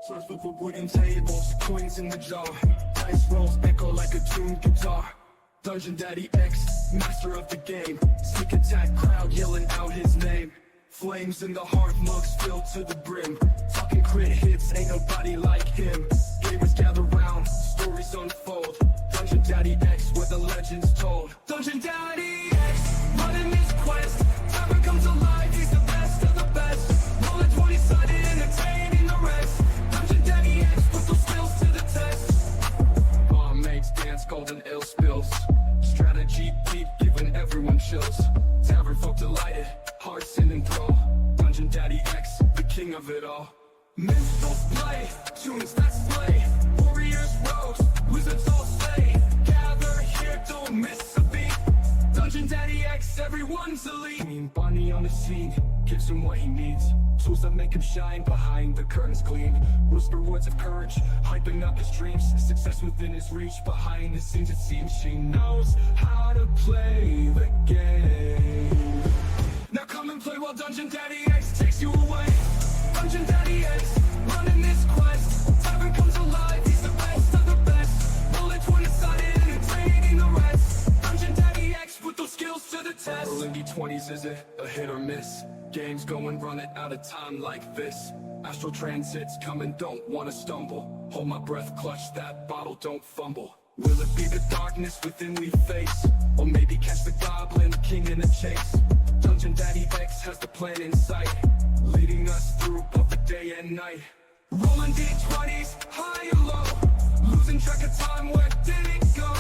Surf with wooden tables, coins in the jar. Dice rolls echo like a tuned guitar. Dungeon Daddy X, master of the game. Sneak attack crowd yelling out his name. Flames in the hearth, mugs filled to the brim. Talking crit hits, ain't nobody like him. Gamers gather round, stories unfold. Dungeon Daddy X, where the legends told. Dungeon Daddy X, running his quest. Time comes alive, he's the best of the best. Rolling 20-sided, entertaining the rest. Dungeon Daddy X, put those skills to the test. Bomb mates dance, golden ill spills. Strategy deep, giving everyone chills. Tavern folk delighted, hearts in enthrall. Dungeon Daddy X, the king of it all. Minstrels play, tunes that slay. Warriors rose, wizards all say. Gather here, don't miss a beat. Dungeon Daddy X, everyone's elite. Mean Bonnie on the scene, gives him what he needs. Tools that make him shine, behind the curtains gleam. Whisper words of courage, hyping up his dreams. Success within his reach, behind the scenes it seems she knows how to play the game. Now come and play while Dungeon Daddy X takes you away. Dungeon Daddy X, running this quest. Tavern comes alive, he's the best of the best. Rolling 20-sided, entertaining the rest. Dungeon Daddy X, put those skills to the test. Rolling D20s, is it a hit or miss? Games going, run it out of time like this. Astral transits coming, don't wanna stumble. Hold my breath, clutch that bottle, don't fumble. Will it be the darkness within we face? Or maybe catch the goblin king in a chase? Dungeon Daddy X has the plan in sight, leading us through both the day and night. Rolling D20s, high or low, losing track of time, where did it go?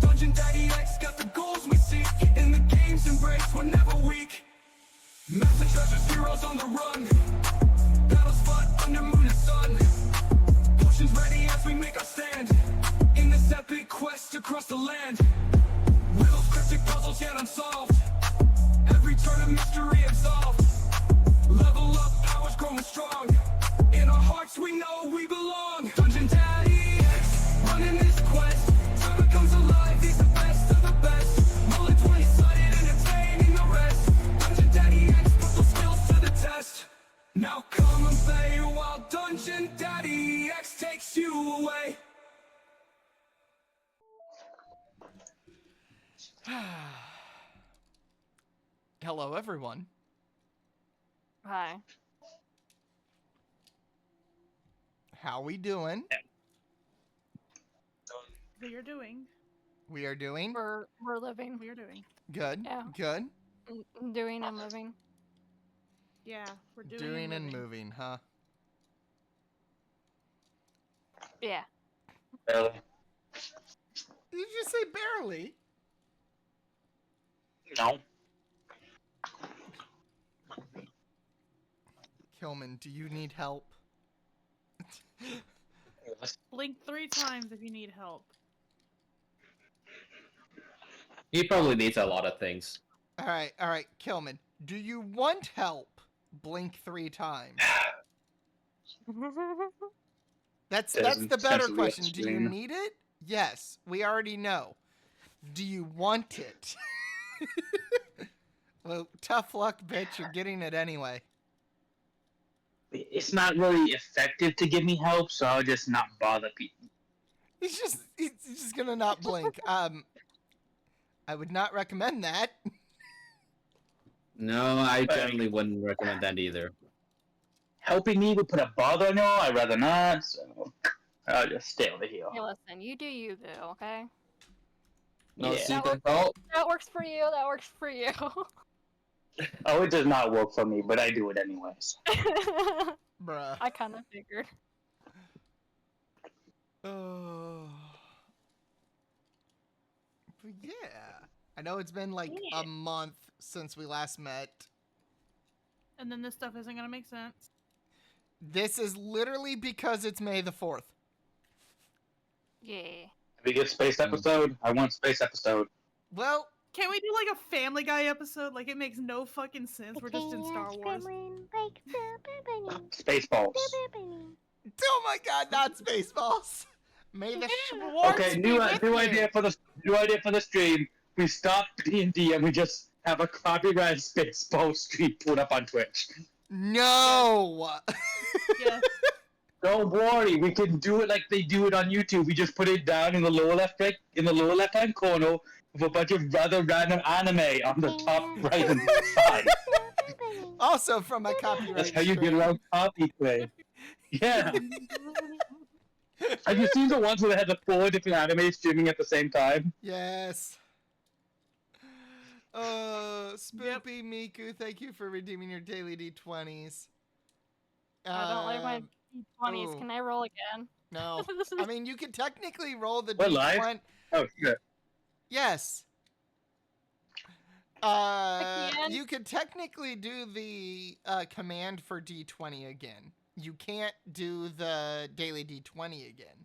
Dungeon Daddy X got the goals we seek, in the game's embrace, we're never weak. Master treasures, heroes on the run, battles fought under moon and sun. Potions ready as we make our stand, in this epic quest across the land. Riddles, cryptic puzzles yet unsolved, every turn of mystery absolved. Level up, powers growing strong, in our hearts we know we belong. Dungeon Daddy X, running this quest. Time comes alive, he's the best of the best. Rolling 20-sided, entertaining the rest. Dungeon Daddy X, put those skills to the test. Now come and play while Dungeon Daddy X takes you away. Hello, everyone. Hi. How we doing? What you're doing. We are doing We're living. We are doing. good. Yeah. Good. Doing and living. Yeah, we're doing. Doing and moving. moving, huh? Yeah. Barely. Did you just say barely? No. Kilman, do you need help? Blink 3 times if you need help. He probably needs a lot of things. All right, Kilman. Do you want help? Blink 3 times. That's the better essentially question. Do you extreme. need it? Yes, we already know. Do you want it? Well, tough luck, bitch. You're getting it anyway. It's not really effective to give me help, so I'll just not bother people. He's just gonna not blink. I would not recommend that. No, I generally wouldn't recommend that either. Helping me would put a bother on y'all, I'd rather not, so I'll just stay over here. Hey, listen, you do you, boo, okay? No Yeah. secret cult? That works for you, that works for you. Oh, it does not work for me, but I do it anyways. Bruh. I kind of figured. Oh. But yeah. I know it's been like Yeah. a month since we last met. And then this stuff isn't gonna make sense. This is literally because it's May the 4th. Yeah. If we get space episode, I want space episode. Well, Can't we do like a Family Guy episode? Like it makes no fucking sense. We're just in Star Wars. Spaceballs. oh my god, not Spaceballs. May the Schwartz Okay, be new with idea for the stream. We stop D&D and we just have a copyright Spaceball stream put up on Twitch. No. Yes. Don't worry, we can do it like they do it on YouTube. We just put it down in the lower left hand corner with a bunch of rather random anime on the top right and side. Also from my copyright That's how you get stream. around copyright. Yeah. Have you seen the ones where they had the 4 different anime streaming at the same time? Yes. Spoopy Miku, thank you for redeeming your daily D20s. I don't like my D20s. ooh. Can I roll again? No. I mean, you can technically roll the We're live? D20. Oh, shit. Yes. Again? You could technically do the command for D20 again. You can't do the daily D20 again.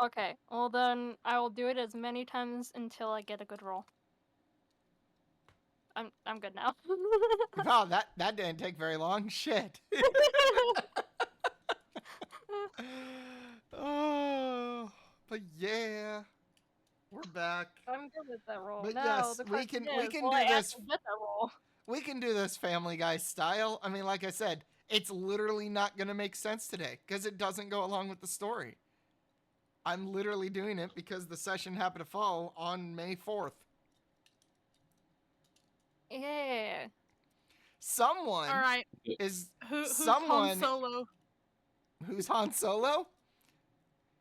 Okay, well then I will do it as many times until I get a good roll. I'm good now. Wow, that didn't take very long. Shit. Oh, but yeah, we're back. I'm good with that roll. But no, yes, the we question can- we is, can will do I this- actually get that roll? We can do this Family Guy style. I mean, like I said, it's literally not going to make sense today because it doesn't go along with the story. I'm literally doing it because the session happened to fall on May 4th. Yeah. Someone All right. is Who's someone Han Solo? who's Han Solo.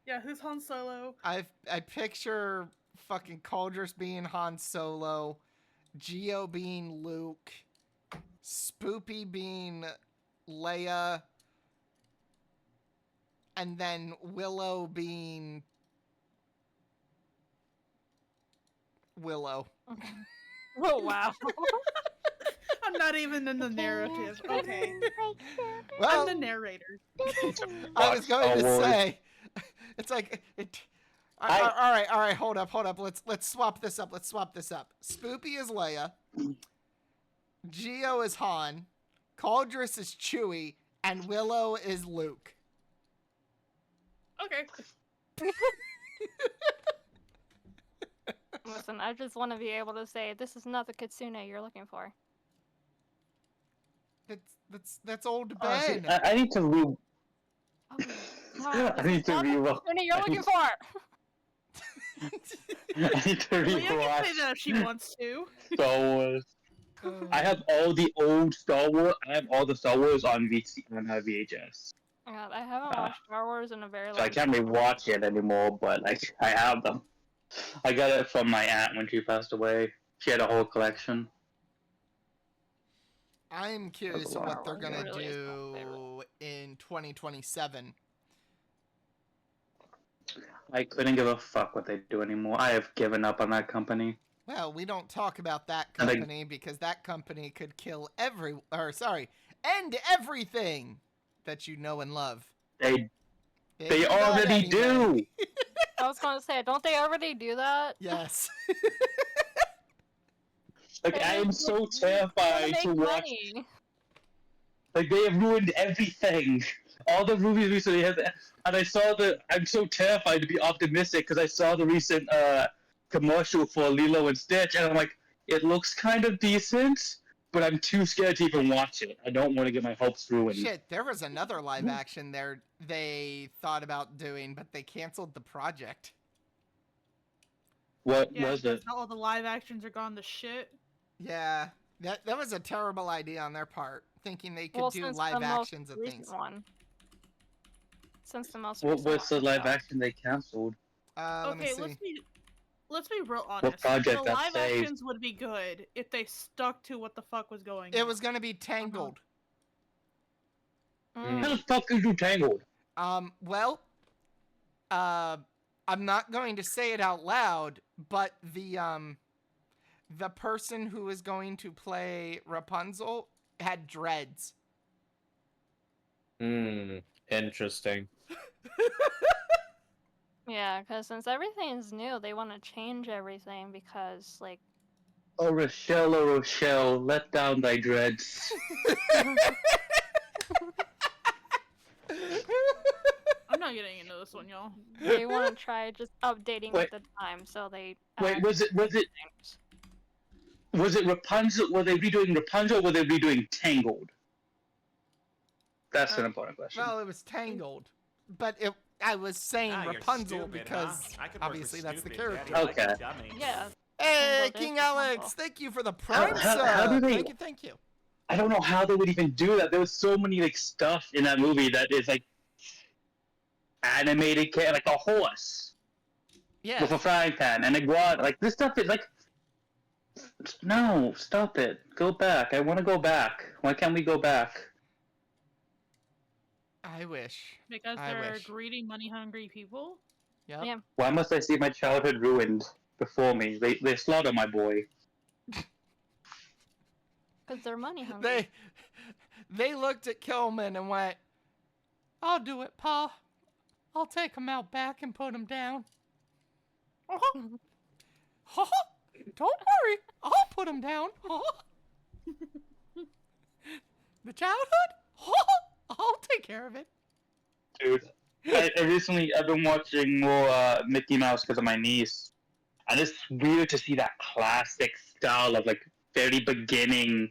Yeah, who's Han Solo? I picture fucking Cauldress being Han Solo, Geo being Luke, Spoopy being Leia, and then Willow being Willow. Oh wow. I'm not even in the narrative. Okay. Well, I'm the narrator. I was going to Star Wars. say, it's like it. All right. Hold up. Let's swap this up. Spoopy is Leia, Geo is Han, Cauldress is Chewie, and Willow is Luke. Okay. Listen, I just want to be able to say this is not the kitsune you're looking for. That's old Honestly, Ben. I need to re. Oh, no, I this need is to not the re-roll. kitsune you're looking for. I need to Leia can say rewatch that if she wants to. Star Wars. I have all the old Star Wars. I have all the Star Wars on VHS. God, I haven't watched Star Wars in a very long So I can't rewatch it anymore, but like I have them. I got it from my aunt when she passed away. She had a whole collection. I'm curious on what they're Star Wars gonna really is my do in 2027. I couldn't give a fuck what they do anymore. I have given up on that company. Well, we don't talk about that And they- company because that company could kill end everything that you know and love. They They they do that already anyway. do. I was gonna say, don't they already do that? Yes. Like I am so terrified to watch. Money. Like they have ruined everything. All the movies recently have, and I saw the. I'm so terrified to be optimistic because I saw the recent commercial for Lilo and Stitch, and I'm like, it looks kind of decent, but I'm too scared to even watch it. I don't want to get my hopes ruined. Shit, there was another live action there they thought about doing, but they canceled the project. What Yeah, was because it? all the live actions are gone to shit. Yeah, that was a terrible idea on their part, thinking they could Well, do since live the most actions of recent things. one. Since the most What recent was the one, live so. action they canceled? Let me Okay, see. let's be real honest. project the got live saved? actions would be good if they stuck to what the fuck was going on. It was gonna be Tangled. How Mm. the fuck did you Tangled? Well, I'm not going to say it out loud, but the person who is going to play Rapunzel had dreads. Interesting. Yeah, because since everything is new, they want to change everything because, like, Oh Rochelle, let down thy dreads. I'm not getting into this one, y'all. they want to try just updating Wait. with the time, so they. Wait, add was it things. Rapunzel? Were they redoing Rapunzel? Or were they redoing Tangled? That's an important question. Well, it was Tangled but I was saying Ah, you're Rapunzel stupid, because huh? I could work with obviously that's the stupid, character. daddy, Okay. like a dummy. Yeah. Hey, Rapunzel King is Alex, Rapunzel. thank you for the prime how do sub. they- Thank you. I don't know how they would even do that. There was so many like stuff in that movie that is like animated, like a horse Yeah. with a frying pan and a guad. Like this stuff is like, no, stop it. Go back. I want to go back. Why can't we go back? I wish. Because I they're wish. greedy, money-hungry people. Yep. Yeah. Why must I see my childhood ruined before me? They slaughter my boy. Because they're money hungry. They looked at Kilman and went, "I'll do it, Pa. I'll take him out back and put him down." Don't worry, I'll put him down. The childhood? I'll take care of it. Dude, I've been watching more Mickey Mouse because of my niece, and it's weird to see that classic style of like very beginning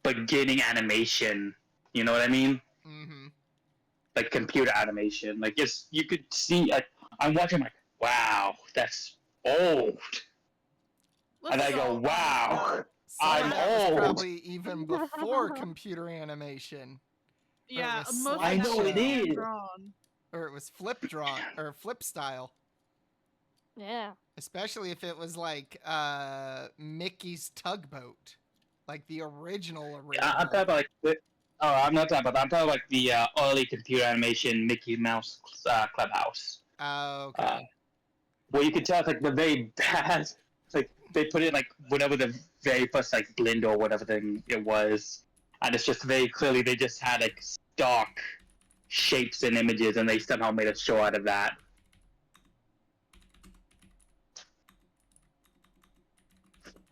animation. You know what I mean? Mm-hmm. Like computer animation. Like you could see. I'm watching like, wow, that's old, and I go, wow, I'm That was old. probably even before computer animation. Yeah, was most I of know that it was is. hand-drawn. Or it was flip drawn, or flip style. Yeah. Especially if it was like Mickey's Tugboat. Like the original. I'm talking about like. Oh, I'm not talking about that. I'm talking about like the early computer animation Mickey Mouse Clubhouse. Oh, okay. Where you could tell it's like the very bad. Like they put it like whatever the very first like blend or whatever thing it was, and it's just very clearly they just had like stock shapes and images, and they somehow made a show out of that.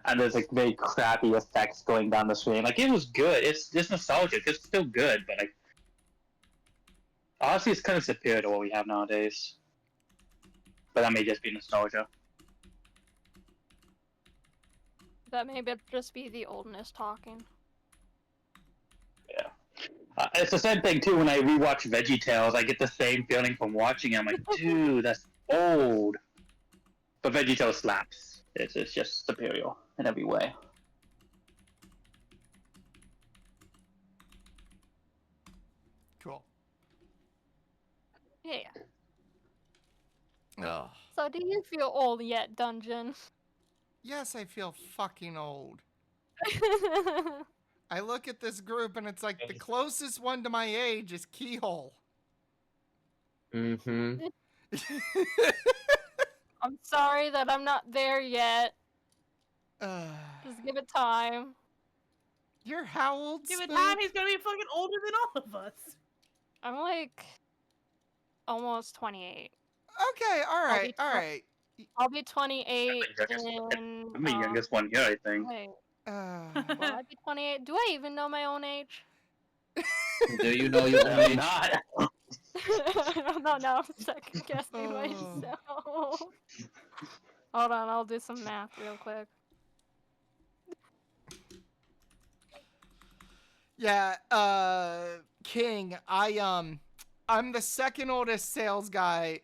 And there's like very crappy effects going down the screen. Like it was good. It's just nostalgic. It's still good, but like honestly, it's kind of superior to what we have nowadays. But that may just be nostalgia. That may just be the oldness talking. Yeah. It's the same thing too when I rewatch VeggieTales. I get the same feeling from watching it. I'm like, dude, that's old. But VeggieTales slaps. It's just superior in every way. Cool. Yeah. Oh. So do you feel old yet, Dungeon? Yes, I feel fucking old. I look at this group and it's like the closest one to my age is Keyhole. Mm-hmm. I'm sorry that I'm not there yet. Just give it time. You're how old? Give it Spook? time, he's gonna be fucking older than all of us. I'm like almost 28. Okay, all right, all right. I'll be 28 I'm in. the youngest one here, I think. Wait, will I be 28? Do I even know my own age? Do you know your own I'm age? not. No, I'm second guessing myself. Hold on, I'll do some math real quick. Yeah, King, I'm the second oldest sales guy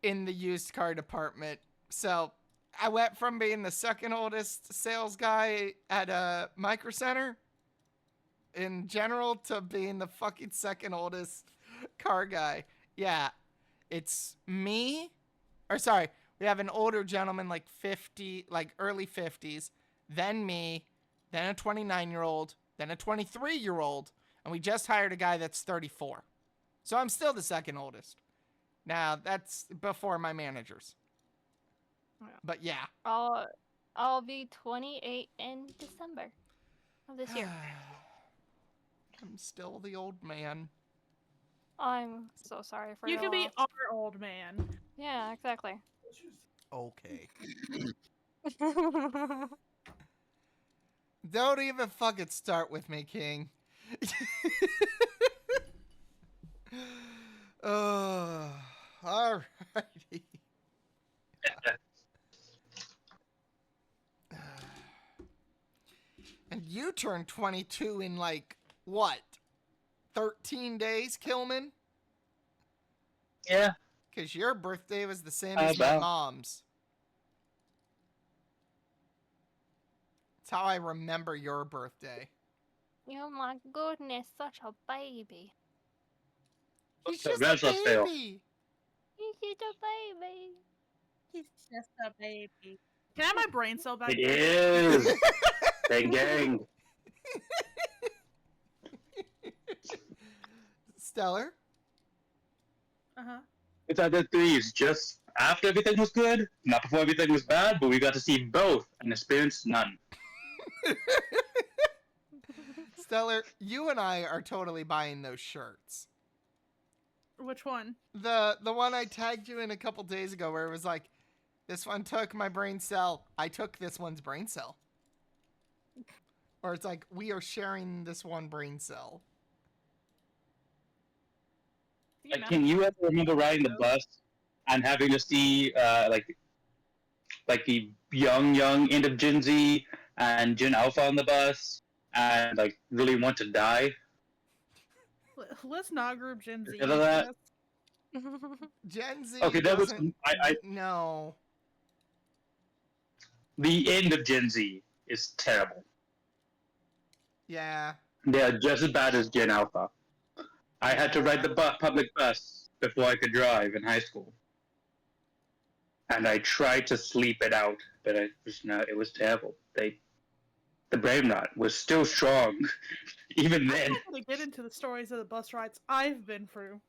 in the used car department. So I went from being the second oldest sales guy at a Micro Center in general to being the fucking second oldest car guy. Yeah, it's me. Or sorry, we have an older gentleman like 50, like early 50s, then me, then a 29-year-old, then a 23-year-old, and we just hired a guy that's 34. So I'm still the second oldest. Now, that's before my managers. But yeah. I'll be 28 in December of this year. I'm still the old man. I'm so sorry for You can be loss. our old man. Yeah, exactly. Okay. Don't even fucking start with me, King. Oh, alrighty. And you turned 22 in like, what? 13 days, Kilman? Yeah. Because your birthday was the same How as my about? mom's. That's how I remember your birthday. Oh my goodness, such a baby. He's So just that's a us fail. baby. He's just a baby. He's just a baby. Can I have my brain cell back? It is. Bang gang. Stellar. Uh-huh. It's either threes, just after everything was good, not before everything was bad, but we got to see both and experience none. Stellar, you and I are totally buying those shirts. Which one? The one I tagged you in a couple days ago where it was like, this one took my brain cell. I took this one's brain cell. Or it's like, we are sharing this one brain cell. You Like, can you ever remember riding the bus and having to see like the young end of Gen Z and Gen Alpha on the bus and like really want to die? Let's not group Gen Z. Because of that? Gen Z Okay, that was doesn't... I No. the end of Gen Z is terrible. Yeah. They are just as bad as Gen Alpha. I had to ride the public bus before I could drive in high school, and I tried to sleep it out, but it was terrible. The brain rot was still strong, even then. I'm not gonna get into the stories of the bus rides I've been through.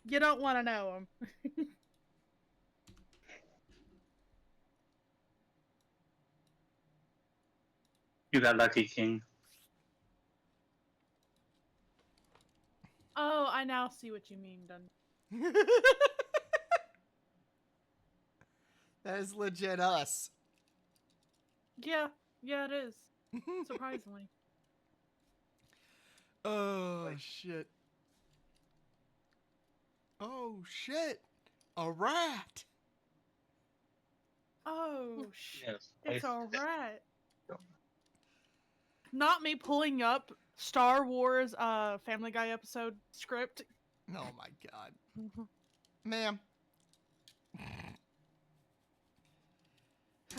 You don't want to know them. You got lucky, King. Oh, I now see what you mean, Dun. That is legit us. Yeah, it is. Surprisingly. Oh, shit. Oh, shit. A rat. Oh, shit. Yes. It's alright. Not me pulling up Star Wars Family Guy episode script. Oh, my God. Ma'am.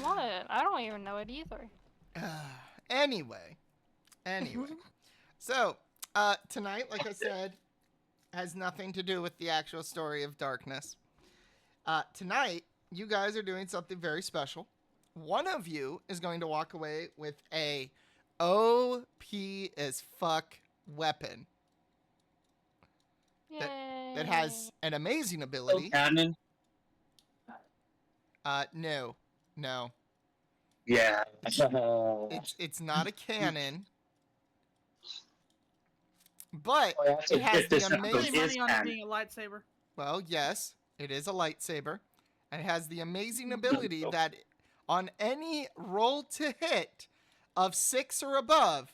What? I don't even know it either. Anyway. So, tonight, like I said, has nothing to do with the actual story of Darkness. Tonight, you guys are doing something very special. One of you is going to walk away with a OP as fuck weapon Yay. that has an amazing ability. Canon? No. Yeah. It's not a cannon. But Oh, yeah, so it has this the episode Putting amazing... is money on it canon. being a lightsaber. Well, yes, it is a lightsaber. And it has the amazing ability that on any roll to hit of 6 or above,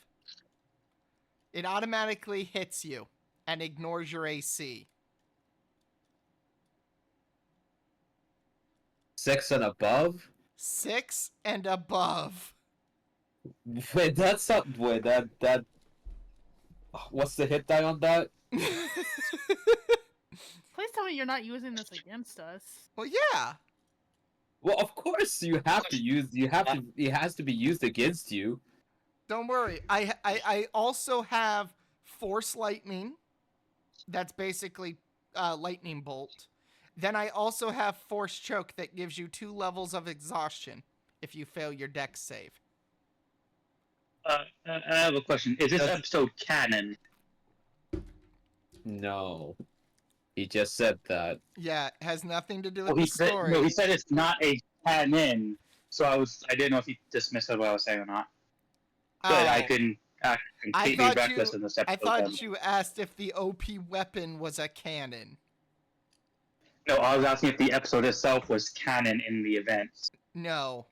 it automatically hits you and ignores your AC. 6 and above? 6 and above. Wait, that's not. Wait, that. What's the hit die on that? Please tell me you're not using this against us. Well, yeah. Well, of course you have to use. You have to. It has to be used against you. Don't worry. I also have Force Lightning. That's basically Lightning Bolt. Then I also have Force Choke that gives you 2 levels of exhaustion if you fail your dex save. I have a question. Is this episode canon? No, he just said that. Yeah, it has nothing to do with Oh, he the said, story. no, he said it's not a canon. So I didn't know if he dismissed what I was saying or not. But I Oh, can act I completely thought reckless you- in this I episode. thought then. you asked if the OP weapon was a cannon. No, I was asking if the episode itself was canon in the events. No.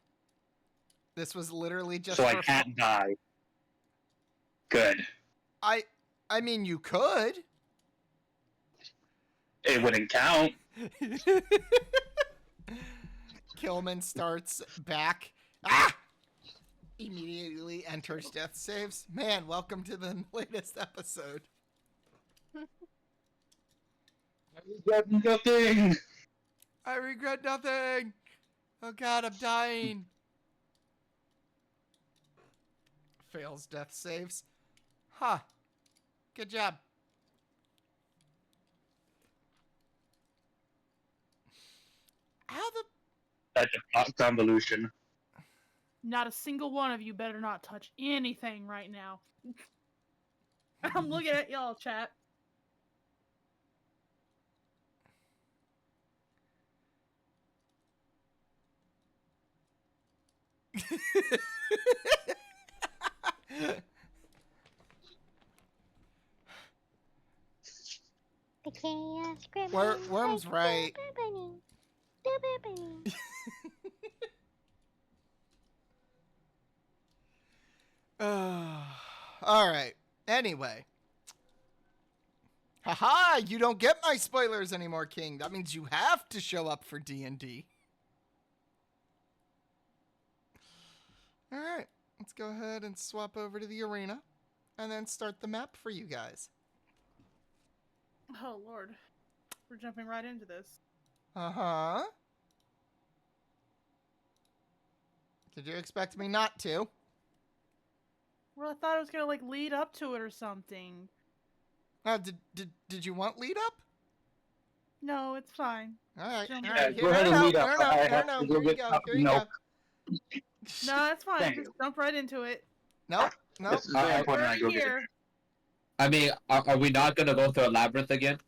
This was literally just So for I can't die. Good. I mean, you could. It wouldn't count. Killman starts back. Ah! Immediately enters death saves. Man, welcome to the latest episode. Got nothing. I regret nothing. Oh god, I'm dying. Fails death saves. Huh. Good job. How the... That's a plot convolution. Not a single one of you better not touch anything right now. I'm looking at y'all, chat. The chaos gremlin. Worm's right. Super bunny. Alright. Anyway. Haha, you don't get my spoilers anymore, King. That means you have to show up for D&D. Alright. Let's go ahead and swap over to the arena. And then start the map for you guys. Oh, Lord. We're jumping right into this. Uh-huh. Did you expect me not to? Well, I thought it was gonna, like, lead up to it or something. Did you want lead up? No, it's fine. Alright. Jump Yeah, Alright, go ahead and lead up. I have to go Here you get go. cup Here you go. milk. No, it's fine. Thank Just you. jump right into it. Nope. Nope. This is very Alright, important. I Right go get here. it. I mean, are we not gonna go through a labyrinth again?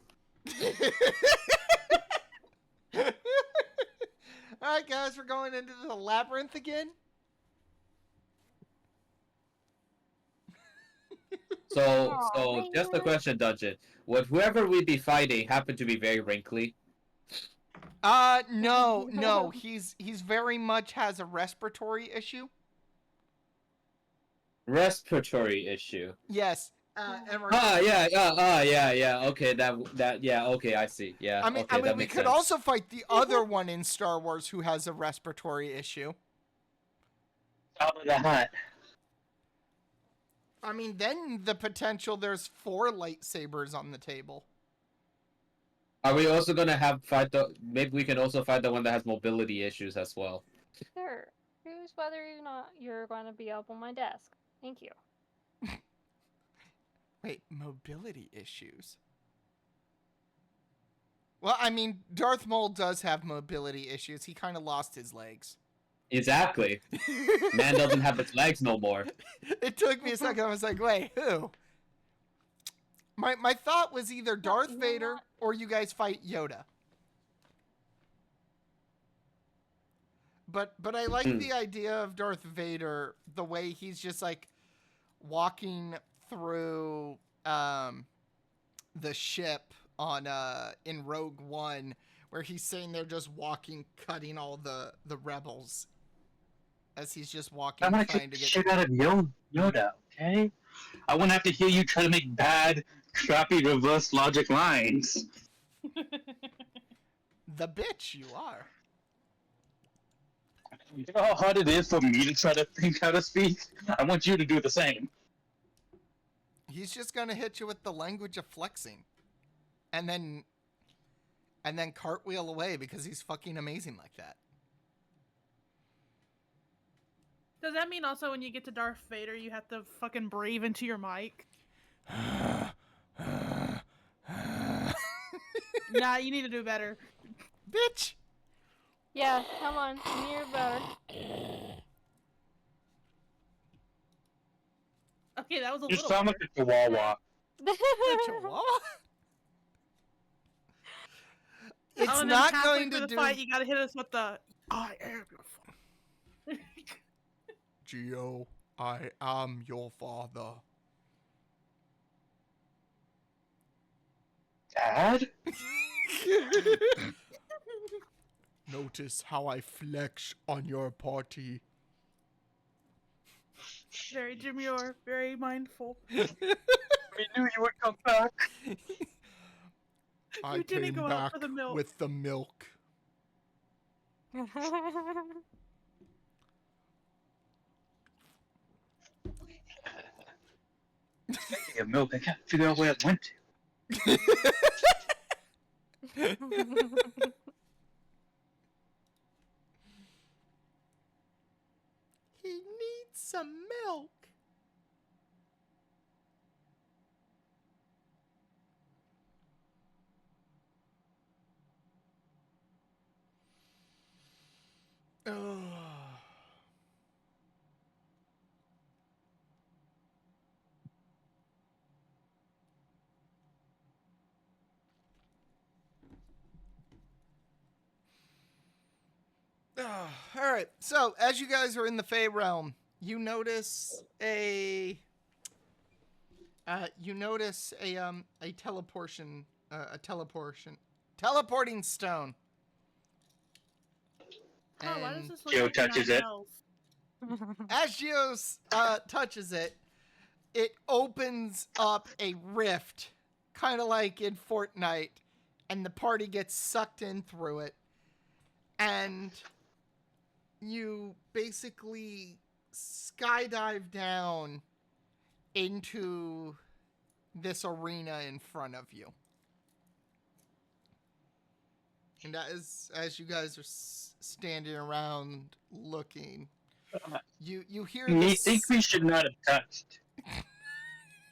Alright, guys, we're going into the labyrinth again. So, Aw, so just a Ringworm. question, Dungeon. Would whoever we be fighting happen to be very wrinkly? No. He's very much has a respiratory issue. Respiratory issue. Yes. And we're, Yeah. Okay, yeah. Okay, I see. Yeah. I mean, okay, that we makes could sense. also fight the other one in Star Wars who has a respiratory issue. Top of the hat. I mean, then the potential there's 4 lightsabers on the table. Are we also gonna fight the? Maybe we can also fight the one that has mobility issues as well. Sure. Choose whether or not you're going to be up on my desk. Thank you. Wait, mobility issues? Well, I mean, Darth Maul does have mobility issues. He kind of lost his legs. Exactly. Man doesn't have its legs no more. It took me a second. I was like, wait, who? My thought was either Darth you know Vader what? or you guys fight Yoda. But I like the idea of Darth Vader, the way he's just like walking through the ship on in Rogue One, where he's saying they're just walking, cutting all the rebels as he's just walking, I'm gonna trying kick to the get. shit out of Yoda, okay? I wouldn't have to hear you try to make bad, crappy reverse logic lines. The bitch you are. You know how hard it is for me to try to think how to speak? I want you to do the same. He's just gonna hit you with the language of flexing, and then cartwheel away because he's fucking amazing like that. Does that mean also when you get to Darth Vader, you have to fucking breathe into your mic? Nah, you need to do better. Bitch. Yeah, come on. You're better. Okay, that was a You little sound like better. a chihuahua. Chihuahua? It's Oh, and then not halfway going through to the do. fight, you gotta hit us with the I am your father. Geo, I am your father. Dad? Notice how I flex on your party. Very demure, very mindful. We knew you would come back. I You didn't came go out back for the milk. with the milk. Speaking of milk, I can't figure out where it went to. He needs some milk. Oh. All right. So, as you guys are in the Fey realm, you notice a teleporting stone. Oh, why does And this look Geo like touches Nine it. Hells? as Geos touches it, it opens up a rift, kind of like in Fortnite, and the party gets sucked in through it. And you basically skydive down into this arena in front of you. And as you guys are standing around looking, you hear Me this. think we should not have touched.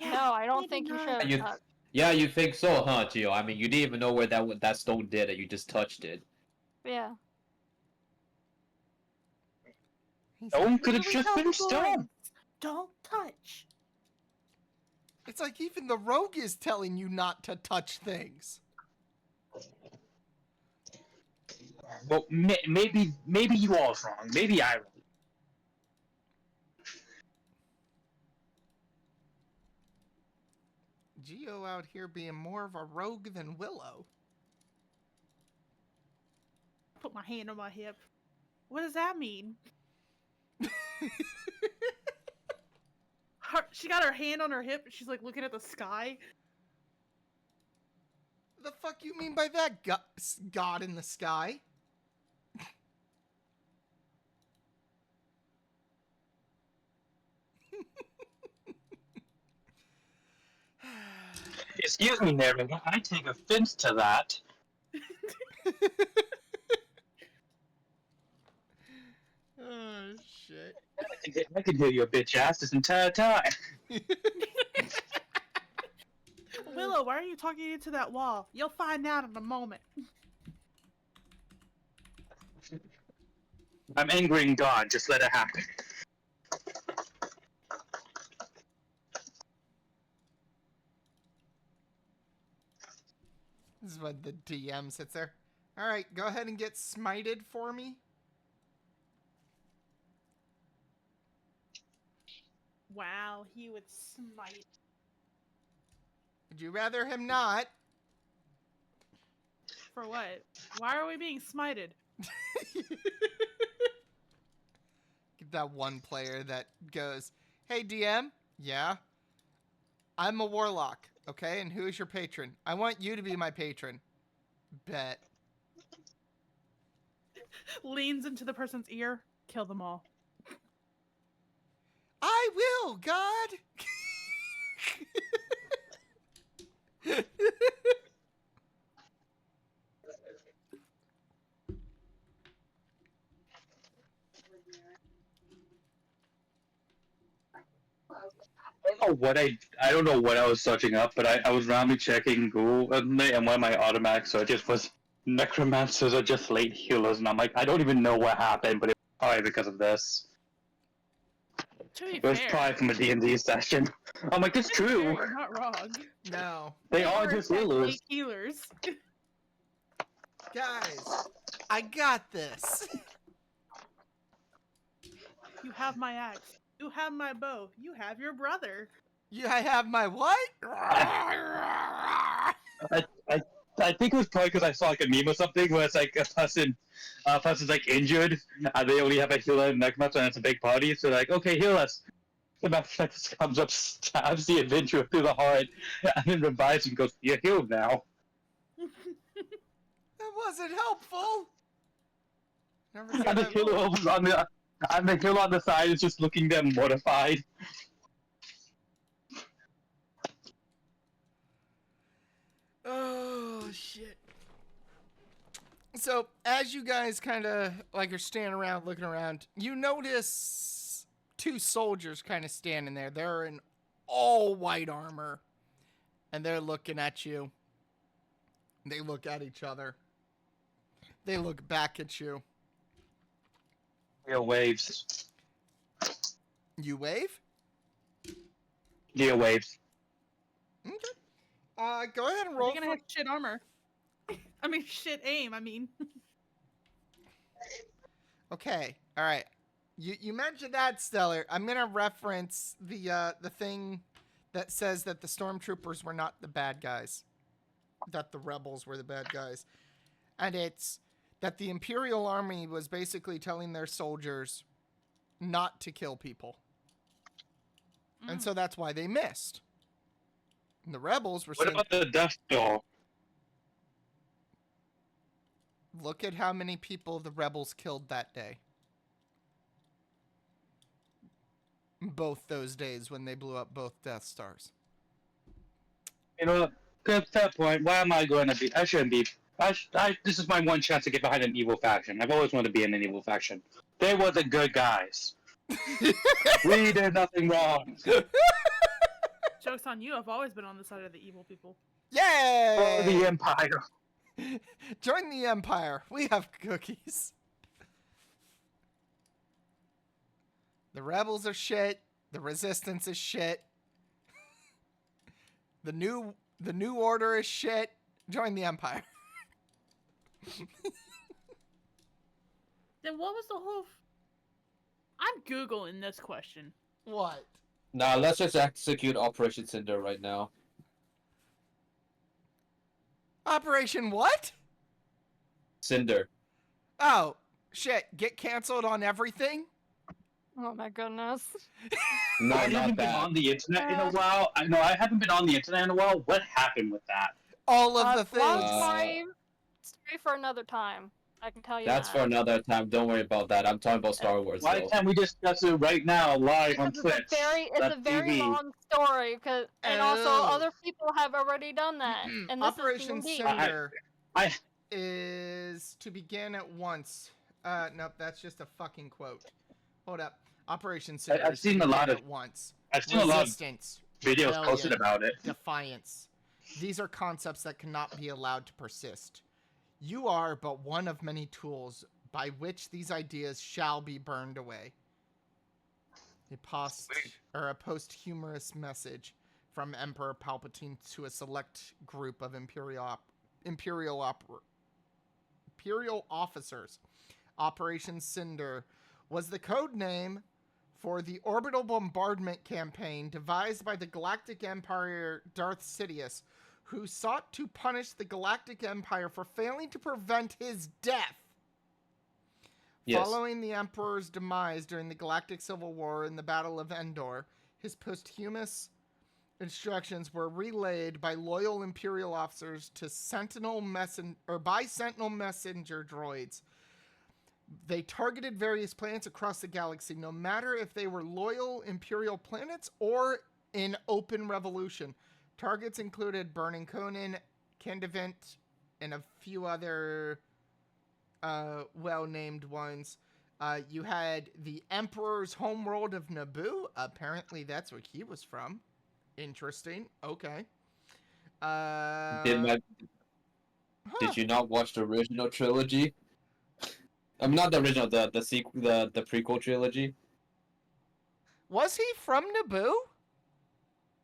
No, I don't maybe think you not. should. You, yeah, you think so, huh, Gio? I mean, you didn't even know where that stone did it. You just touched it. Yeah. No one could What have do we just tell been the stone. boys? Don't touch. It's like even the rogue is telling you not to touch things. Well, maybe you all's wrong. Maybe I wrong. Geo out here being more of a rogue than Willow. Put my hand on my hip. What does that mean? She got her hand on her hip and she's like looking at the sky. The fuck you mean by that, God in the sky? Excuse me, narrator. I take offense to that. Oh, shit. I can hear your bitch ass this entire time. Willow, why are you talking into that wall? You'll find out in a moment. I'm angering God. Just let it happen. This is when the DM sits there. All right, go ahead and get smited for me. Wow, he would smite. Would you rather him not? For what? Why are we being smited? Get that one player that goes, "Hey DM, yeah, I'm a warlock, okay? And who is your patron? I want you to be my patron." Bet. Leans into the person's ear. Kill them all. I will, God. I don't know what I was searching up, but I was randomly checking Google and one of my automatic searches was necromancers are just late healers, and I'm like, I don't even know what happened, but it was probably because of this. To be It was fair, probably from a D&D session. I'm like, that's to be fair, true. you're not wrong. No. They are are just in fact healers. late healers. Guys, I got this. You have my axe. You have my bow. You have your brother. I have my what? I think it was probably because I saw like a meme or something where it's like person's like injured, and they only have a healer and necromancer, and it's a big party, so like, okay, heal us. The necromancer comes up, stabs the adventurer through the heart, and then revives and goes, "You're healed now." That wasn't helpful. Never said And the I healer will. over on the healer on the side is just looking there mortified. Oh shit. So as you guys kind of like are standing around looking around, you notice two soldiers kind of standing there. They're in all white armor, and they're looking at you. They look at each other. They look back at you. Real waves. You wave. Real waves. Okay. Go ahead and Are roll. they gonna have shit armor? I mean, shit aim. I mean. Okay. All right. You mentioned that, Stellar. I'm gonna reference the thing that says that the stormtroopers were not the bad guys, that the rebels were the bad guys, and it's that the Imperial Army was basically telling their soldiers not to kill people, and so that's why they missed. And the rebels were What saying, about the Death Star? "Look at how many people the rebels killed that day." Both those days when they blew up both Death Stars. You know, good fair point. Why am I going to be? I shouldn't be. This is my one chance to get behind an evil faction. I've always wanted to be in an evil faction. They were the good guys. We did nothing wrong. Joke's on you. I've always been on the side of the evil people. Yay! For the Empire. Join the Empire. We have cookies. The rebels are shit. The resistance is shit. The new order is shit. Join the Empire. Then what was the whole? I'm googling this question. What? Nah, let's just execute Operation Cinder right now. Operation what? Cinder. Oh, shit. Get canceled on everything? Oh my goodness. No, I haven't not been that. on the internet in a while. I haven't been on the internet in a while. What happened with that? All of the Long things. story for another time. I can tell you That's that. for another time. Don't worry about that. I'm talking about Star Wars. Why though. can't we discuss it right now, live on Because Twitch? it's a very long story, and also Oh. other people have already done that. And this Operation is D&D. Cinder I is to begin at once. Nope, that's just a fucking quote. Hold up. Operation Cinder I've is to seen a begin lot of- at once. I've seen a lot of Resistance, videos rebellion, posted about it. defiance. These are concepts that cannot be allowed to persist. You are but one of many tools by which these ideas shall be burned away. A posthumous message from Emperor Palpatine to a select group of Imperial officers. Operation Cinder was the code name for the orbital bombardment campaign devised by the Galactic Empire Darth Sidious, who sought to punish the Galactic Empire for failing to prevent his death. Yes. Following the Emperor's demise during the Galactic Civil War in the Battle of Endor, his posthumous instructions were relayed by loyal Imperial officers to Sentinel messenger droids. They targeted various planets across the galaxy, no matter if they were loyal Imperial planets or in open revolution. Targets included Burning Conan, Kendevent, and a few other well-named ones. You had the Emperor's homeworld of Naboo. Apparently that's where he was from. Interesting. Okay. Did you not watch the original trilogy? I mean, not the original, the sequel, the prequel trilogy. Was he from Naboo?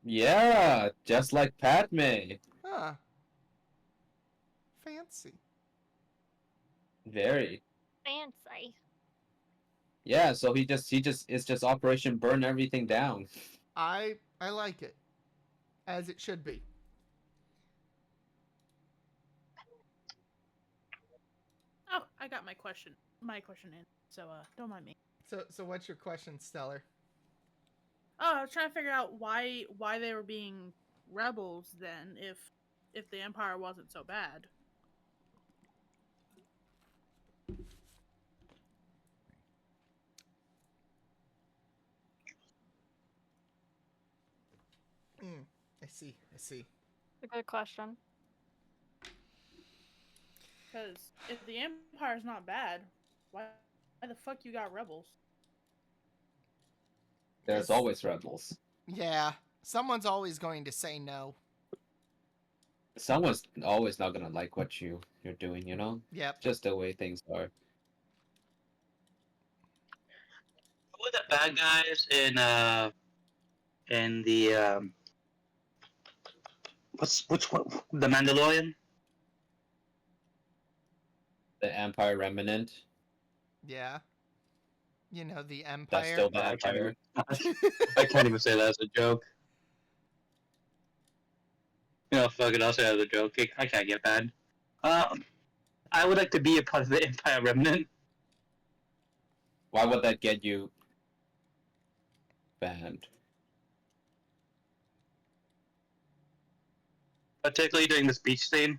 Yeah, just like Padme. Huh. Fancy. Very. Fancy. Yeah, so it's just Operation Burn Everything Down. I like it. As it should be. Oh, I got my question in. So don't mind me. So what's your question, Stellar? Oh, I was trying to figure out why they were being rebels then, if the Empire wasn't so bad. I see. It's a good question. Because if the Empire's not bad, why the fuck you got rebels? There's always rebels. Yeah, someone's always going to say no. Someone's always not gonna like what you're doing, you know? Yep. Just the way things are. Who were the bad guys in the which one? The Mandalorian? The Empire Remnant. Yeah. You know, the That's Empire. still the Empire. I can't even say that as a joke. Fuck it, I'll say that as a joke. I can't get bad. I would like to be a part of the Empire Remnant. Why would that get you banned? Particularly during the speech scene.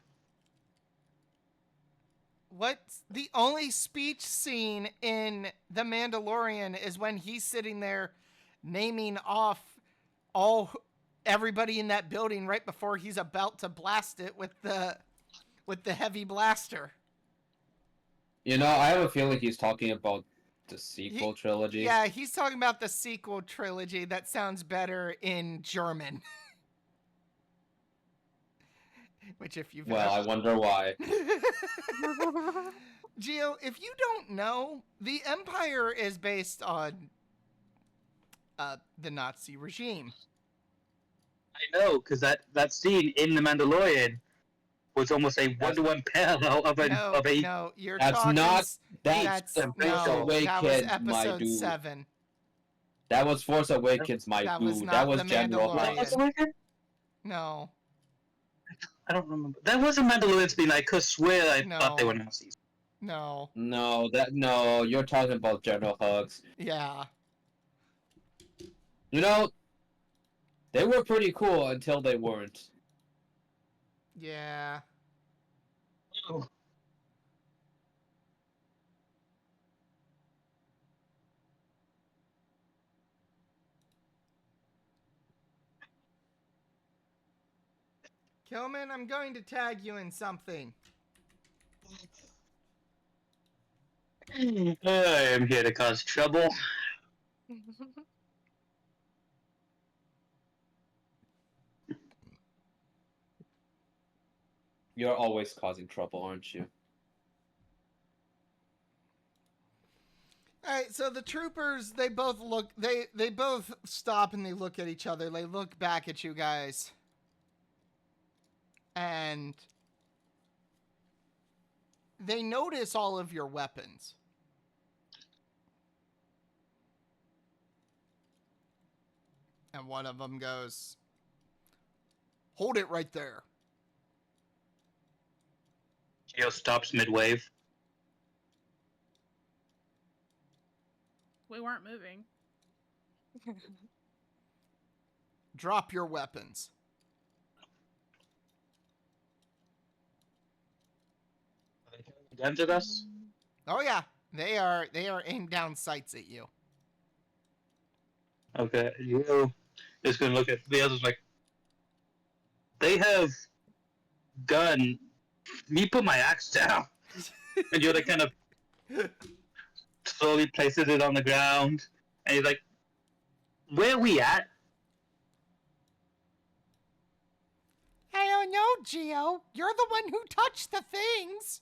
What's the only speech scene in The Mandalorian is when he's sitting there naming off everybody in that building right before he's about to blast it with the heavy blaster. You know, I have a feeling he's talking about the sequel trilogy. Yeah, he's talking about the sequel trilogy. That sounds better in German. Which, if you've Well, I wonder why. Gio, if you don't know, the Empire is based on the Nazi regime. I know, because that scene in The Mandalorian was almost a one-to-one parallel of a. No, you're That's talking. not. That's The Force Awakens, that was my episode dude. 7. That was Force Awakens, my That dude. was not That was The General Mandalorian. Hux. No. I don't remember. That was a Mandalorian scene. I could swear I thought they were Nazis. No. No, you're talking about General Hux. Yeah. You know, they were pretty cool until they weren't. Yeah. Oh. Kilman, I'm going to tag you in something. I am here to cause trouble. You're always causing trouble, aren't you? Alright, so the troopers, they both stop and they look at each other. They look back at you guys. And they notice all of your weapons. And one of them goes, "Hold it right there." Geo stops mid-wave. We weren't moving. Drop your weapons. Guns at us? Oh yeah, they are aimed down sights at you. Okay, you is gonna look at the others like they have gun. Me put my axe down, and Yoda kind of slowly places it on the ground, and he's like, "Where we at?" I don't know, Gio. You're the one who touched the things.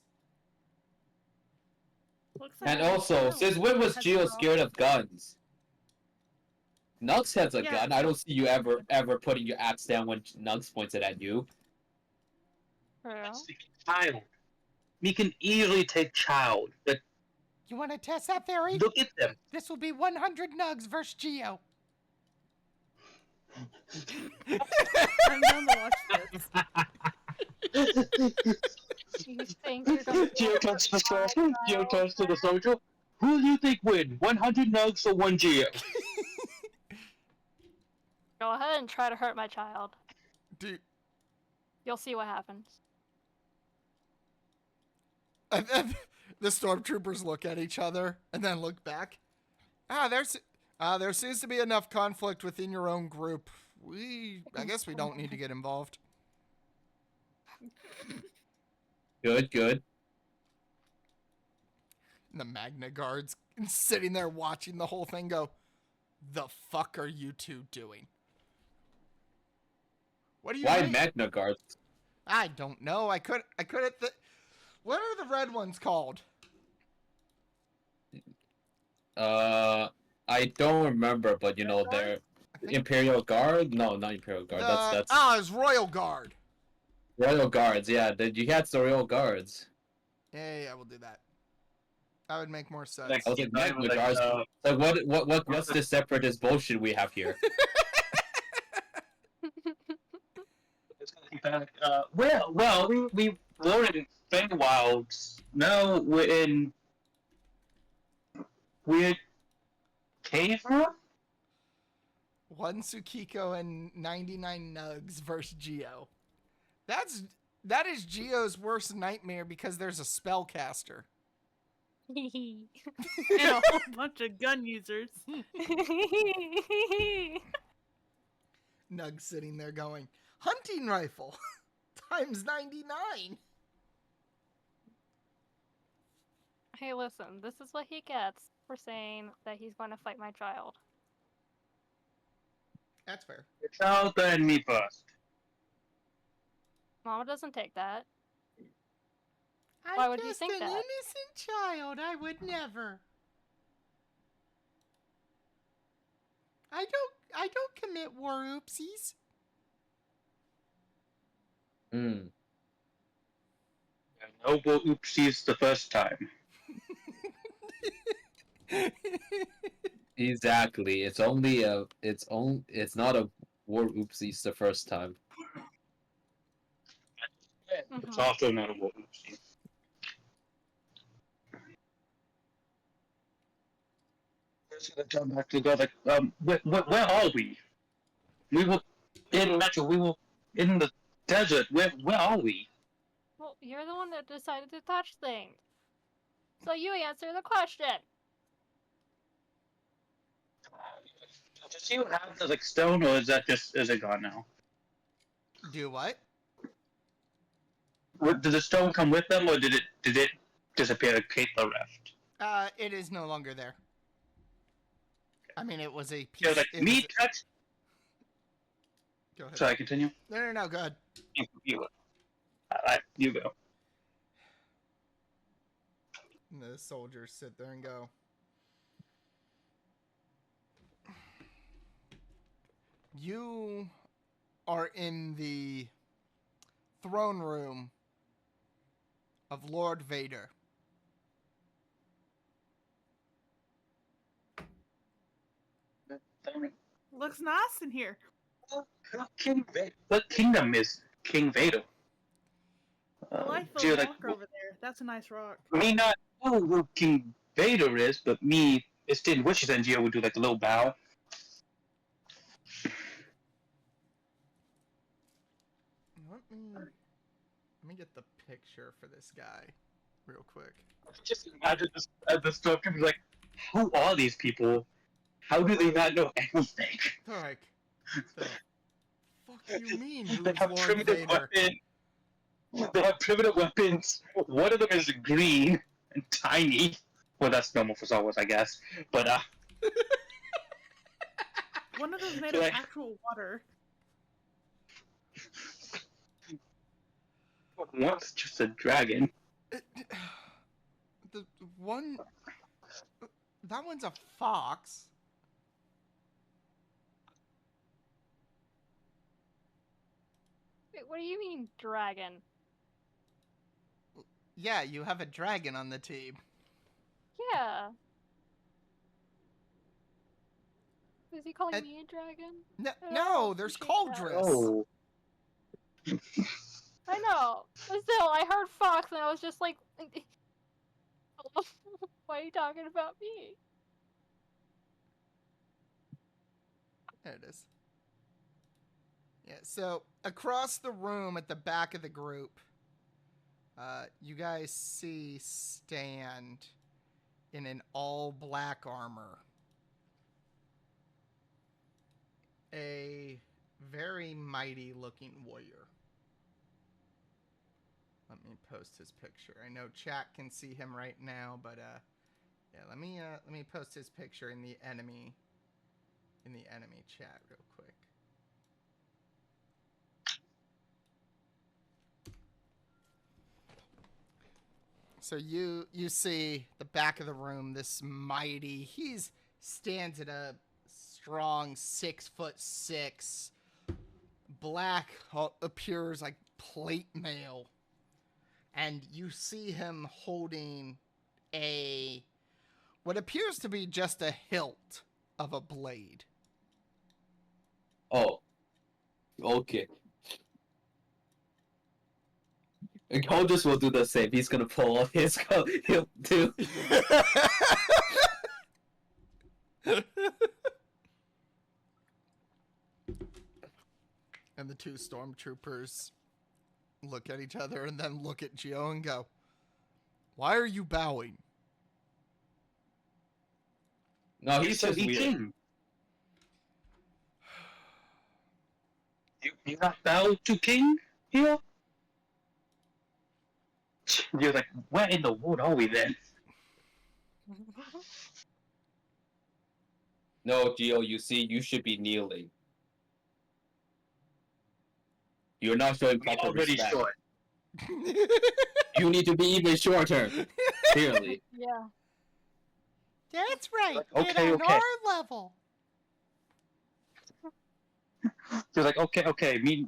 Looks like And we're also, still- since when was Has Gio a scared of guns? Nux has a Yeah. gun. I don't see you ever putting your axe down when Nux points it at you. Yeah. Child. We can easily take child, but You want to test that theory? look at them. This will be 100 nugs versus Gio. I'm down to watch this. You think you're gonna Geo turns to the soldier. Geo turns to the soldier. Who do you think win? 100 nugs or 1 Geo? go ahead and try to hurt my child. Dude. You'll see what happens. And then the stormtroopers look at each other and then look back. There seems to be enough conflict within your own group. I guess we don't need to get involved. Good. And the Magna Guards sitting there watching the whole thing go, the fuck are you two doing? What do you Why mean? Magna Guards? I don't know. I couldn't what are the red ones called? I don't remember, but you know, they're I think Imperial Guard. No, not Imperial Guard. That's it's Royal Guard. Royal Guards. Yeah, you had the Royal Guards. Yeah, we'll do that. That would make more sense. Like, I was like, not Magna even, Guards. Like, what's this separatist bullshit we have here? it's gonna be back. Well, we were in Feywild. Now we're Cave Room? One Tsukiko and 99 Nugs versus Geo. That is Geo's worst nightmare because there's a spellcaster. And a whole bunch of gun users. Nug sitting there going, hunting rifle times 99. Hey, listen, this is what he gets for saying that he's going to fight my child. That's fair. Your child and me first. Mama doesn't take that. Why would you think that? innocent child. I would never. I don't commit war oopsies. Hmm. Noble oopsies the first time. Exactly. It's not a war oopsies the first time. It's also not a noble oopsie. Just gonna come back to go like, where are we? We were in Metro. We were in the desert. Where are we? Well, you're the one that decided to touch things. So you answer the question. Does you have the like stone, or is it gone now? Do what? Did the stone come with them, or did it disappear? Like Caitlin left. It is no longer there. I mean, it was a piece. It was like me touch. Go ahead. Sorry, continue. No, go ahead. You go. And the soldiers sit there and go, you are in the throne room of Lord Vader. Looks nice in here. What kingdom is King Vader? I like the Gee, rock over there. That's a nice rock. Me not know who King Vader is, but me, it's did wishes and Gio would do like a little bow. Let me get the picture for this guy real quick. Just imagine this as the stormtroopers like, who are these people? How do they not know anything? They're like, the fuck you mean, who's They have Lord primitive Vader? weapons. They have primitive weapons. One of them is green and tiny. Well, that's normal for Star Wars, I guess. But One of them's made of Like- actual water. one's just a dragon. The one, that one's a fox. Wait, what do you mean, dragon? Yeah, you have a dragon on the team. Yeah. Is he calling And- me a dragon? No, I don't no, there's appreciate that. Cauldress. Oh. I know. But still, I heard fox and I was just like, why are you talking about me? There it is. Yeah, so across the room at the back of the group, you guys see Stand in an all black armor. A very mighty looking warrior. Let me post his picture. I know chat can see him right now, but Yeah, let me post his picture in the enemy chat real quick. So you see the back of the room, this mighty, he's stands at a strong 6'6", black, appears like plate mail. And you see him holding what appears to be just a hilt of a blade. Oh, okay. And Coldest will do the same. He's gonna pull off his he'll do. And the two stormtroopers look at each other and then look at Gio and go, "Why are you bowing?" No, he's just he weird. king. You not bow to king here? You're like, where in the world are we then? No, Gio, you see, you should be kneeling. You're not showing We're proper already respect. short. You need to be even shorter. Clearly. Yeah. That's right. Okay, Get on okay. our level. You're like, okay,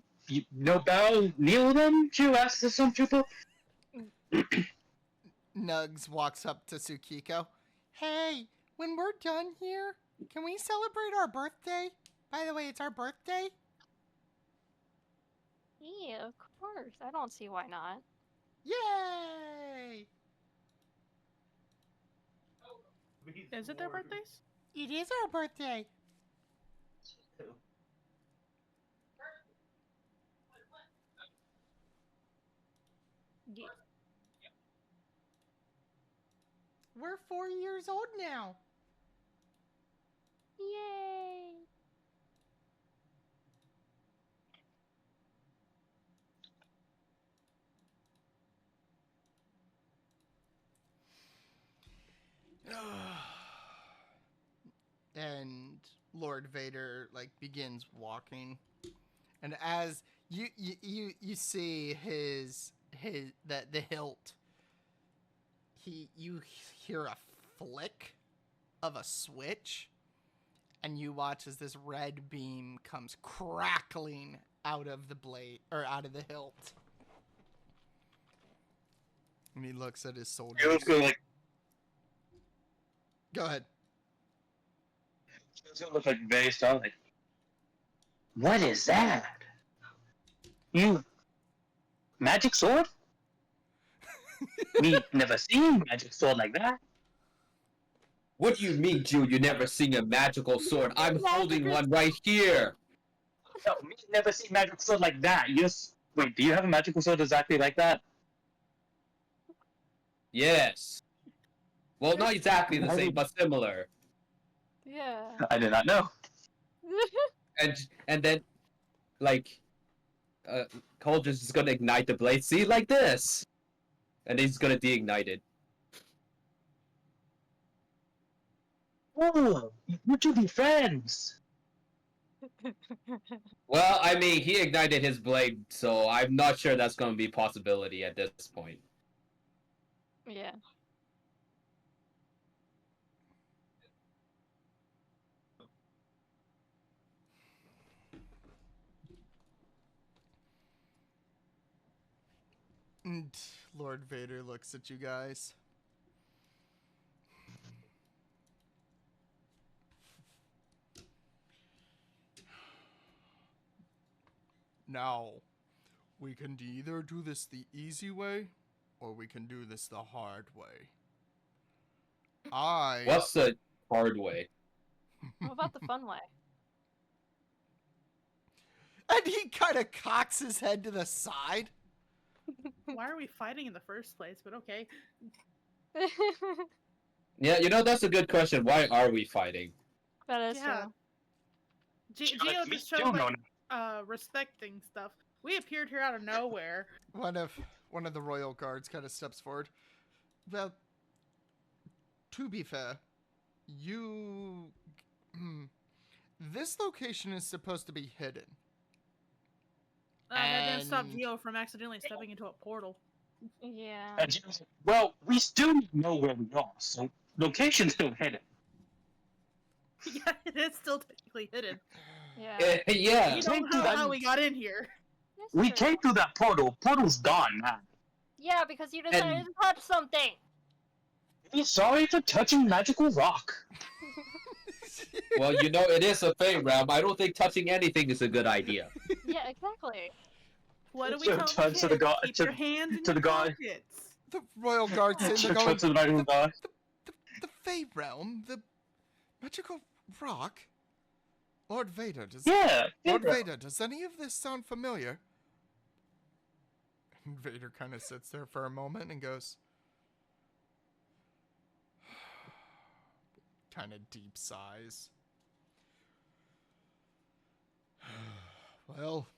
no bow, kneel then? You ask the stormtrooper? Nugs walks up to Tsukiko. "Hey, when we're done here, can we celebrate our birthday? By the way, it's our birthday." Yeah, of course. I don't see why not. Yay! Is it their birthdays? It is our birthday. Yeah. We're 4 years old now. Yay! And Lord Vader begins walking, and as you see the hilt, you hear a flick of a switch, and you watch as this red beam comes crackling out of the blade, or out of the hilt. And he looks at his soldiers. You're gonna like, Go ahead. it's gonna look like very strong. Like, what is that? You magic sword? Me never seen magic sword like that. What do you mean, Jew? You never seen a magical sword? I'm holding one right here. No, me never seen magic sword like that. Wait, do you have a magical sword exactly like that? Yes. Well, not exactly the same, but similar. Yeah. I did not know. And then, Cole just is gonna ignite the blade. See, like this, and he's gonna de-ignite it. Whoa, you two be friends. Well, I mean, he ignited his blade, so I'm not sure that's gonna be a possibility at this point. Yeah. And Lord Vader looks at you guys. Now, we can either do this the easy way, or we can do this the hard way. What's the hard way? What about the fun way? And he kind of cocks his head to the side. Why are we fighting in the first place? But okay. Yeah, that's a good question. Why are we fighting? That is Yeah. true. Gio just showed respecting stuff. We appeared here out of nowhere. One of the royal guards kind of steps forward. Well, to be fair, you... this location is supposed to be hidden. That didn't stop And- Geo from accidentally stepping into a portal. Yeah. And Gio's like, well, we still know where we are, so location's still hidden. Yeah, it's still technically hidden. Yeah. Yeah. You don't know how we got in here. That's We true. came through that portal. Portal's gone now. Yeah, because you decided And- to touch something. Be sorry for touching magical rock. Well, you know, it is a Fey realm. I don't think touching anything is a good idea. Yeah, exactly. What do we So tell the turn to the kids? guy- Keep to- your hands in to your the guy. pockets. The royal guard saying they're going... Turn to the magical guy. The Fey realm? The magical rock? Lord Vader, does... Yeah. Lord Vader, does any of this sound familiar? And Vader kind of sits there for a moment and goes... kind of deep sighs. Well,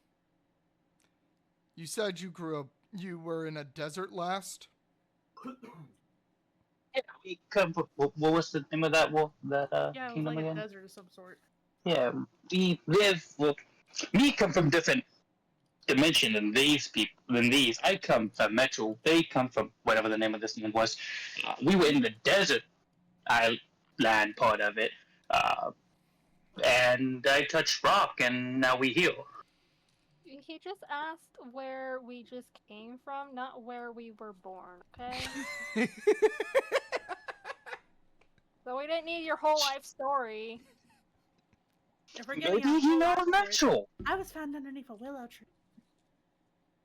you said you grew up... you were in a desert last? Yeah, we come from, what was the name of that wolf? That Yeah, it was kingdom like a again? desert of some sort. Yeah, we live. Well, me come from different dimension than these people. Than these, I come from Metro. They come from whatever the name of this one was. We were in the desert island part of it, and I touched rock, and now we heal. He just asked where we just came from, not where we were born, okay? So we didn't need your whole life story. If we're getting Maybe our he whole knows life Metro. I was found underneath a willow tree.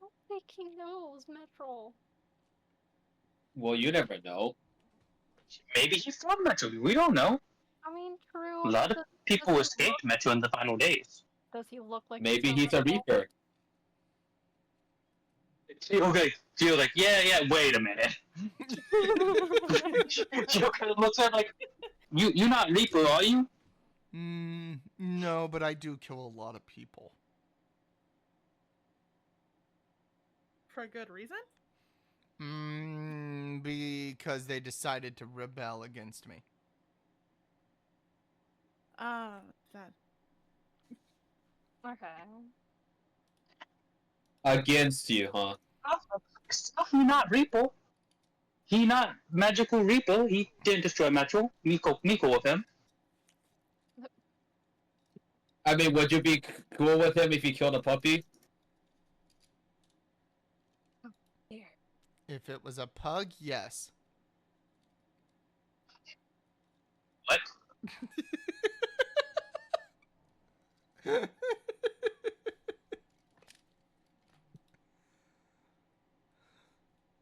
I don't think he knows Metro. Well, you never know. Maybe he's from Metro. We don't know. I mean, true. A lot of does- people does he escaped Metro in the final days. Does he look like Maybe from he's a Metro? Reaper. Okay, Gio's like, yeah, wait a minute. Gio kind of looks at him like, you're not Reaper, are you? No, but I do kill a lot of people. For a good reason? Because they decided to rebel against me. That. Okay. Against you, huh? He not Reaper. He not magical Reaper. He didn't destroy Metro. Miko with him. I mean, would you be cool with him if he killed a puppy? Here. If it was a pug, yes. What?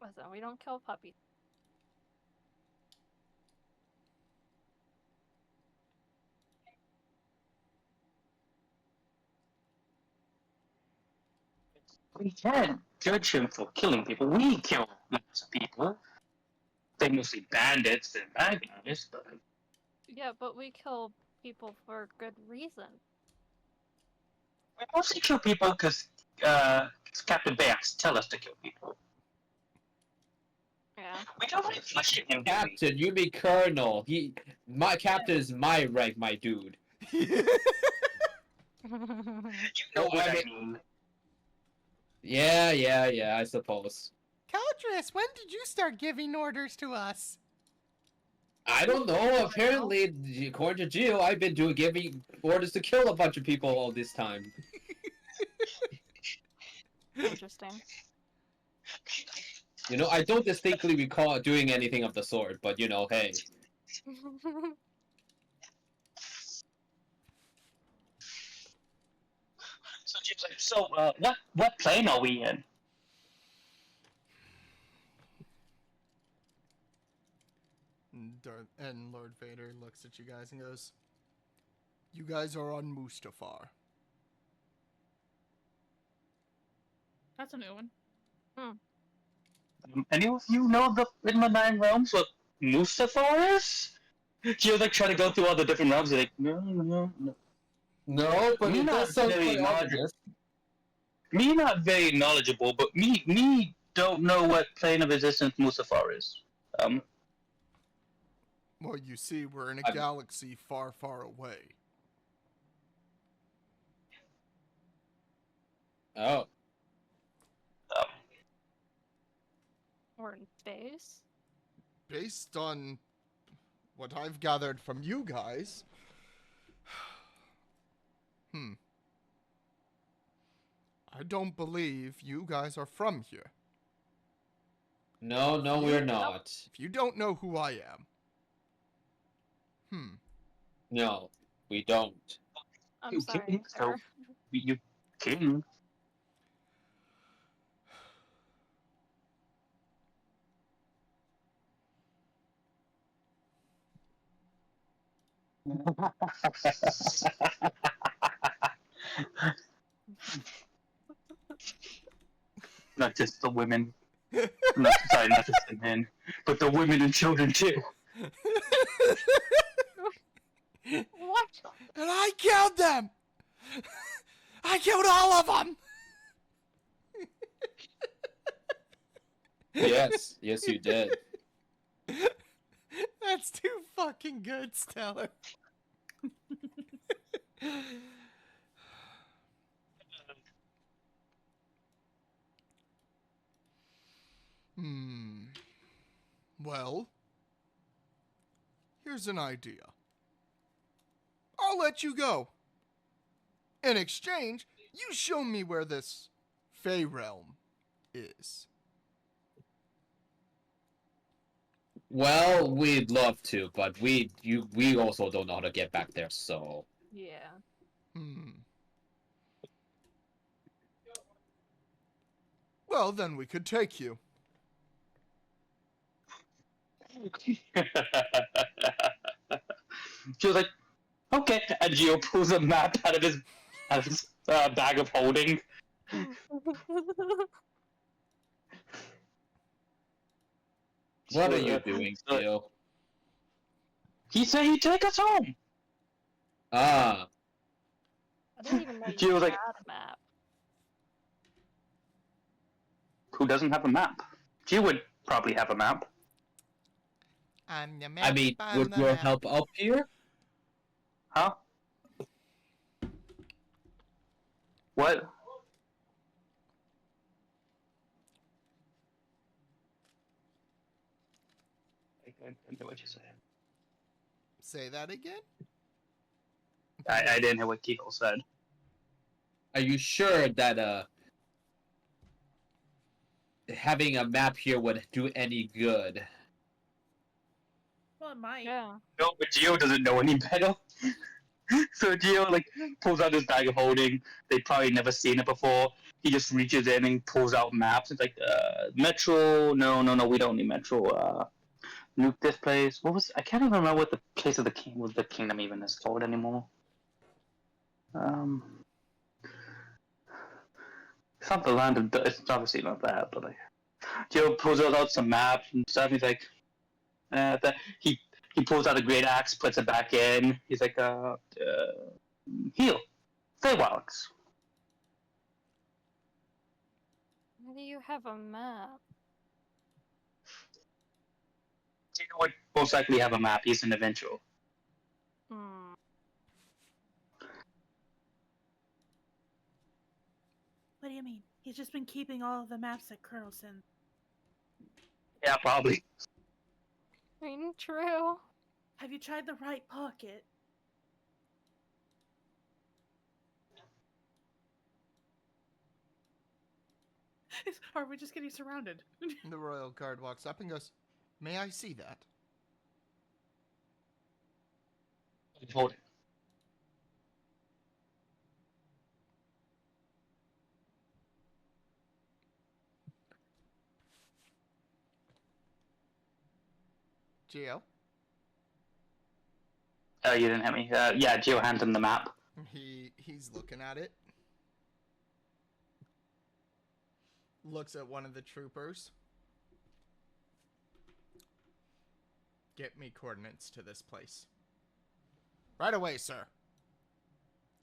Listen, we don't kill puppies. We can't judge him for killing people. We kill lots of people. They mostly bandits and bad guys, but Yeah, but we kill people for good reason. we mostly kill people because Captain Bayaks tell us to kill people. Yeah. We don't really question him, do we? Captain, you mean Colonel. My captain is my rank, my dude. You know No, what I I mean- mean. Yeah, I suppose. Caldress, when did you start giving orders to us? I don't know. Apparently, according to Gio, I've been giving orders to kill a bunch of people all this time. Interesting. You know, I don't distinctly recall doing anything of the sort, but you know, hey. So Jim's like, so what plane are we in? And Lord Vader looks at you guys and goes, "You guys are on Mustafar." That's a new one. Any of you know in the Nine Realms what Mustafar is? Jim's like trying to go through all the different realms. He's like, no. No, but Me it not does sound very quite knowledgeable. obvious. Me not very knowledgeable, but me don't know what plane of existence Mustafar is. Well, you see, we're in a I'm- galaxy far, far away. Oh. Or in space. Based on what I've gathered from you guys, I don't believe you guys are from here. No, we're not. If you don't know who I am, No, we don't. I'm You sorry, king, so sir. you king. Not just the women. Not just the men, but the women and children too. What? and I killed them. I killed all of them. Yes, yes, you did. That's too fucking good, Stellar. Well, here's an idea. I'll let you go. In exchange, you show me where this Fey realm is. Well, we'd love to, but we also don't know how to get back there, so. Yeah. Well, then we could take you. She was like, okay. And Gio pulls a map out of his bag of holding. What are you doing, Theo? He said he'd take us home. Ah, I didn't even know She you was had like- a map. Who doesn't have a map? Gio would probably have a map. I'm the I mean, would your help up here? Huh? What? I didn't hear what you said. Say that again? I didn't hear what Kiko said. Are you sure that having a map here would do any good? Well, it might. Yeah. No, but Gio doesn't know any better. So Gio like pulls out his bag of holding. They've probably never seen it before. He just reaches in and pulls out maps. It's like Metro. No, we don't need Metro. Nuke this place. What was? I can't even remember what the place of the king was. The kingdom even is called anymore. It's not the land of. It's obviously not that, but like, Gio pulls out some maps and stuff. He's like, he pulls out a great axe, puts it back in. He's like, heal. Stay Wildx. Why do you have a map? Gio would most likely have a map. He's an eventual. Hmm. What do you mean? He's just been keeping all of the maps that Colonel sent. Yeah, probably. Ain't true. Have you tried the right pocket? Are we just getting surrounded? The royal guard walks up and goes, "May I see that?" Hold it. Gio? You didn't hit me. Yeah, Gio hands him the map. He's looking at it. Looks at one of the troopers. Get me coordinates to this place. Right away, sir.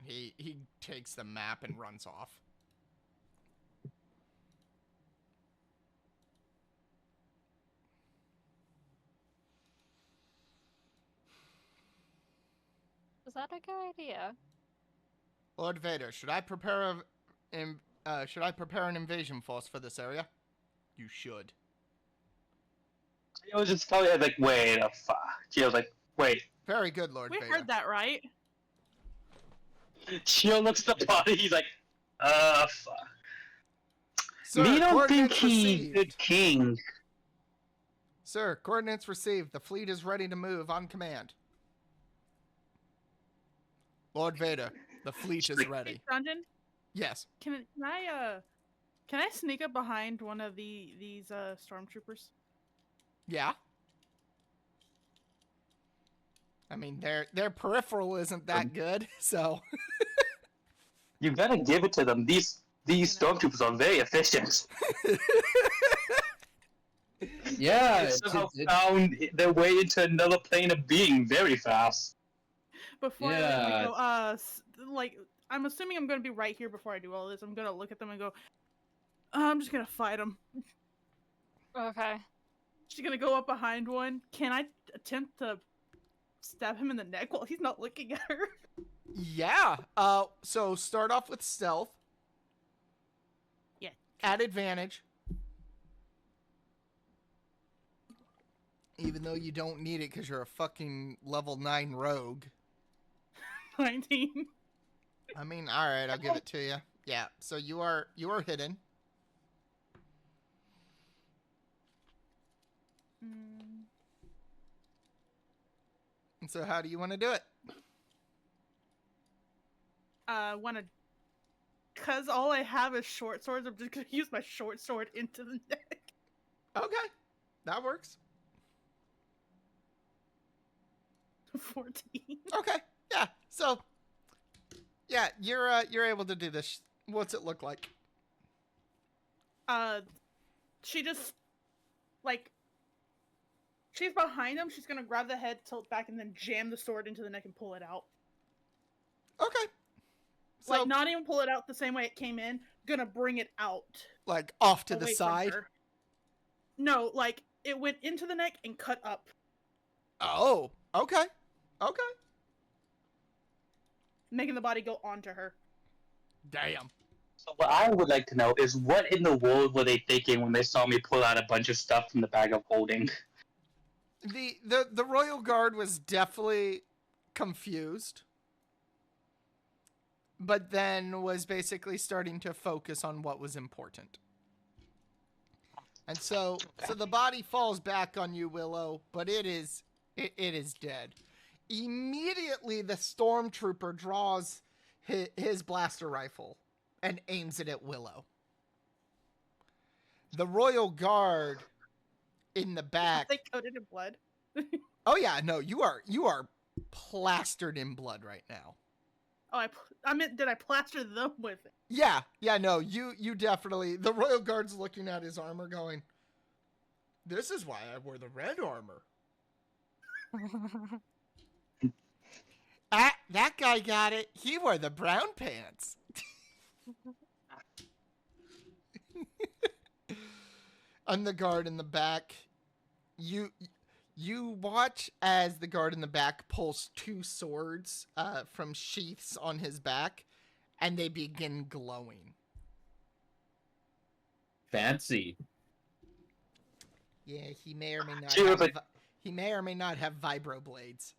He takes the map and runs off. Is that a good idea? Lord Vader, should I prepare an invasion force for this area? You should. I was just telling her, like, wait a fuck. She was like, wait. Very good, Lord We Vader. heard that right. Shio looks at the body, he's like, fuck. Sir, Me don't think coordinates he's received. good king. Sir, coordinates received. The fleet is ready to move on command. Lord Vader, the fleet is ready. Hey, Dungeon, Yes. can I sneak up behind one of these stormtroopers? Yeah. I mean, their peripheral isn't that good, so. You gotta give it to them. These stormtroopers are very efficient. Yeah, They somehow found their way into another plane of being very fast. Before Yeah. I go, like, I'm assuming I'm gonna be right here before I do all this. I'm gonna look at them and go, I'm just gonna fight them. Okay. She's gonna go up behind one. Can I attempt to stab him in the neck while he's not looking at her? Yeah. So start off with stealth. Yeah. At advantage. Even though you don't need it because you're a fucking level 9 rogue. 19. I mean, alright, I'll give it to you. Yeah, so you are hidden. And so how do you want to do it? Wanna... Cause all I have is short swords, I'm just gonna use my short sword into the neck. Okay. That works. 14. Okay. Yeah. So yeah, you're able to do this. What's it look like? She just, like, she's behind him, she's gonna grab the head, tilt back, and then jam the sword into the neck and pull it out. Okay. So Like, not even pull it out the same way it came in, gonna bring it out. like off to the away from side. her. No, like, it went into the neck and cut up. Oh, okay. Okay. Making the body go onto her. Damn. So what I would like to know is what in the world were they thinking when they saw me pull out a bunch of stuff from the bag of holding? The royal guard was definitely confused, but then was basically starting to focus on what was important. And so the body falls back on you, Willow, but it is dead. Immediately, the stormtrooper draws his blaster rifle and aims it at Willow. The royal guard in the back. They coated in blood. Oh yeah, no, you are plastered in blood right now. Oh, I meant, did I plaster them with it? Yeah, no, you definitely. The royal guard's looking at his armor, going, "This is why I wore the red armor." That guy got it. He wore the brown pants. On the guard in the back, you watch as the guard in the back pulls two swords from sheaths on his back, and they begin glowing. Fancy. Yeah, he may or may not. She was Have, like- he may or may not have vibro blades.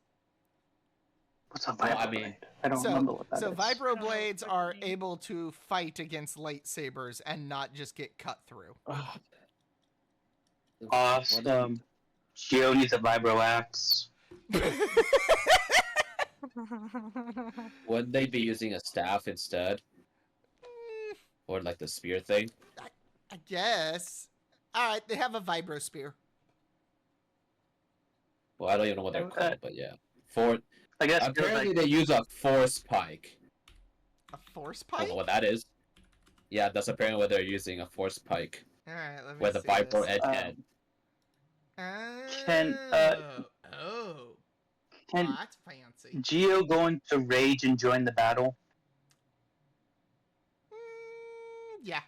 What's a Well, vibro I mean- blade? I don't remember what that so is. vibro No, blades what do you are mean? able to fight against lightsabers and not just get cut through. Awesome. Gio needs a vibro axe. Wouldn't they be using a staff instead? Or like the spear thing? I guess. All right, they have a vibro spear. Well, I don't even know what they're Okay. called, but yeah. For I guess apparently they use a force pike. A force I don't pipe. know what that is. Yeah, that's apparently what they're using, a force pike All right, let me with a see vibro this. edge head. Can, Oh, Can that's fancy. Gio go into rage and join the battle? Yeah.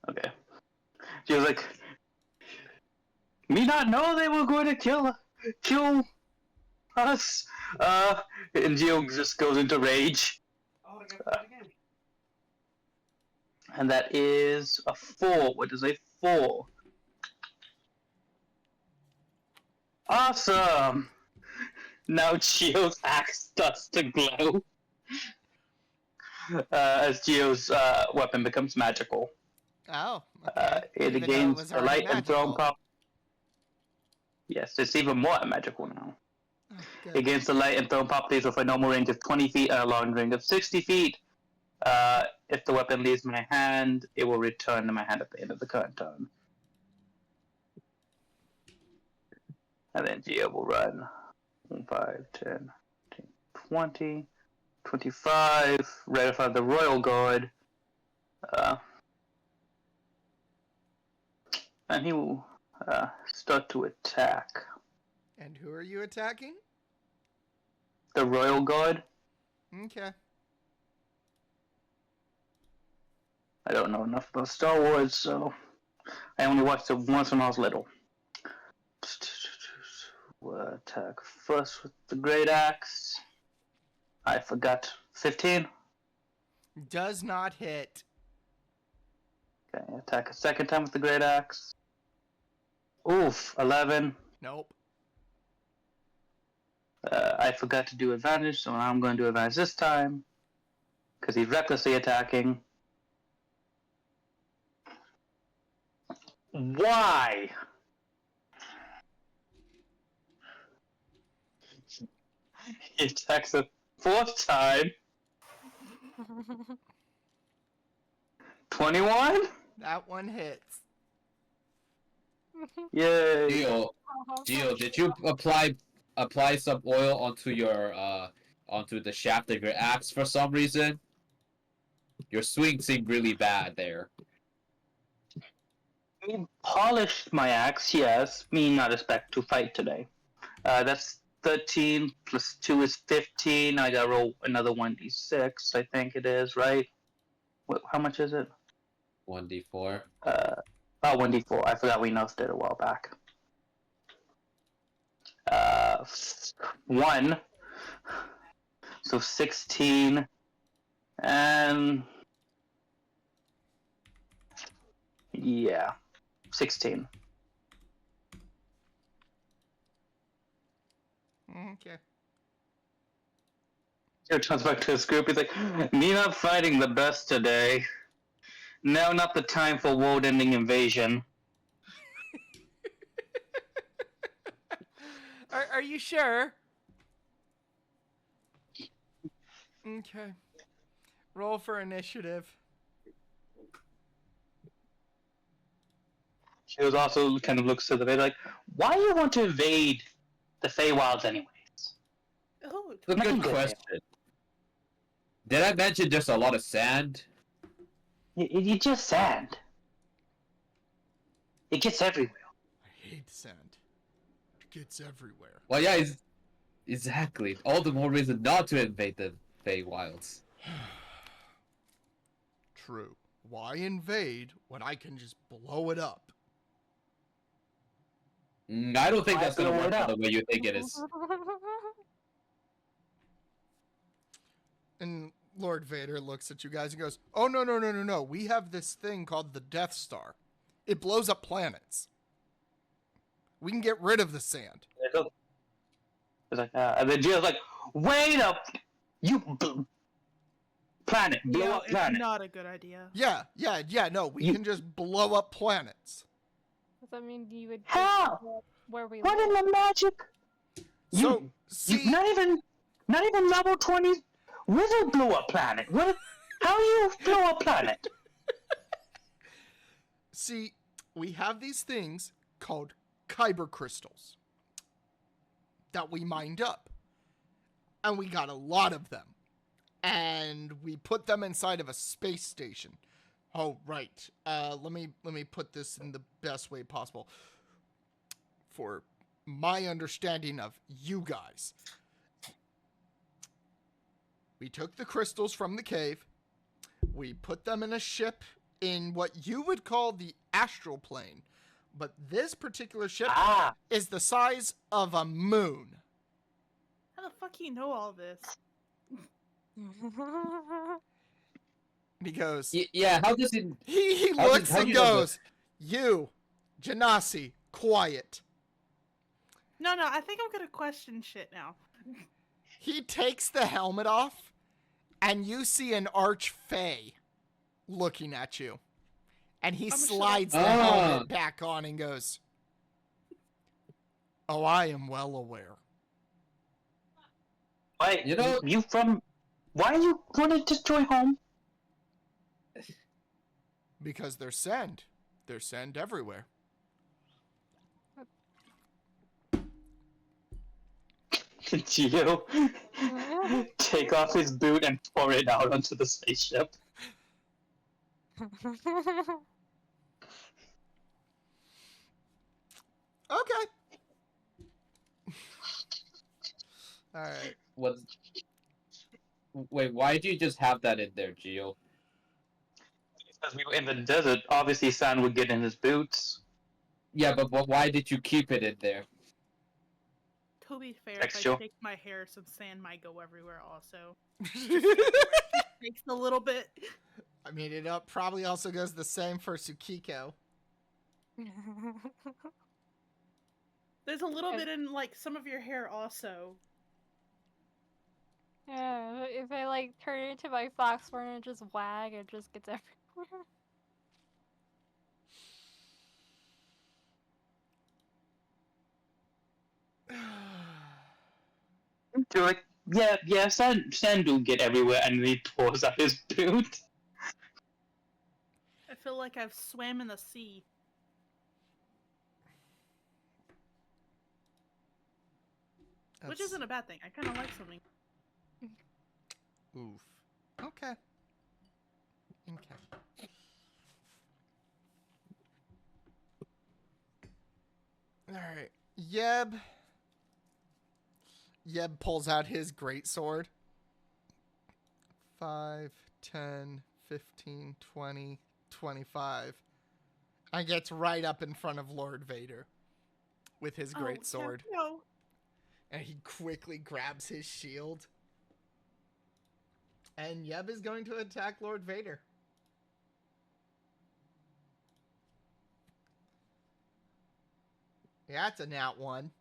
Okay. She was like, me not know they were going to kill us. And Geo just goes into rage. And that is a 4. What is a 4? Awesome! Now Geo's axe starts to glow. As Geo's weapon becomes magical. Oh, okay. It Even though it gains was the already light and thrown magical. pop. Yes, it's even more magical now. Oh, It good. gains the light and thrown properties with a normal range of 20 feet and a long range of 60 feet. If the weapon leaves my hand, it will return to my hand at the end of the current turn. And then Geo will run 5, 10, 20, 25, ratify the Royal Guard. And he will start to attack. And who are you attacking? The Royal Guard? Okay. I don't know enough about Star Wars, so I only watched it once when I was little. We'll attack first with the Great Axe. I forgot. 15? Does not hit. Okay, attack a second time with the Great Axe. Oof, 11. Nope. I forgot to do advantage, so now I'm going to do advantage this time. Because he's recklessly attacking. Why? He attacks a 4th time. 21? That one hits. Yay. Geo, did you apply some oil onto your onto the shaft of your axe for some reason? Your swing seemed really bad there. I polished my axe, yes. Me not expect to fight today. That's 13 plus 2 is 15. I gotta roll another 1d6, I think it is, right? How much is it? 1d4. 1d4. I forgot we nerfed it a while back. 1. So 16. And... yeah. 16. Okay. He turns back to his group. He's like, me not fighting the best today. Now not the time for world-ending invasion. Are you sure? Okay. Roll for initiative. She was also kind of looks to the Vader like, why do you want to invade the Feywilds anyways? Oh, It's a good question. Did I mention there's a lot of sand? You just sand. It gets everywhere. I hate sand. It gets everywhere. Well, yeah, exactly. All the more reason not to invade the Feywilds. True. Why invade when I can just blow it up? I don't think Why that's gonna blow work it out up? the way you think it is. And Lord Vader looks at you guys and goes, oh, no. We have this thing called the Death Star. It blows up planets. We can get rid of the sand. It's like, and then Geo's like, wait up! Planet, blow yeah, up it's planet. not a good idea. Yeah, no, we can just blow up planets. Does that mean you would How? where we What live? in the magic? So, see, Not even level 20 wizard blew up planet. What? How you blow up planet? see, we have these things called kyber crystals that we mined up. And we got a lot of them. And we put them inside of a space station. Oh, right. Let me put this in the best way possible for my understanding of you guys. We took the crystals from the cave. We put them in a ship in what you would call the astral plane. But this particular ship is the size of a moon. How the fuck you know all this? And he goes, Yeah, how does it... he How looks how and you know goes, you, Janasi, quiet. No, I think I'm gonna question shit now. He takes the helmet off, and you see an archfey looking at you. And he I'm gonna slides the shut up. helmet back on and goes, oh, I am well aware. Why, You know- why are you going to destroy home? Because they're send. They're send everywhere. Gio, take off his boot and pour it out onto the spaceship. Okay. All right. What? Wait, why do you just have that in there, Gio? Because we were in the desert, obviously sand would get in his boots. Yeah, but why did you keep it in there? To be fair, Texture. if I shake my hair, some sand might go everywhere also. Takes a little bit. I mean, it probably also goes the same for Tsukiko. There's a little bit in, like, some of your hair also. Yeah, if I like turn it into my fox horn and just wag, it just gets everywhere. They're like, yeah, sand do get everywhere, and then he pours out his boot. I feel like I've swam in the sea. Which That's- isn't a bad thing. I kind of like swimming. Oof. Okay. Okay. Alright. Yeb pulls out his greatsword. 5, 10, 15, 20, 25. And gets right up in front of Lord Vader with his greatsword. No. And he quickly grabs his shield. And Yeb is going to attack Lord Vader. Yeah, it's a nat 1.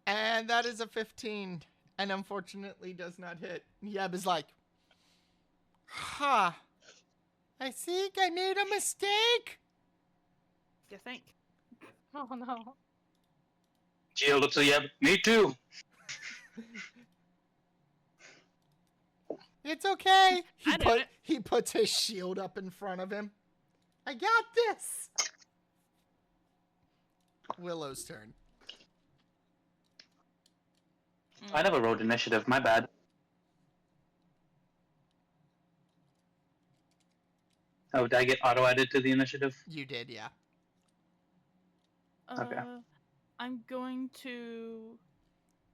And that is a 15. And unfortunately does not hit. Yeb is like, huh. I think I made a mistake. You think? Oh no. Gio looks at you. Me too. It's okay. I did it. He puts his shield up in front of him. I got this. Willow's turn. I never wrote initiative. My bad. Oh, did I get auto-added to the initiative? You did, yeah. Okay. I'm going to.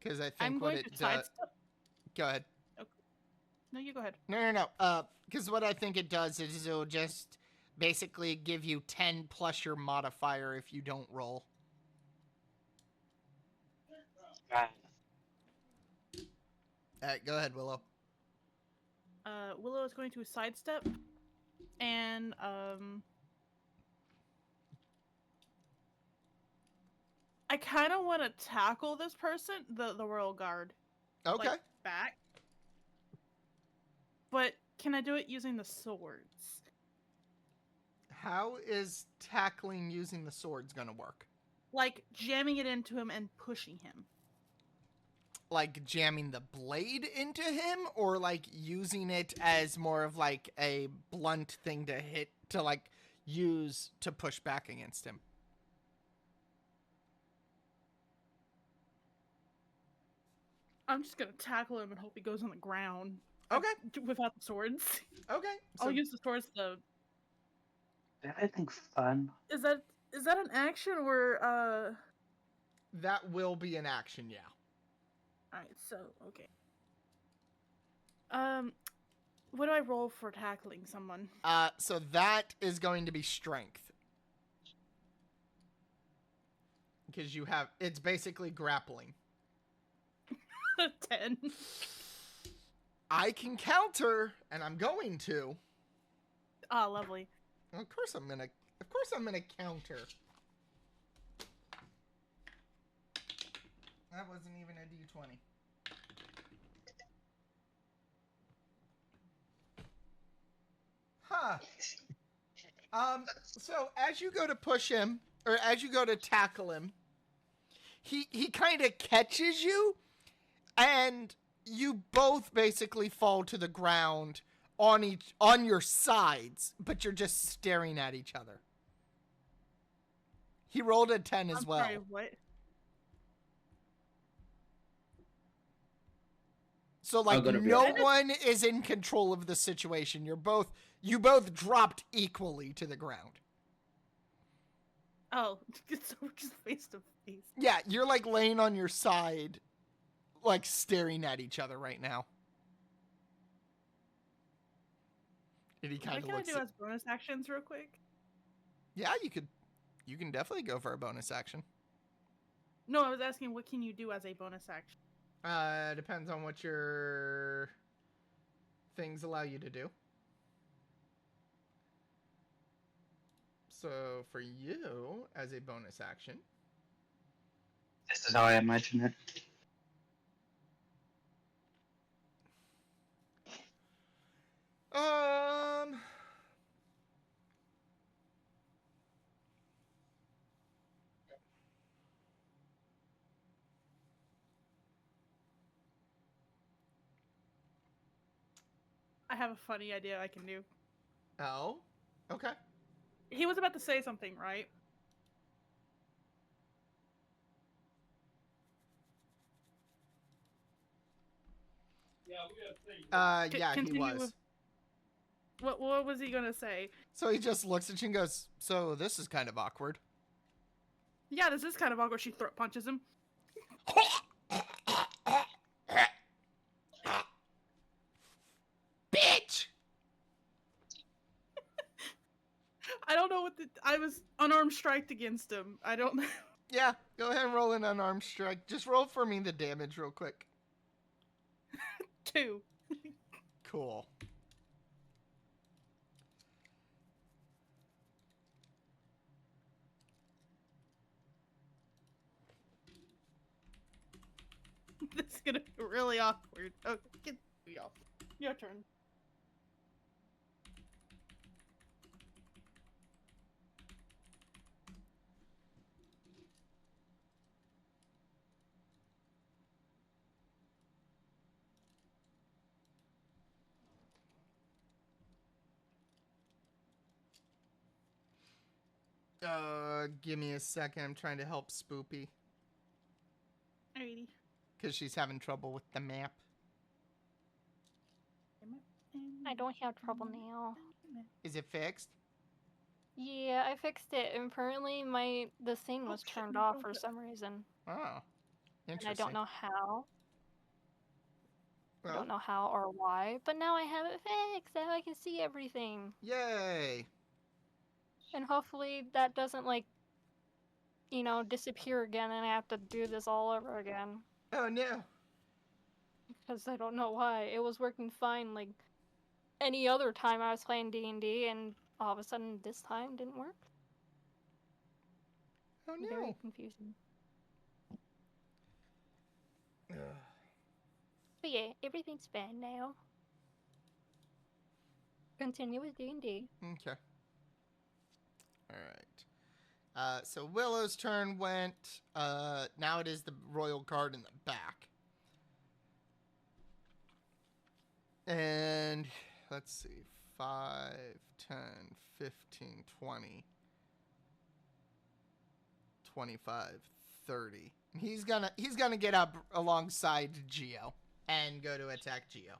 Because I think I'm what going it to does. sidestep. Go ahead. No, you go ahead. No. Because what I think it does is it'll just basically give you 10 plus your modifier if you don't roll. Alright, go ahead, Willow. Willow is going to sidestep, and I kind of want to tackle this person, the royal guard. Okay. Like, back. But can I do it using the swords? How is tackling using the swords gonna work? Like jamming it into him and pushing him. Like jamming the blade into him, or like using it as more of like a blunt thing to hit, to like use to push back against him? I'm just gonna tackle him and hope he goes on the ground. Okay. Without the swords. Okay. So I'll use the swords to. I think fun. Is that an action or that will be an action, yeah. Alright, so okay. What do I roll for tackling someone? So that is going to be strength. because you have it's basically grappling. 10. I can counter, and I'm going to. Ah, lovely. Of course I'm gonna counter. That wasn't even a D20. Huh. So as you go to push him, or as you go to tackle him, he kind of catches you, and you both basically fall to the ground on your sides, but you're just staring at each other. He rolled a 10 as I'm well. sorry, what? So like gonna be no okay. one is in control of the situation. You both dropped equally to the ground. Oh, so we're just face to face. Yeah, you're like laying on your side, like staring at each other right now. And he kind What of can I looks. do as bonus actions real quick? Yeah, you can definitely go for a bonus action. No, I was asking what can you do as a bonus action? Depends on what your things allow you to do. So for you, as a bonus action, This is how I imagine it. I have a funny idea I can do. oh, okay. He was about to say something, right? Yeah, he Continue was. with- What was he gonna say? So he just looks at you and goes, "So this is kind of awkward." Yeah, this is kind of awkward. She throat punches him. Bitch! I don't know what I was unarmed striked against him. I don't know. Yeah, go ahead and roll an unarmed strike. Just roll for me the damage real quick. 2. Cool. This is gonna be really awkward. Okay, get y'all. Your turn. Give me a second. I'm trying to help Spoopy Alrighty. because she's having trouble with the map. I don't have trouble now. Is it fixed? Yeah, I fixed it. And apparently the scene was shit, turned no, off don't for do- some reason. Oh, And interesting. I don't know how. I Well, don't know how or why, but now I have it fixed. Now I can see everything. yay! And hopefully that doesn't, like, disappear again and I have to do this all over again. Oh no. Because I don't know why. It was working fine, like, any other time I was playing D&D, and all of a sudden this time didn't work. Oh no. Very confusing. Ugh. But yeah, everything's fine now. Continue with D&D. Okay. All right. So Willow's turn went. Now it is the royal guard in the back. And let's see. 5, 10, 15, 20, 25, 30. He's gonna get up alongside Geo and go to attack Geo.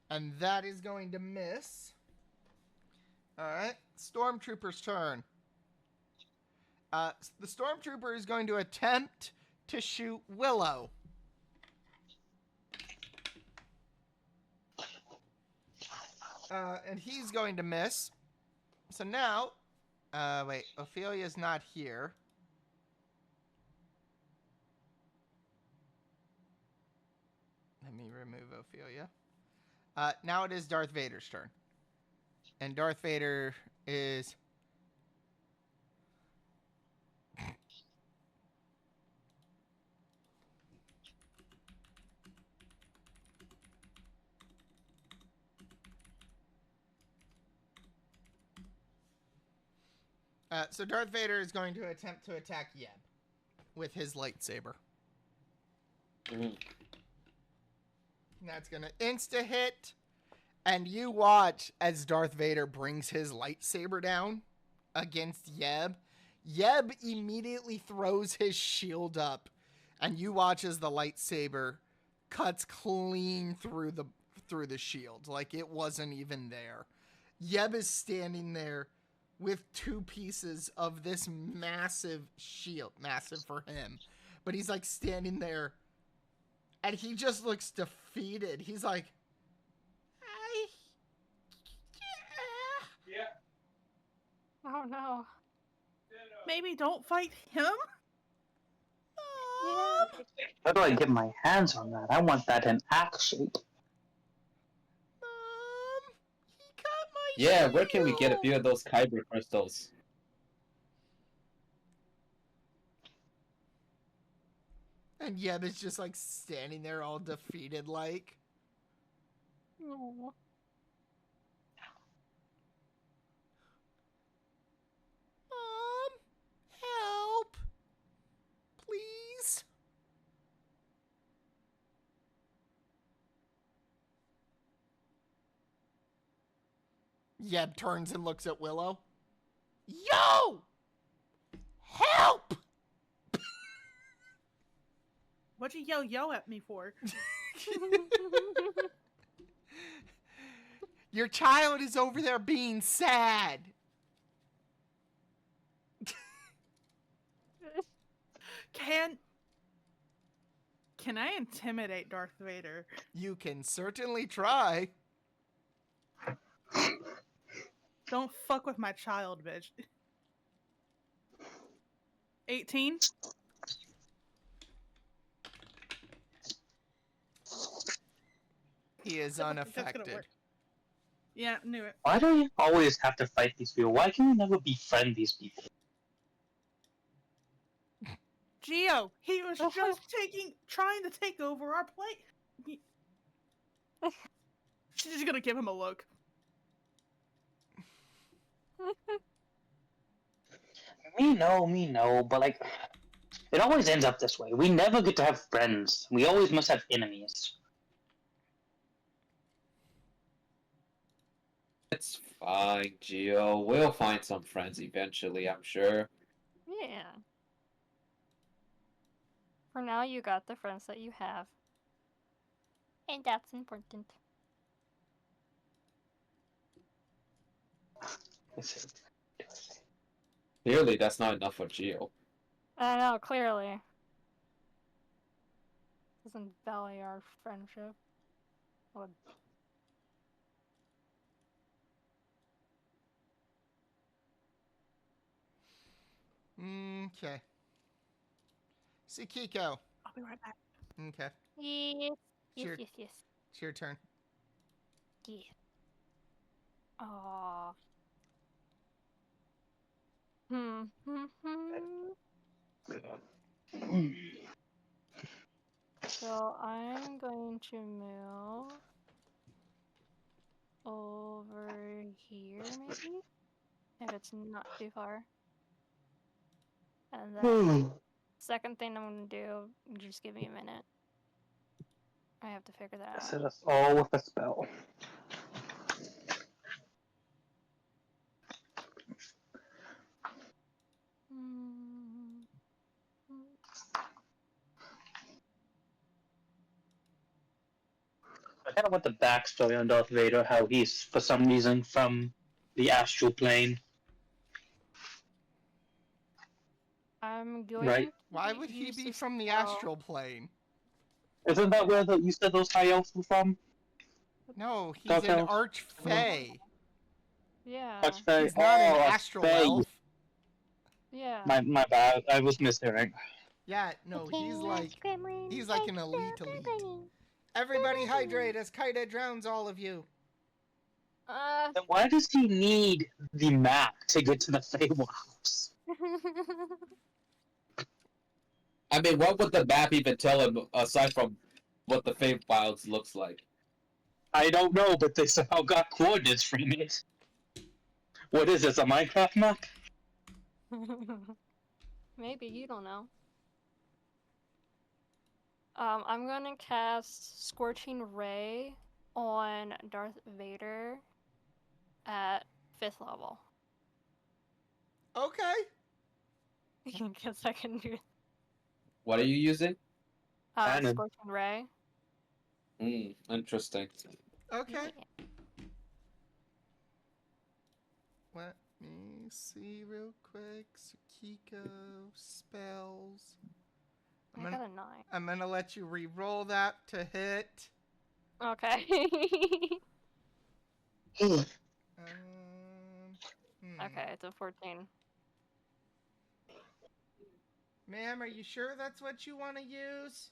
And that is going to miss. Alright, Stormtrooper's turn. The Stormtrooper is going to attempt to shoot Willow. And he's going to miss. So now, wait, Ophelia's not here. Let me remove Ophelia. Now it is Darth Vader's turn. And Darth Vader is... so Darth Vader is going to attempt to attack Yeb with his lightsaber. Mhm. That's going to insta-hit. And you watch as Darth Vader brings his lightsaber down against Yeb. Yeb immediately throws his shield up. And you watch as the lightsaber cuts clean through the shield. Like it wasn't even there. Yeb is standing there with two pieces of this massive shield. Massive for him. But he's like standing there. And he just looks defeated. He's like, Oh no. Maybe don't fight him? Yeah. How do I get my hands on that? I want that in action. He cut my Yeah, where can we get a shield. few of those kyber crystals? And Yeb is just like standing there all defeated like. No. Help. Please. Yeb turns and looks at Willow. Yo! Help! What'd you yell at me for? Your child is over there being sad. Can I intimidate Darth Vader? You can certainly try. Don't fuck with my child, bitch. 18? He is That's gonna unaffected. work. Yeah, knew it. Why do you always have to fight these people? Why can you never befriend these people? Geo, he was just trying to take over our plate. She's just gonna give him a look. Me no, but like, it always ends up this way. We never get to have friends. We always must have enemies. It's fine, Gio. We'll find some friends eventually, I'm sure. Yeah. For now, you got the friends that you have. And that's important. Clearly, that's not enough for Gio. I know, clearly. Doesn't value our friendship. Would. Okay. Kiko. I'll be right back. Okay. Yes. Sure. Yes. It's your turn. Yeah. Aww. So I'm going to move over here, maybe? If it's not too far. And then second thing I'm gonna do, just give me a minute. I have to figure that out. Set us all with a spell. I kind of want the backstory on Darth Vader, how he's, for some reason, from the astral plane. I'm going Right. Why to would he use be this from the spell. astral plane? Isn't that where you said those high elves were from? No, he's Dark an elf. archfey. Yeah. Archfey. He's not an Oh, astral Archfey. elf. Yeah. My bad. I was mishearing. Yeah, no, The chaos gremlin he's like an takes elite over elite. burning. Everybody hydrate as Kaida drowns all of you. Then why does he need the map to get to the Feywild? I mean, what would the map even tell him aside from what the Feywild looks like? I don't know, but they somehow got coordinates from it. What is this, a Minecraft map? Maybe, you don't know. I'm gonna cast Scorching Ray on Darth Vader at 5th level. Okay. Guess I can do What are you using? Cannon. Scorching Ray. Interesting. Okay. Yeah. Let me see real quick. Sukiko spells. I got a 9. I'm gonna let you re-roll that to hit. Okay. Um, Okay, it's a 14. Ma'am, are you sure that's what you want to use?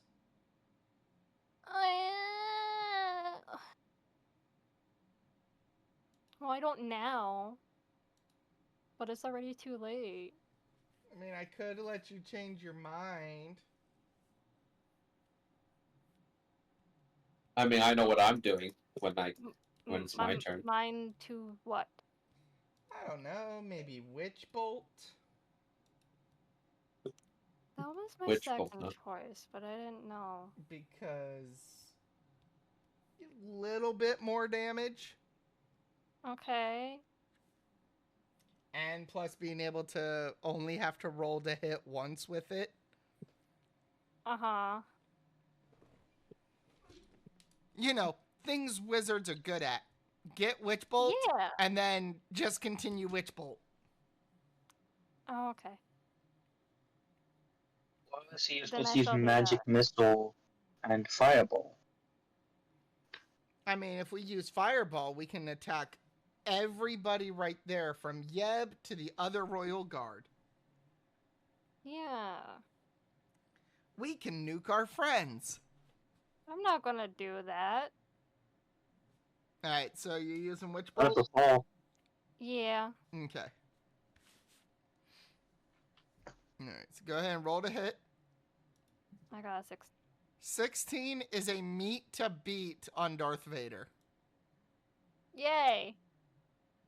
Well, I don't now. But it's already too late. I mean, I could let you change your mind. I mean, I know what I'm doing when it's my turn. Mine to what? I don't know, maybe Witch Bolt? That was my Which second bolt, huh? choice, but I didn't know. Because a little bit more damage. Okay. And plus being able to only have to roll to hit once with it. Uh-huh. You know, things wizards are good at. Get Witch Bolt, Yeah. and then just continue Witch Bolt. Oh, okay. Why was he Then supposed I to use shall do Magic that. Missile and Fireball? I mean, if we use Fireball, we can attack everybody right there from Yeb to the other Royal Guard. Yeah. We can nuke our friends. I'm not gonna do that. Alright, so you're using Witch What Bolt? the fall? Yeah. Okay. Alright, so go ahead and roll to hit. I got a 6. 16 is a meet to beat on Darth Vader. Yay.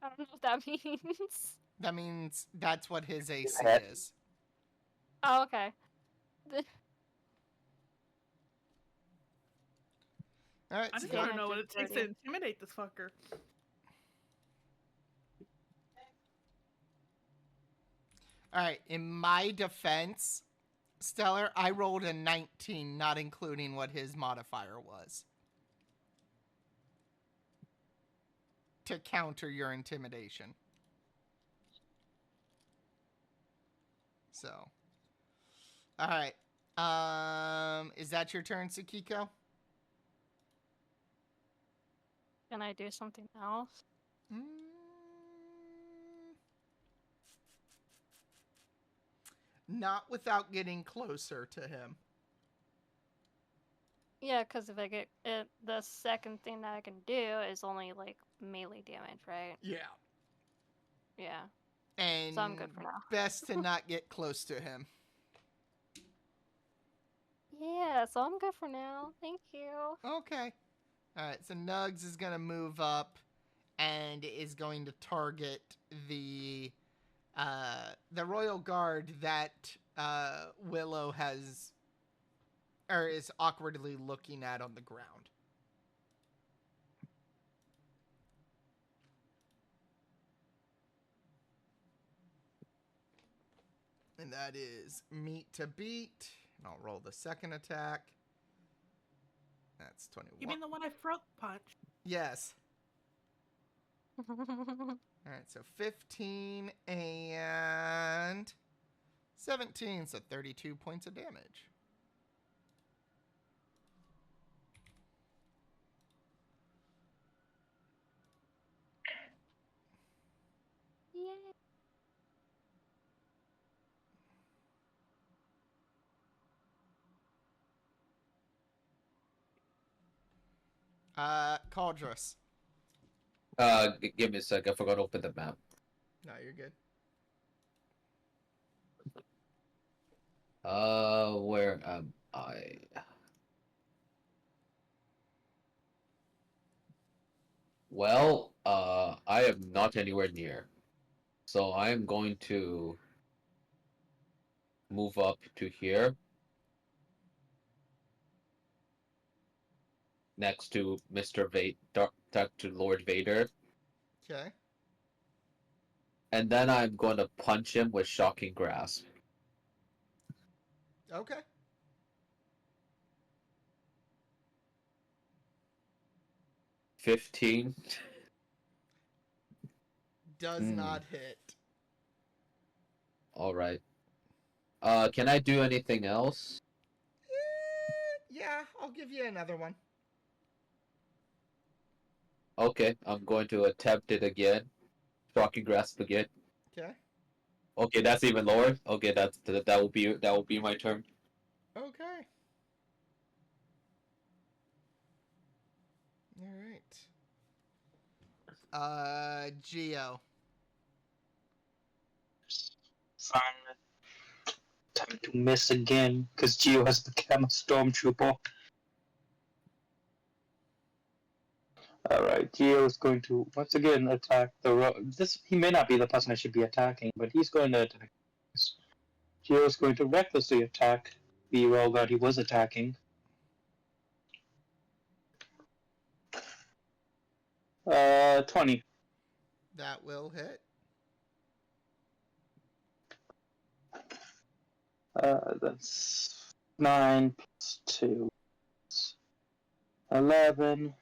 I don't know what that means. That means that's what his AC Hit. is. Oh, okay. Alright, I so just go want to Yeah, know what did it takes to 30. intimidate this fucker. Alright, in my defense, Stellar, I rolled a 19, not including what his modifier was. To counter your intimidation. So. Alright. Is that your turn, Tsukiko? Can I do something else? Not without getting closer to him. Yeah, because if I get it, the second thing that I can do is only like melee damage, right? Yeah. Yeah. And So I'm good for now. best to not get close to him. Yeah, so I'm good for now. Thank you. Okay. Alright, so Nugs is going to move up and is going to target the Royal Guard that Willow has, or is awkwardly looking at on the ground. And that is meet to beat. And I'll roll the second attack. That's 21. You mean the one I front punched? Yes. Alright, so 15 and 17, so 32 points of damage. Cauldress. Give me a sec. I forgot to open the map. No, you're good. Where am I? Well, I am not anywhere near. So I am going to move up to here. Next to Mr. Vader, to Lord Vader. Okay. And then I'm going to punch him with Shocking Grasp. Okay. $15. Does not hit. Alright. Can I do anything else? Yeah, I'll give you another one. Okay, I'm going to attempt it again. Shocking Grasp again. Okay. Okay, that's even lower. Okay, that will be my turn. Okay. All right. Geo. Fine. Time to miss again, because Geo has become a stormtrooper. Alright, Geo is going to once again attack the he may not be the person I should be attacking, but he's going to attack. Geo is going to recklessly attack the rogue guard he was attacking. 20. That will hit. That's 9 plus 2. 11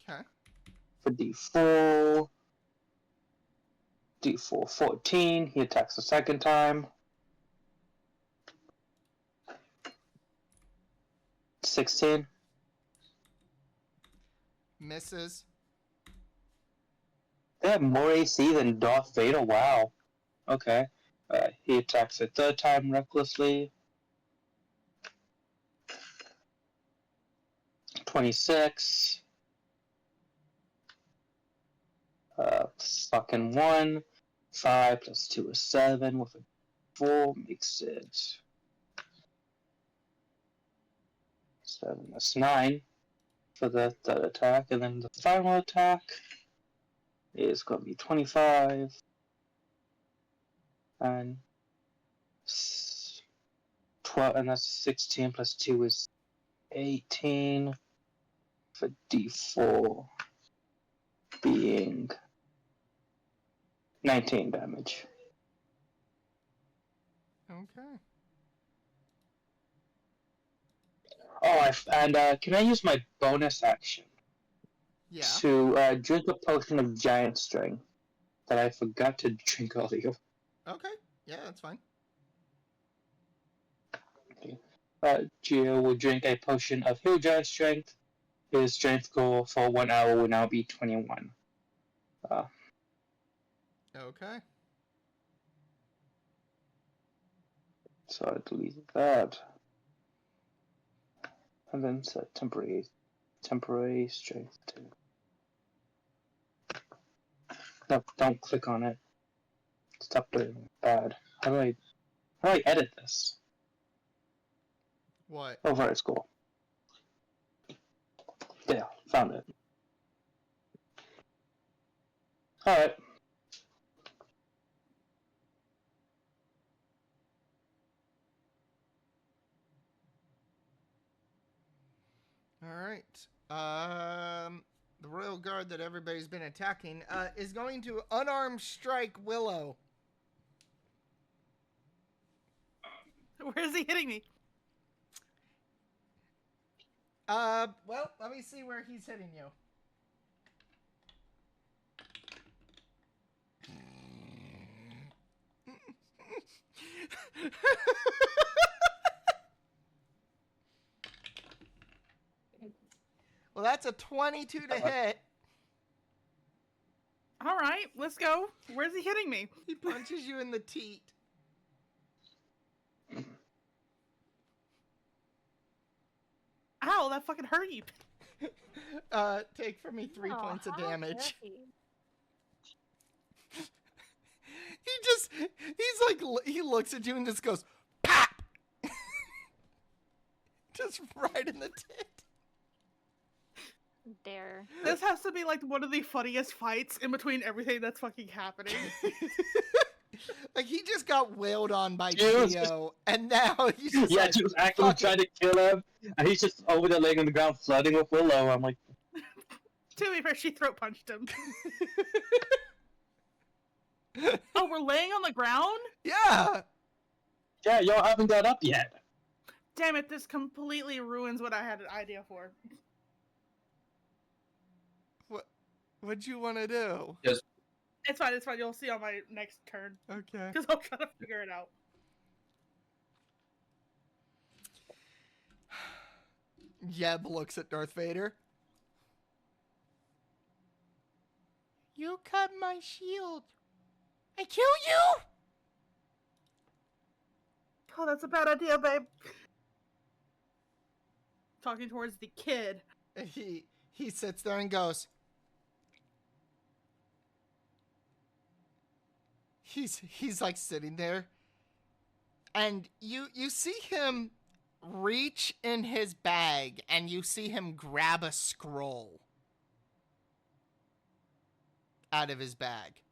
Okay. for D4. D4 14. He attacks the second time. 16. Misses. They have more AC than Darth Vader. Wow. Okay. He attacks a third time recklessly. 26. Fucking 1. 5 plus 2 is 7. With a 4 makes it 7. That's 9 for that attack. And then the final attack is going to be 25. And 12. And that's 16 plus 2 is 18. For D4 being 19 damage. Okay. Oh, can I use my bonus action Yeah. to drink a potion of giant strength that I forgot to drink earlier? Okay. Yeah, that's fine. Gio will drink a potion of Heal Giant Strength. His strength goal for 1 hour will now be 21. Okay. So I delete that. And then set temporary strength 2. No, don't click on it. Stop doing it. Bad. How do I edit this? What? Oh, very cool. Yeah, found it. Alright. All right. The Royal Guard that everybody's been attacking is going to unarmed strike Willow. Where is he hitting me? Well, let me see where he's hitting you. Well, that's a 22 to hit. All right, let's go. Where's he hitting me? He punches you in the teat. Ow, that fucking hurt you. Take from me 3 Oh, points of how damage. dare he. He looks at you and just goes, PAP! Just right in the tit. Dare. This has to be like one of the funniest fights in between everything that's fucking happening. Like, he just got wailed on by He was Geo, and now he's just Yeah, like, she was actively fuck it. trying to kill him, and he's just over there laying on the ground flooding with Willow. I'm like, To be fair, she throat punched him. Oh, we're laying on the ground? Yeah! yeah, y'all haven't got up yet. Damn it, this completely ruins what I had an idea for. What'd you want to do? It's fine, you'll see on my next turn. Okay. Because I'll try to figure it out. Yeb looks at Darth Vader. You cut my shield. I kill you? Oh, that's a bad idea, babe. Talking towards the kid. And he sits there and goes. He's like sitting there, and you see him reach in his bag, and you see him grab a scroll out of his bag,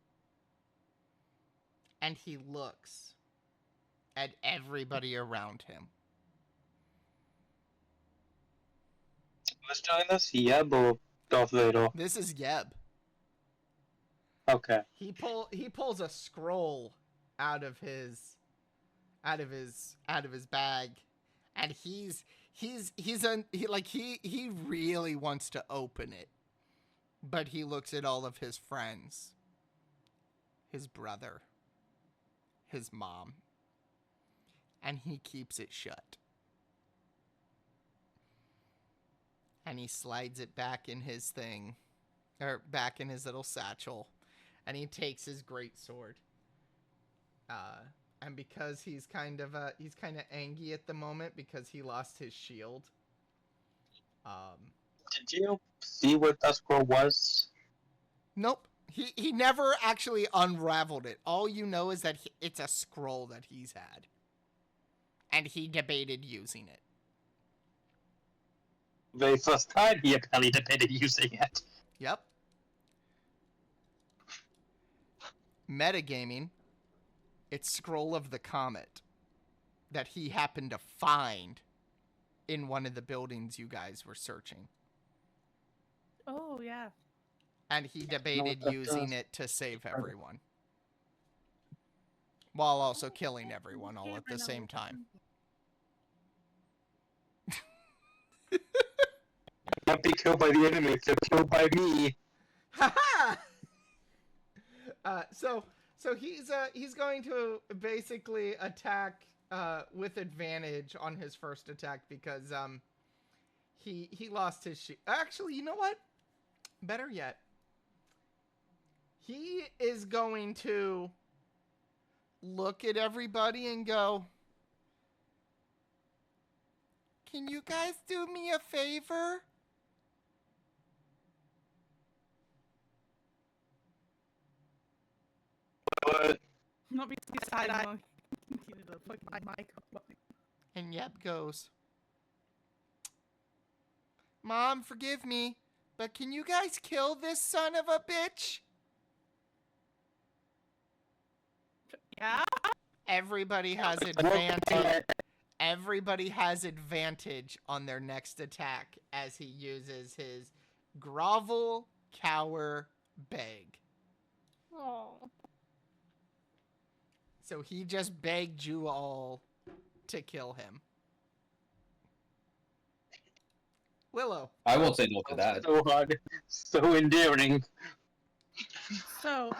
and he looks at everybody around him. Who's doing this? Yeb or Darth Vader? This is Yeb. Okay. He pulls a scroll out of his bag, and he really wants to open it, but he looks at all of his friends, his brother, his mom, and he keeps it shut. And he slides it back in his thing, or back in his little satchel. And he takes his great sword. And because he's kind of angry at the moment because he lost his shield. Did you see what that scroll was? Nope. He never actually unraveled it. All you know is that it's a scroll that he's had. And he debated using it. Very first time he apparently debated using it. Yep. Metagaming, it's Scroll of the Comet that he happened to find in one of the buildings you guys were searching. Oh, yeah. And he debated that using does. it to save everyone. While also killing everyone all at the same time. Not be killed by the enemy, they're killed by me. Ha-ha! So he's going to basically attack with advantage on his first attack because he lost his shield. Actually, you know what? Better yet, he is going to look at everybody and go, "Can you guys do me a favor?" But Not be side eye. Needed a fucking mic. And Yep goes, "Mom, forgive me, but can you guys kill this son of a bitch?" Yeah? Everybody has advantage. Everybody has advantage on their next attack as he uses his grovel, cower, beg. Oh. So he just begged you all to kill him. Willow. I won't say no to that. so hard, so endearing. So,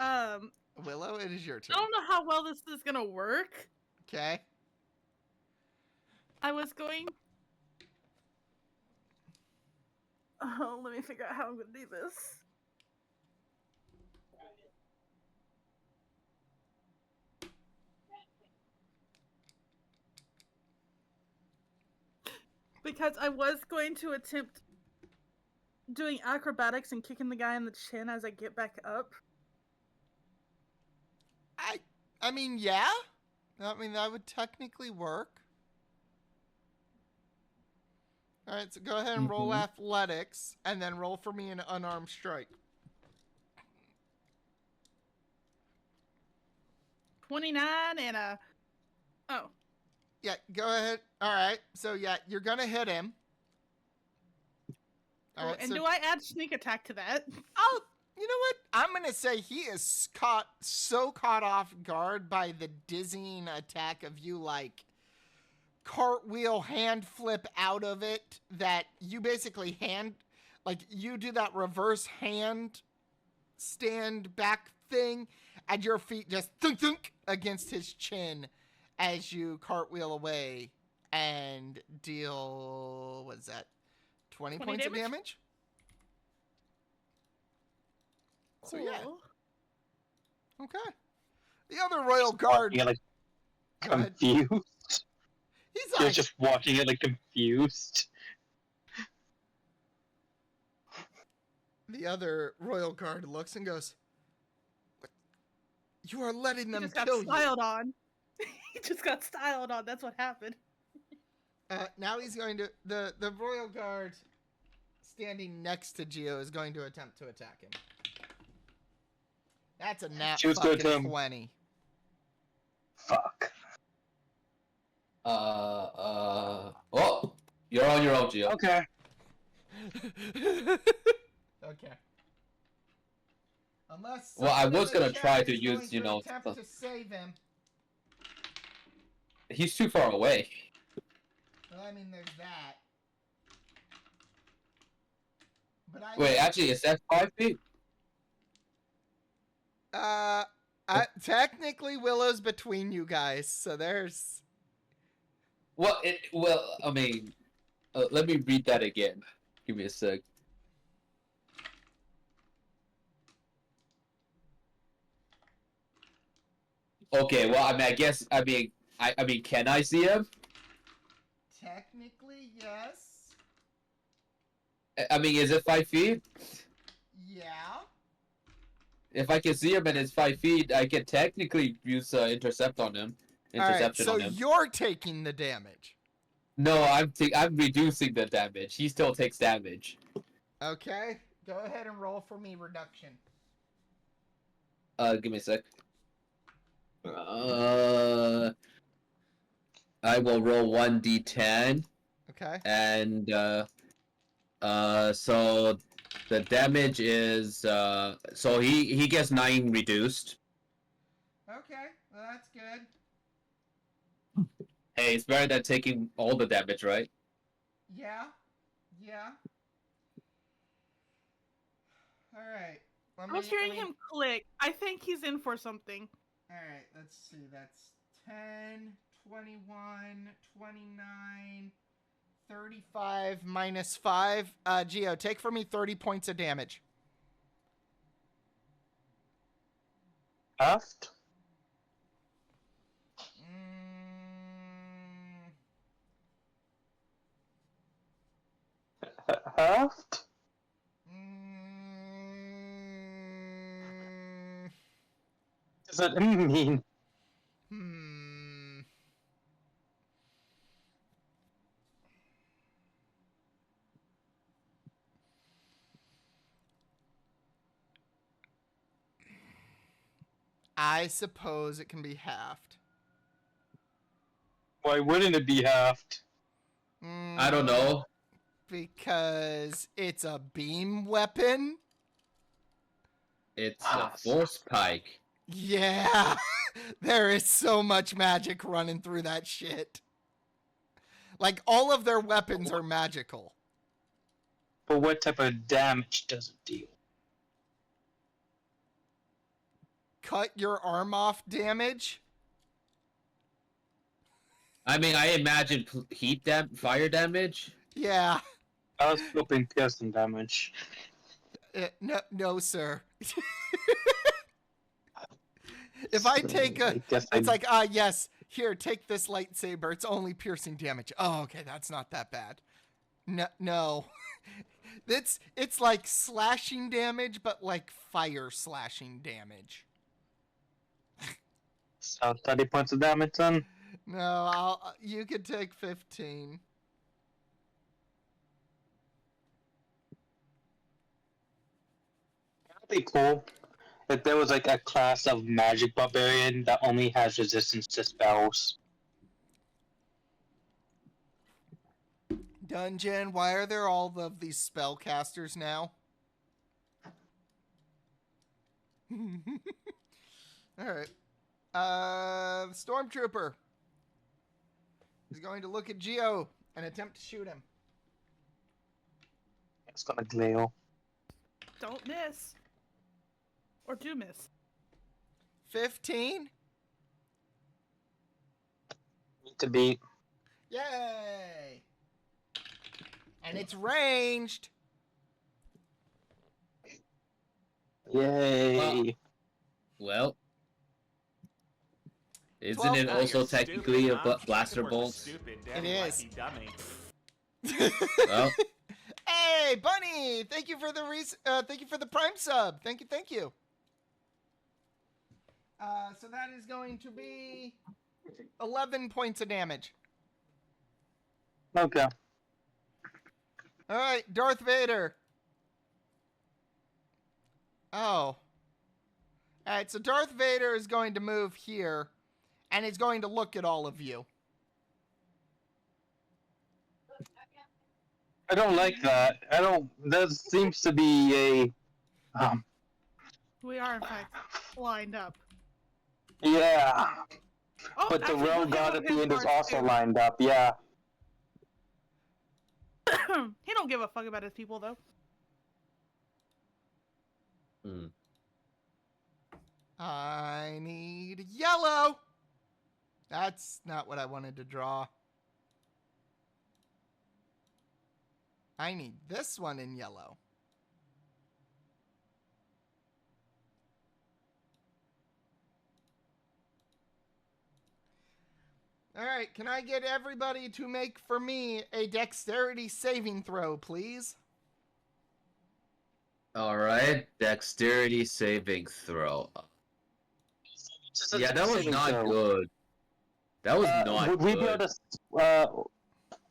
Willow, it is your I turn. don't know how well this is gonna work. Okay. I was going... Oh, let me figure out how I'm gonna do this. Because I was going to attempt doing acrobatics and kicking the guy in the chin as I get back up? I mean, yeah. I mean, that would technically work. All right, so go ahead and roll athletics, and then roll for me an unarmed strike. 29 and a... Oh. Yeah, go ahead. All right, so yeah, you're gonna hit him. All right, and so, do I add sneak attack to that? oh, you know what? I'm gonna say he is caught off guard by the dizzying attack of you, like cartwheel hand flip out of it, that you basically you do that reverse hand stand back thing, and your feet just thunk thunk against his chin as you cartwheel away and deal, what is that, 20 points of damage? So yeah. Okay. The other royal guard. You're like Go ahead. confused. He's You're like, just watching it like confused. the other royal guard looks and goes, "What? You are letting He them just got kill you." styled on. He just got styled on. That's what happened. Now he's going to the royal guard standing next to Geo is going to attempt to attack him. That's a nat She was going fucking to 20. Fuck. Oh, you're on your own, Gio. Okay. Okay. Unless Well, I someone was in the gonna try chat to is use, going you to know, attempt to save him. He's too far away. Well, I mean, there's that. But Wait, actually, is that 5 feet? Technically, Willow's between you guys, so there's. Well, I mean, let me read that again. Give me a sec. Okay, well, I mean, I mean, can I see him? Technically, yes. I mean, is it 5 feet? Yeah. If I can see him and it's 5 feet, I can technically use intercept on him. Interception All right, on him. so you're taking the damage. No, I'm reducing the damage. He still takes damage. Okay. Go ahead and roll for me reduction. Give me a sec. I will roll 1d10. Okay. And so the damage is so he gets 9 reduced. Okay. Well, that's good. Hey, it's better than taking all the damage, right? Yeah. Yeah. All right. I was hearing him click. I think he's in for something. All right. Let's see. That's 10, 21, 29, 35 minus 5. Geo, take for me 30 points of damage. Halved? Halved? Does that mean? I suppose it can be halved. Why wouldn't it be halved? I don't know. Because it's a beam weapon? It's a force pike. Yeah. There is so much magic running through that shit. Like, all of their weapons are magical. But what type of damage does it deal? Cut your arm off damage? I mean, I imagine fire damage. Yeah. I was hoping piercing damage. No, sir. If I take it's like, yes, here, take this lightsaber. It's only piercing damage. Oh, okay, that's not that bad. No, no. It's like slashing damage, but like fire slashing damage. So 30 points of damage then? No, you could take 15. That'd be cool if there was like a class of magic barbarian that only has resistance to spells. Dungeon, why are there all of these spellcasters now? Alright. Stormtrooper is going to look at Geo and attempt to shoot him. It's gonna glail. Don't miss. Or do miss. 15? Need to beat. Yay! And it's ranged. Yay! Well, isn't 12. it Oh, also technically a blaster bolt? It is. Well, Hey, Bunny! Thank you for the thank you for the Prime sub. Thank you. So that is going to be 11 points of damage. Okay. All right, Darth Vader. Oh. All right, so Darth Vader is going to move here, and he's going to look at all of you. I don't like that. That seems to be a. We are, in fact, lined up. Yeah. Oh, But the actually, royal look guard at at the his end is cards, also too. lined up, yeah. He don't give a fuck about his people, though. hmm. I need yellow. That's not what I wanted to draw. I need this one in yellow. All right, can I get everybody to make for me a dexterity saving throw, please? All right, dexterity saving throw. Yeah, that was not good. That was not Would we be good. able to?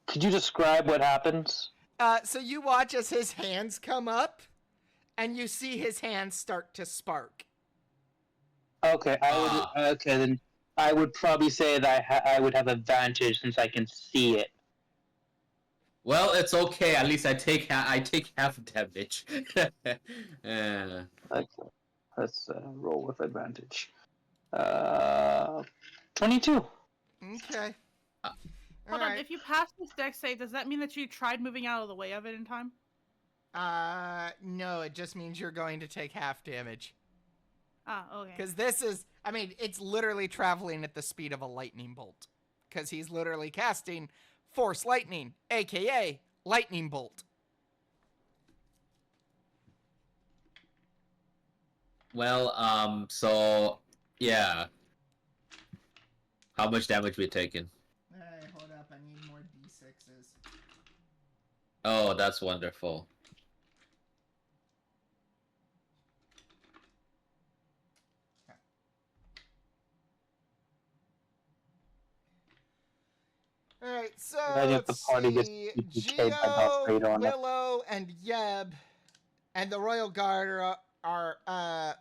Could you describe what happens? So you watch as his hands come up, and you see his hands start to spark. Okay, okay then. I would probably say that I would have advantage since I can see it. Well, it's okay. At least I take half damage. Let's roll with advantage. 22. Okay. Hold on, if you pass this dex save, does that mean that you tried moving out of the way of it in time? No, it just means you're going to take half damage. Ah, okay. Because this is, I mean, it's literally traveling at the speed of a lightning bolt. Because he's literally casting Force Lightning, aka Lightning Bolt. Well, so yeah. How much damage we taking? Hey, hold up, I need more d6s. Oh, that's wonderful. All right, so Imagine if the let's party gets see. betrayed by Darth Vader Geo, on it. Willow, and Yeb, and the Royal Guard are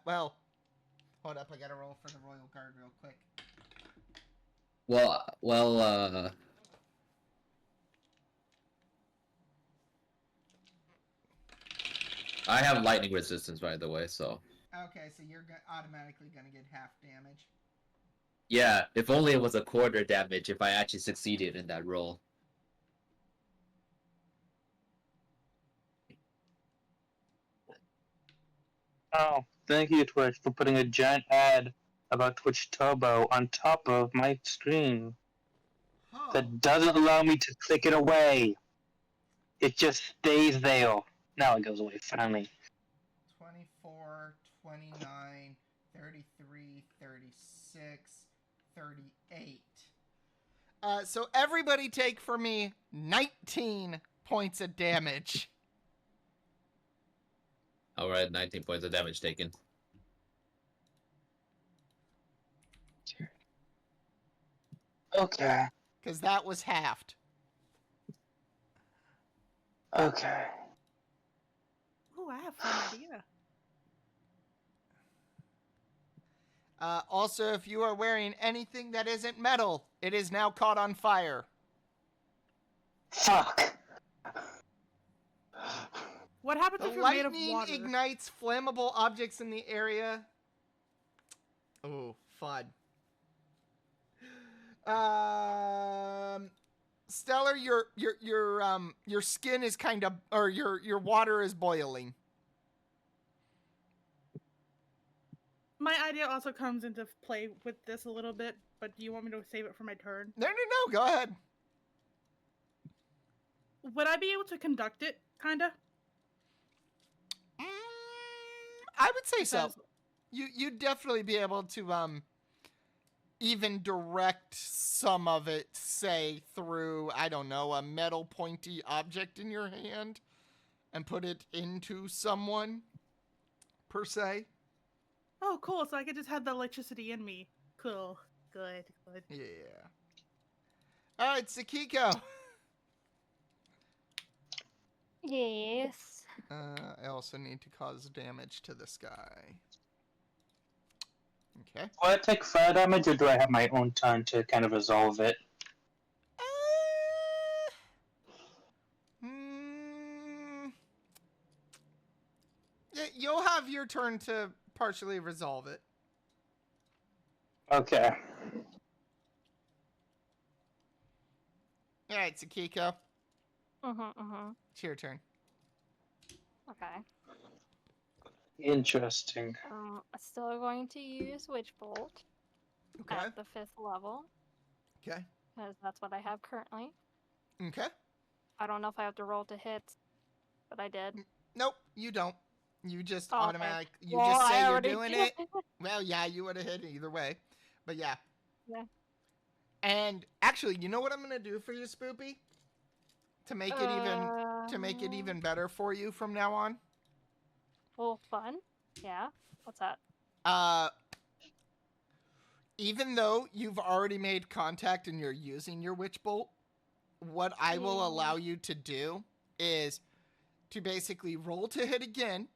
well, hold up, I gotta roll for the Royal Guard real quick. Well, I have lightning resistance, by the way, so. Okay, so you're automatically gonna get half damage. Yeah, if only it was a quarter damage if I actually succeeded in that roll. Oh, thank you, Twitch, for putting a giant ad about Twitch Turbo on top of my screen. Oh. That doesn't allow me to click it away. It just stays there. Now it goes away, finally. 24, 29, 33, 36, 38. So everybody take for me 19 points of damage. Alright, 19 points of damage taken. Okay. Because that was halved. Okay. Oh, I have a fun idea. Also, if you are wearing anything that isn't metal, it is now caught on fire. Fuck. What happens The if you're made of lightning water? ignites flammable objects in the area. Oh, fun. Stellar, your skin is kind of, or your water is boiling. My idea also comes into play with this a little bit, but do you want me to save it for my turn? No, go ahead. Would I be able to conduct it, kinda? I would say so. Because- You'd definitely be able to even direct some of it, say through, I don't know, a metal pointy object in your hand and put it into someone per se. Oh, cool. So I could just have the electricity in me. Cool. Good. Yeah. All right, Sakiko. Yes. I also need to cause damage to this guy. Okay. Do I take fire damage, or do I have my own turn to kind of resolve it? Yeah, you'll have your turn to partially resolve it. Okay. All right, Sakiko. Mm-hmm. It's your turn. Okay. Interesting. Still going to use Witch Bolt Okay. at the 5th level, Okay. because that's what I have currently. Okay. I don't know if I have to roll to hit, but I did. Nope, you don't. You just Oh, okay. automatic. You Well, just say I you're already doing did. it. Well, yeah, you would have hit it either way. But yeah. Yeah. And actually, you know what I'm gonna do for you, Spoopy? To make it even better for you from now on. Well, fun. Yeah. What's that? Even though you've already made contact and you're using your Witch Bolt, what I will Yeah. allow you to do is to basically roll to hit again.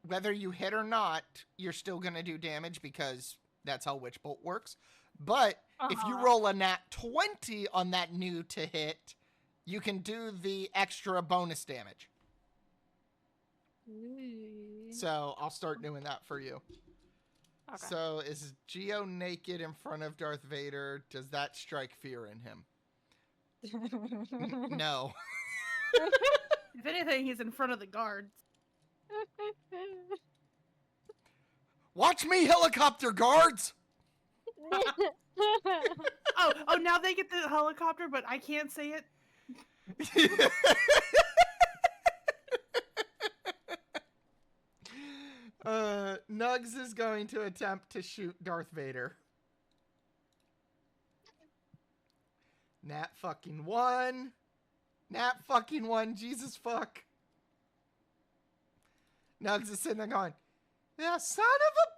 Whether you hit or not, you're still going to do damage because that's how Witch Bolt works. But if you roll a nat 20 on that new to hit, you can do the extra bonus damage. Ooh. So I'll start doing that for you. Okay. So is Geo naked in front of Darth Vader? Does that strike fear in him? No. If anything, he's in front of the guards. Watch me, helicopter guards! Oh, now they get the helicopter, but I can't say it. Nugs is going to attempt to shoot Darth Vader. Nat fucking one. Jesus fuck. Nugs is sitting there going, yeah, son of a...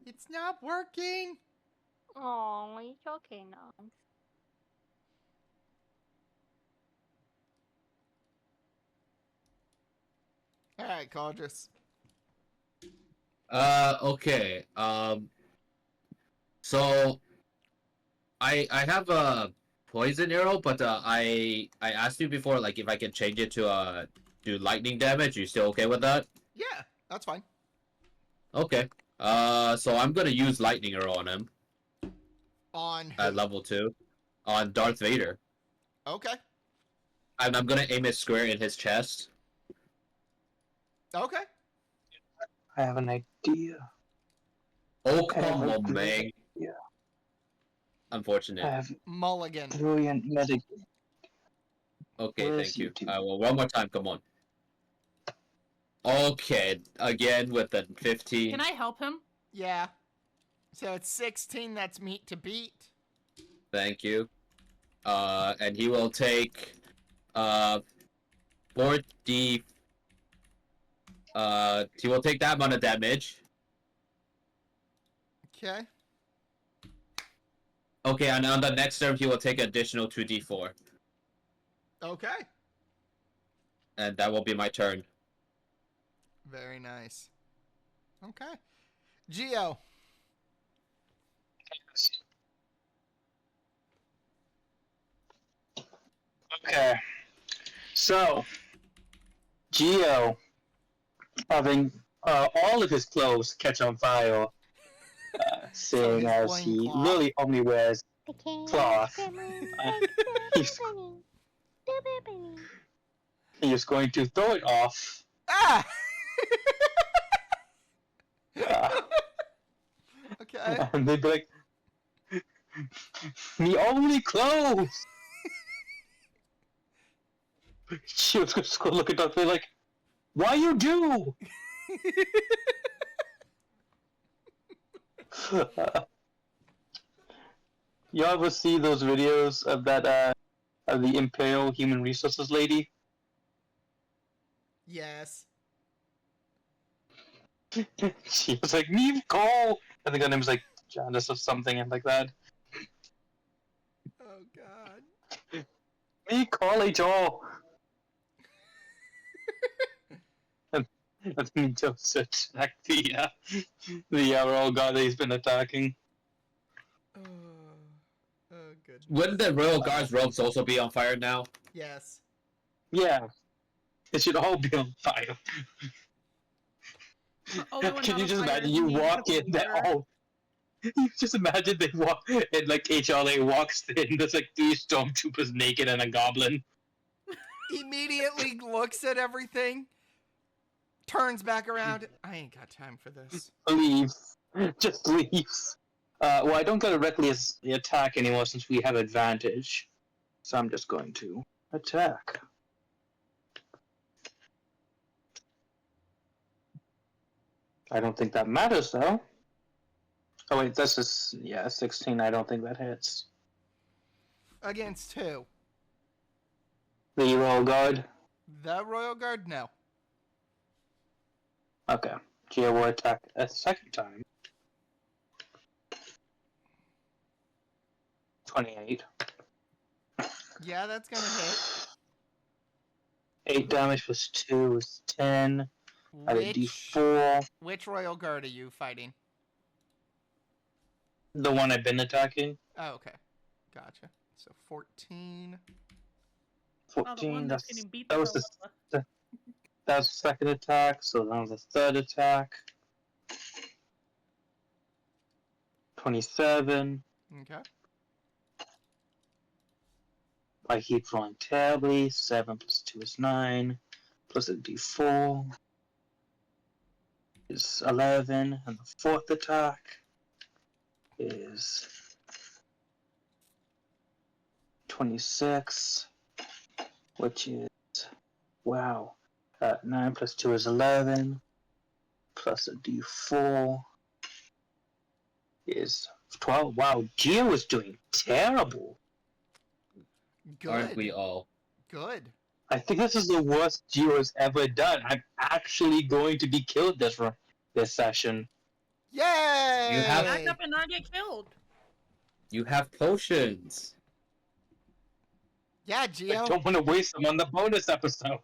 It's not working. Oh, it's okay now. All right, Caldress. Okay. So I have a poison arrow, but I asked you before, like, if I can change it to do lightning damage. You still okay with that? Yeah, that's fine. Okay. So I'm gonna use lightning arrow on him On who? at level 2, on Darth Vader, Okay. and I'm gonna aim it square in his chest. Okay. I have an idea. Oh I have come a on, man. great idea. Unfortunate. I have Mulligan. brilliant medic. Okay, Where thank is you. YouTube? Well, one more time, come on. Okay, again with the 15. Can I help him? Yeah. So it's 16 that's meat to beat. Thank you. And he will take 4d. He will take that amount of damage. Okay. Okay, and on the next turn he will take additional 2d4, Okay. and that will be my turn. Very nice. Okay. Geo. Okay. So, Geo, having all of his clothes catch on fire, seeing his as loin he cloth. really only wears The chaos cloth, gremlin he's, he's going to throw it off. Ah! Uh, Okay. and they'd be like, "Me only clothes." She was just gonna look at Duck and be like, "Why you do?" You ever see those videos of that of the Imperial Human Resources lady? Yes. She was like, "Me call," I think her name was like Janice or something and like that. Oh god. Me call HR. and then just attack the royal guard that he's been attacking. Oh goodness. Wouldn't the Royal Guard's robes also be on fire now? Yes. Yeah, it should all be on fire. Only one Can not you on just fire imagine is you me walk because in, of they're water. all. You just imagine they walk and like HLA walks in. There's like 3 stormtroopers naked and a goblin. Immediately looks at everything, turns back around. I ain't got time for this. Leaves, just leaves. Well, I don't get directly as the attack anymore since we have advantage, so I'm just going to attack. I don't think that matters though. Oh wait, this is 16. I don't think that hits. Against who? The royal guard. The Royal Guard? No. Okay, Geo will attack a second time. 28. Yeah, that's gonna hit. 8 damage plus 2 is 10. Add a Which d4. which Royal Guard are you fighting? The one I've been attacking. Oh, okay. Gotcha. So 14. 14. Oh, the one that's getting beat the that was hell the up. that was the second attack, so that was the third attack. 27. Okay. I keep rolling terribly. 7 plus 2 is 9. Plus a d4 is 11. And the fourth attack is 26, which is, wow, 9 plus 2 is 11. Plus a d4 is 12. Wow, Geo is doing terrible. Good. Aren't we all? Good. I think this is the worst Geo has ever done. I'm actually going to be killed this session. Yay! You have- Back up and not get killed. You have potions. Yeah, I Geo. don't want to waste them on the bonus episode.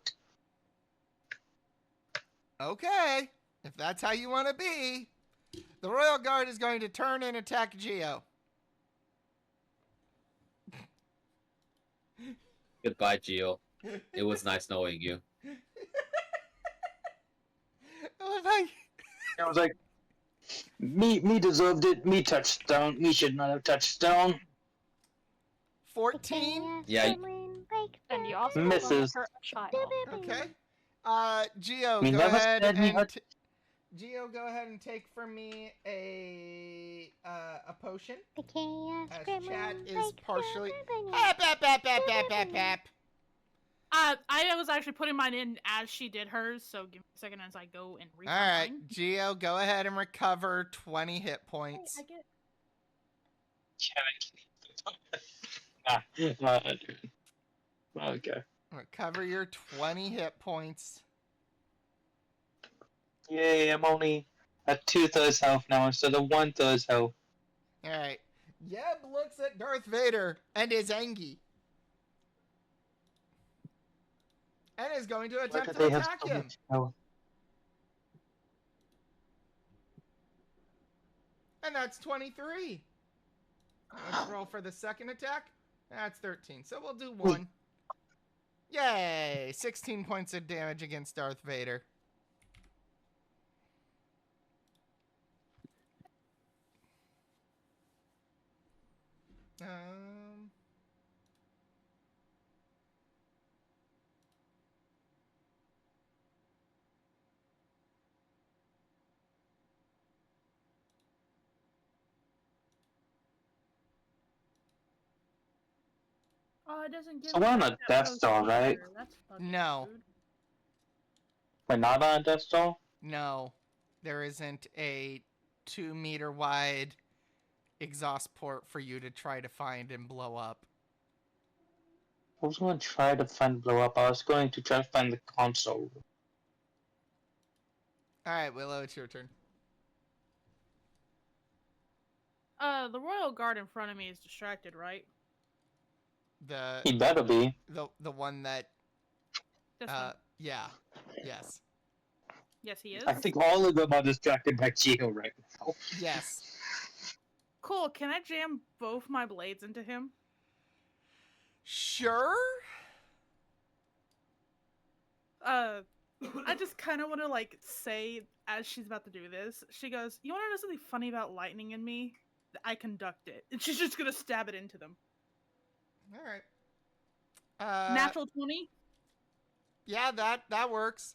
Okay. If that's how you want to be, the Royal Guard is going to turn and attack Geo. Goodbye, Geo. It was nice knowing you. I I was like, me deserved it. Me touched stone. Me should not have touched stone. 14. Yeah. And you also Misses. hurt a child. Okay. Geo, We go never ahead said we and had- Geo, go ahead and take for me a potion. The chaos As gremlin chat is likes partially. everybody. Hap, hap, hap, hap, hap, hap, hap. I was actually putting mine in as she did hers, so give me a second as I go and read All right, mine. Geo, go ahead and recover 20 hit points. I get dude. Okay. Recover your 20 hit points. Yay, I'm only at 2/3 health now instead of 1/3 health. Alright. Yeb looks at Darth Vader and is angry. And is going to Why attempt do to they have attack so him. much health? And that's 23. Let's roll for the second attack. That's 13. So we'll do one. Yay! 16 points of damage against Darth Vader. Um... Oh, it doesn't give So me we're on back a that Death Star, potion right? either. That's fucking No. rude. We're not on a Death Star? No, there isn't a 2-meter wide exhaust port for you to try to find and blow up. I was going to try to find blow up. I was going to try to find the console. Alright, Willow, it's your turn. The royal guard in front of me is distracted, right? He better be. The one that This one. yeah. Yes. Yes, he is. I think all of them are distracted by Geo right now. Yes. Cool. Can I jam both my blades into him? Sure? I just kind of want to like say as she's about to do this, she goes, "You want to know something funny about lightning in me? I conduct it." And she's just gonna stab it into them. Alright. Natural 20, Yeah, that works.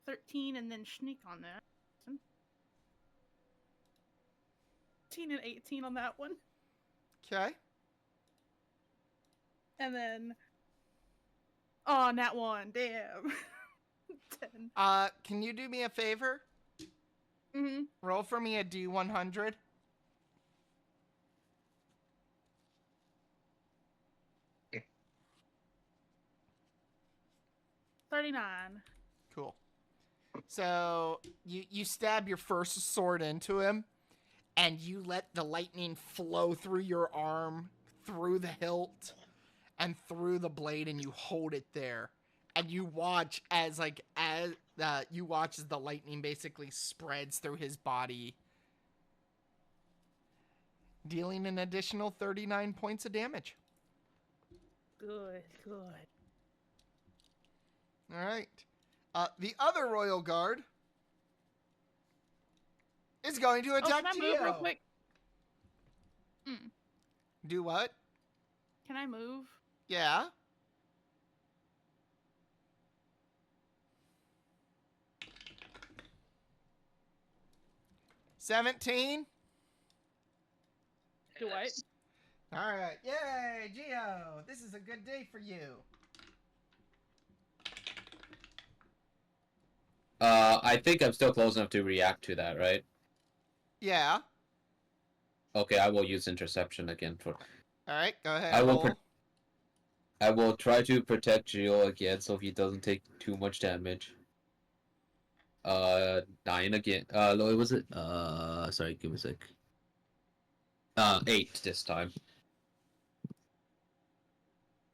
13, and then sneak on that. 15 and 18 on that one, Okay. and then nat 1. Damn. 10. Can you do me a favor? Mm-hmm. Roll for me a D100. Okay. 39. Cool. So you stab your first sword into him, and you let the lightning flow through your arm, through the hilt, and through the blade, and you hold it there. And you watch as the lightning basically spreads through his body, dealing an additional 39 points of damage. Good. All right. The other royal guard is going to attack can I move real Geo. quick? Do what? Can I move? Yeah. $17. Do what? All right. Yay, Geo. This is a good day for you. I think I'm still close enough to react to that, right? Yeah. Okay, I will use interception again for. All right. Go ahead. I will. roll. I will try to protect Gio again, so he doesn't take too much damage. 9 again. What was it? Sorry, give me a sec. 8 this time.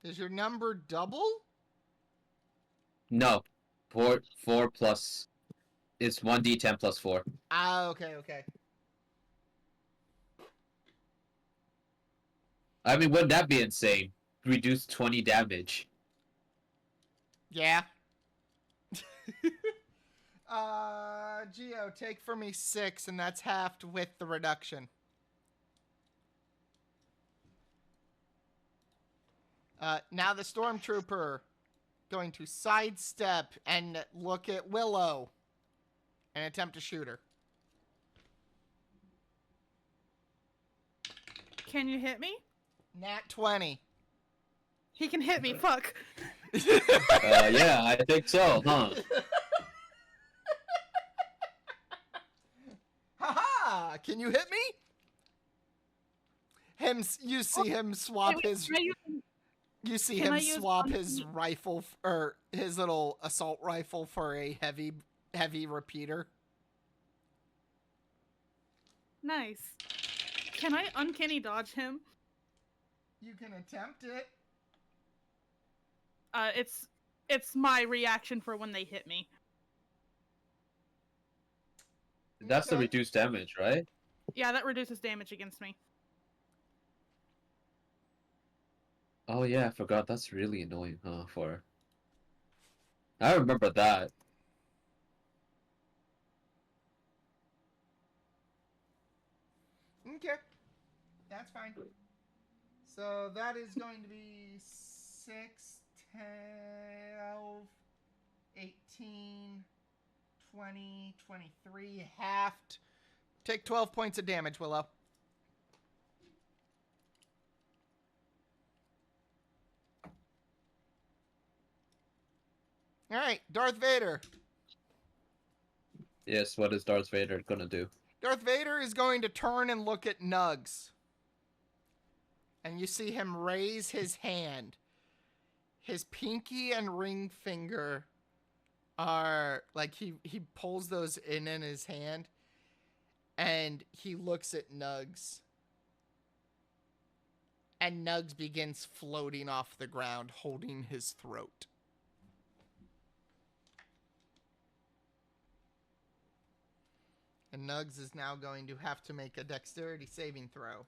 Is your number double? No, 4 plus. It's 1d10 plus 4. Ah, okay. I mean, wouldn't that be insane? Reduce 20 damage. Yeah. Geo, take for me 6, and that's halved with the reduction. Now the stormtrooper going to sidestep and look at Willow and attempt to shoot her. Can you hit me? Nat 20. He can hit me. Fuck. Yeah, I think so, huh? Haha! Can you hit me? You see him swap Wait, his. can I use- You see can him I use swap one his feet? rifle or his little assault rifle for a heavy repeater. Nice. Can I uncanny dodge him? You can attempt it. It's my reaction for when they hit me. That's the Okay. reduced damage, right? Yeah, that reduces damage against me. Oh yeah, I forgot. That's really annoying, huh? I remember that. Okay. That's fine. So that is going to be 6, 12, 18, 20, 23, halved. Take 12 points of damage, Willow. All right, Darth Vader. Yes, what is Darth Vader gonna do? Darth Vader is going to turn and look at Nugs. And you see him raise his hand. His pinky and ring finger are like he pulls those in his hand and he looks at Nugs. And Nugs begins floating off the ground, holding his throat. And Nugs is now going to have to make a dexterity saving throw.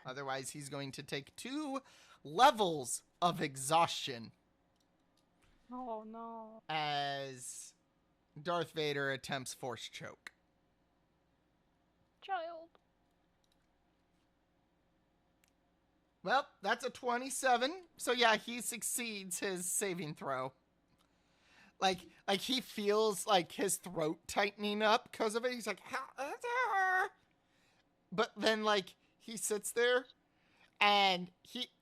Otherwise, he's going to take 2 levels of exhaustion Oh no. as Darth Vader attempts force choke. Child. Well, that's a 27. So yeah, he succeeds his saving throw. Like he feels like his throat tightening up because of it. He's like, but then like he sits there and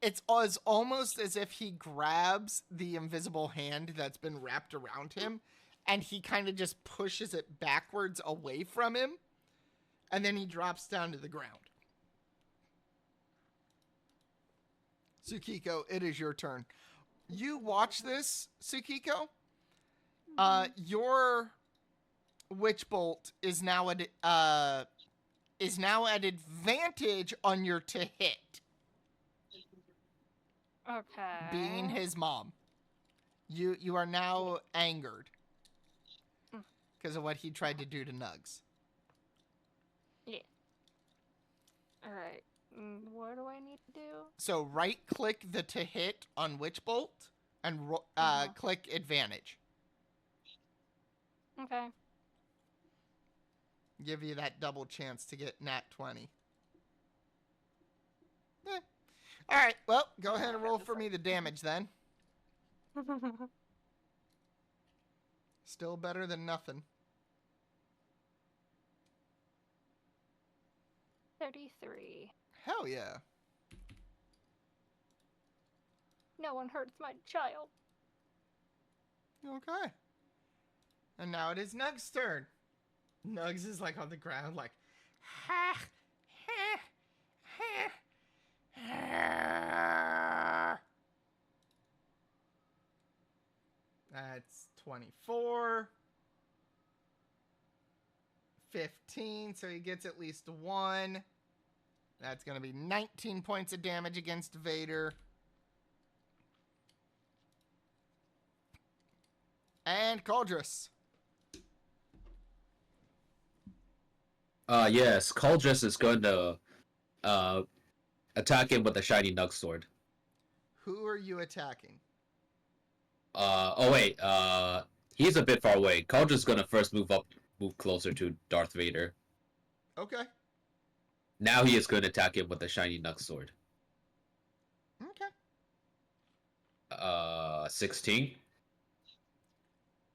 it's almost as if he grabs the invisible hand that's been wrapped around him and he kind of just pushes it backwards away from him and then he drops down to the ground. Tsukiko, it is your turn. You watch this, Tsukiko. Your witch bolt is now at advantage on your to hit, Okay. being his mom. You are now angered because of what he tried to do to Nugs. Yeah. Alright. What do I need to do? So right click the to hit on witch bolt and click advantage. Okay. Give you that double chance to get nat 20. All right, well, go ahead and roll for me the damage then. Still better than nothing. 33. Hell yeah. No one hurts my child. Okay. And now it is Nugs' turn. Nugs is like on the ground like, ha, ha, ha, ha. That's 24. 15, so he gets at least 1. That's going to be 19 points of damage against Vader. And Cauldress. Yes, Cauldress is going to attack him with a shiny Nug sword. Who are you attacking? Oh wait, he's a bit far away. Cauldress is gonna first move closer to Darth Vader. Okay. Now he is going to attack him with a shiny Nug sword. Okay. 16.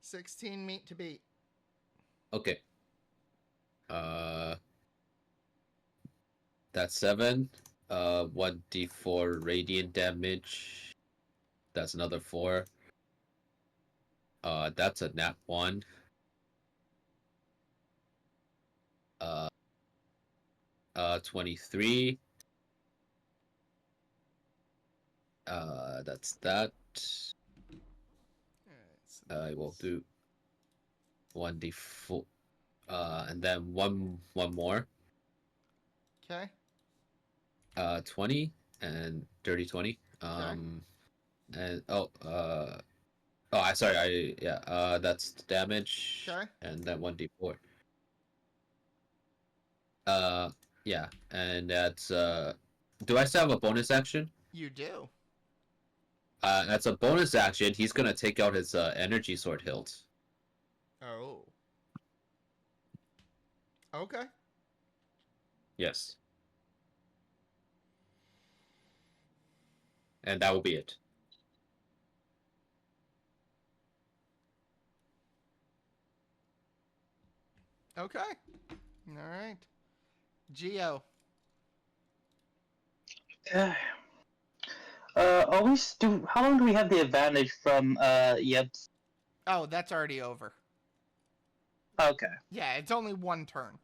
16 meet to beat. Okay. That's 7. 1d4 radiant damage. That's another 4. That's a nat 1. 23. That's that. Alright, so I will that's- do 1d4, and then one more. Okay. 20 and dirty 20. And I sorry, that's the damage. Okay. And then 1d4. Yeah, and that's do I still have a bonus action? You do. That's a bonus action. He's gonna take out his energy sword hilt. Oh. Okay. Yes. And that will be it. Okay. All right. Geo. Okay. Always do. How long do we have the advantage from? Yep. Oh, that's already over. Okay. Yeah, it's only one turn.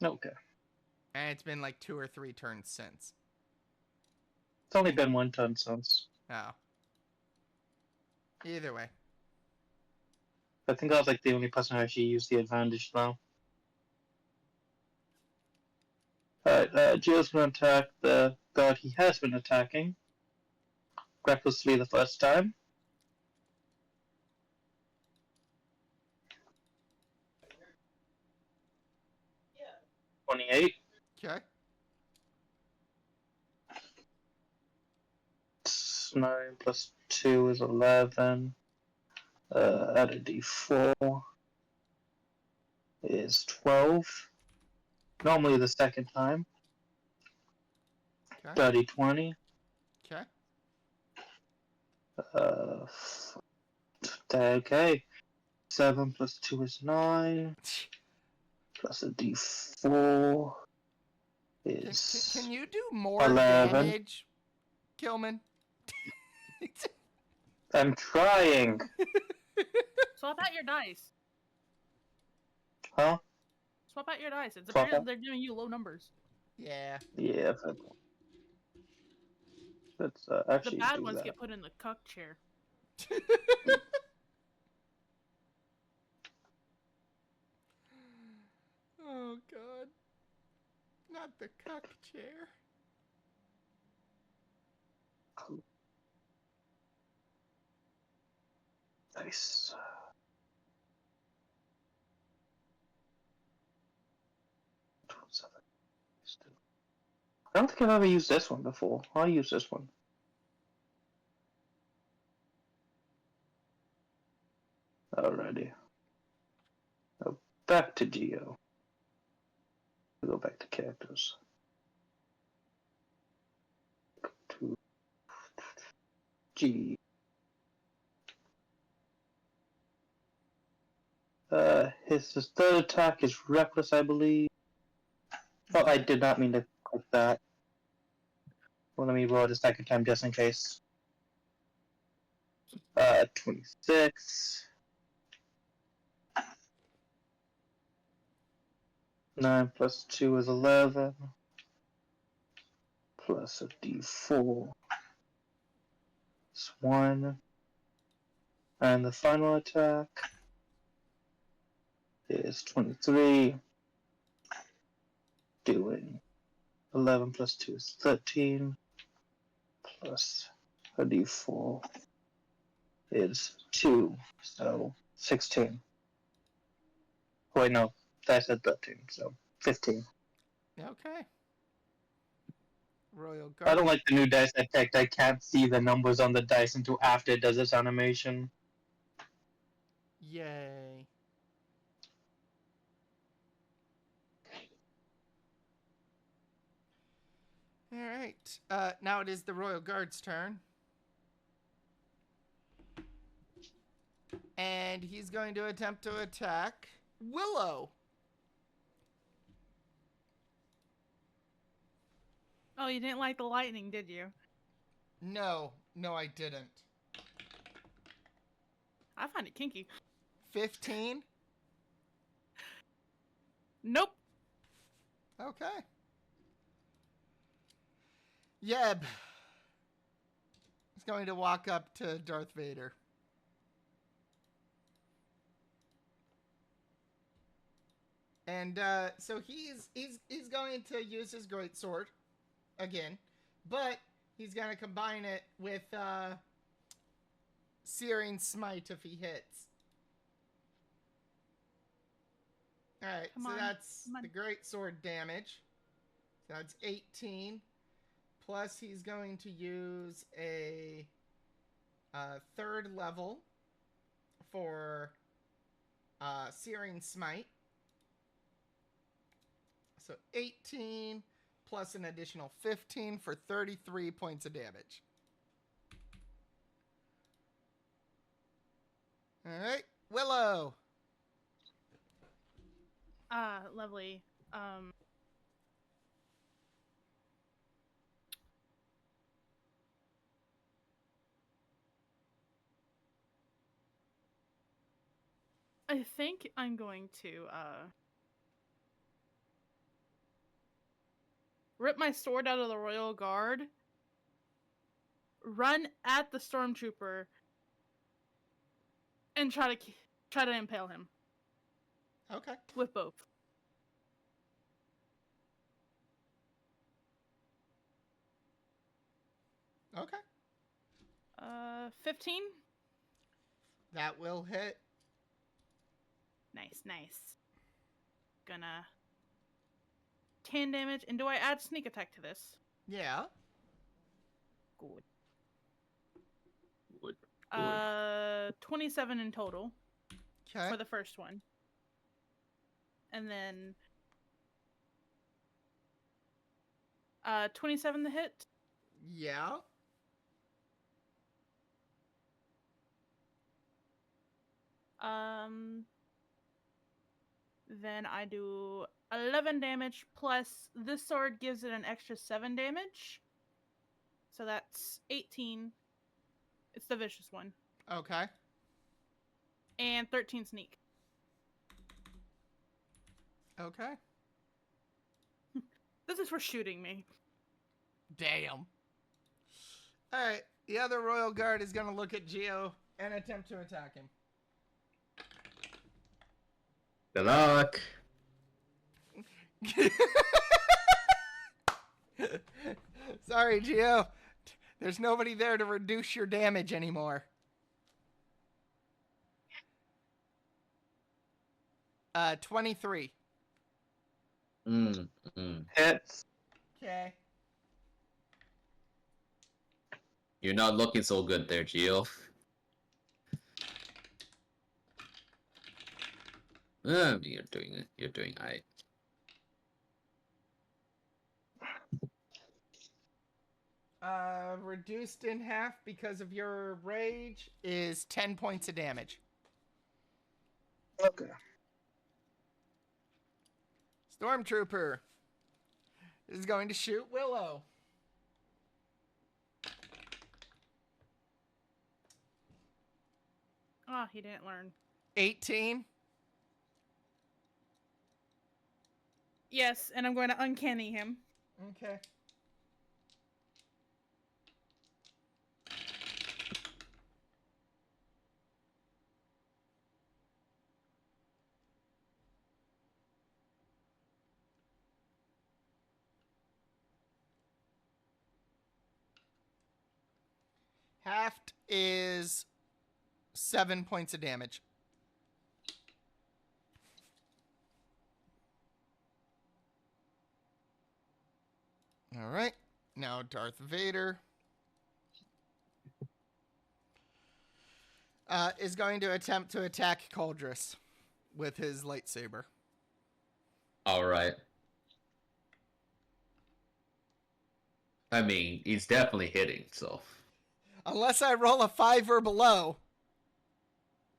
Okay. And it's been like 2 or 3 turns since. It's only been one turn since. Oh. Either way. I think I was like the only person who actually used the advantage now. Alright, Gio's gonna attack the guard he has been attacking. Recklessly the first time. Yeah. 28. Okay. 9 plus 2 is 11. Add a d4 is 12. Normally the second time. Okay. Dirty 20. Okay. Okay. 7 plus 2 is 9. Plus a d4 is Can you do more 11. damage, Kilman? I'm trying. Swap out your dice. Huh? Swap out your dice. It's Swap apparently out? they're giving you low numbers. Yeah. Yeah. Let's The actually bad do ones that. get put in the cuck chair. Oh god. Not the cuck chair. Nice. I don't think I've ever used this one before. I'll use this one. Alrighty. Now back to Geo. Go back to characters. To G. His third attack is reckless, I believe. Oh, I did not mean to click that. Well, let me roll it a second time just in case. 26. 9 plus 2 is 11. Plus a d4 is 1. And the final attack is 23. Doing 11 plus 2 is 13. Plus a d4 is 2. So 16. Wait, no. I said 13, so 15. Okay. Royal I Guard. don't like the new dice I picked. I can't see the numbers on the dice until after it does its animation. Yay. Alright. Now it is the Royal Guard's turn. And he's going to attempt to attack Willow. Oh, you didn't like the lightning, did you? No, I didn't. I find it kinky. 15? Nope. Okay. Yeb is going to walk up to Darth Vader. And so he's going to use his greatsword again, but he's going to combine it with Searing Smite if he hits. All right, Come so on, that's come on. the greatsword damage. So that's 18. Plus, he's going to use a third level for Searing Smite. So 18 plus an additional 15 for 33 points of damage. All right, Willow. Lovely. I think I'm going to rip my sword out of the Royal Guard, run at the stormtrooper, and try to impale him Okay. with both. Okay. 15. That will hit. Nice. Gonna 10 damage, and do I add sneak attack to this? Yeah. Good. Good. 27 in total Okay. for the first one. And then 27 the hit. Yeah. Then I do 11 damage plus this sword gives it an extra 7 damage. So that's 18. It's the vicious one. Okay. And 13 sneak. Okay. This is for shooting me. Damn. All right. The other Royal Guard is going to look at Geo and attempt to attack him. Good luck. Sorry, Geo. There's nobody there to reduce your damage anymore. 23. Hits. Okay. You're not looking so good there, Gio. You're doing it. You're doing alright. Reduced in half because of your rage is 10 points of damage. Okay. Stormtrooper is going to shoot Willow. Ah, he didn't learn. 18. Yes, and I'm going to uncanny him. Okay. Halved is 7 points of damage. All right. Now Darth Vader is going to attempt to attack Cauldress with his lightsaber. Alright. I mean, he's definitely hitting, so. Unless I roll a 5 or below.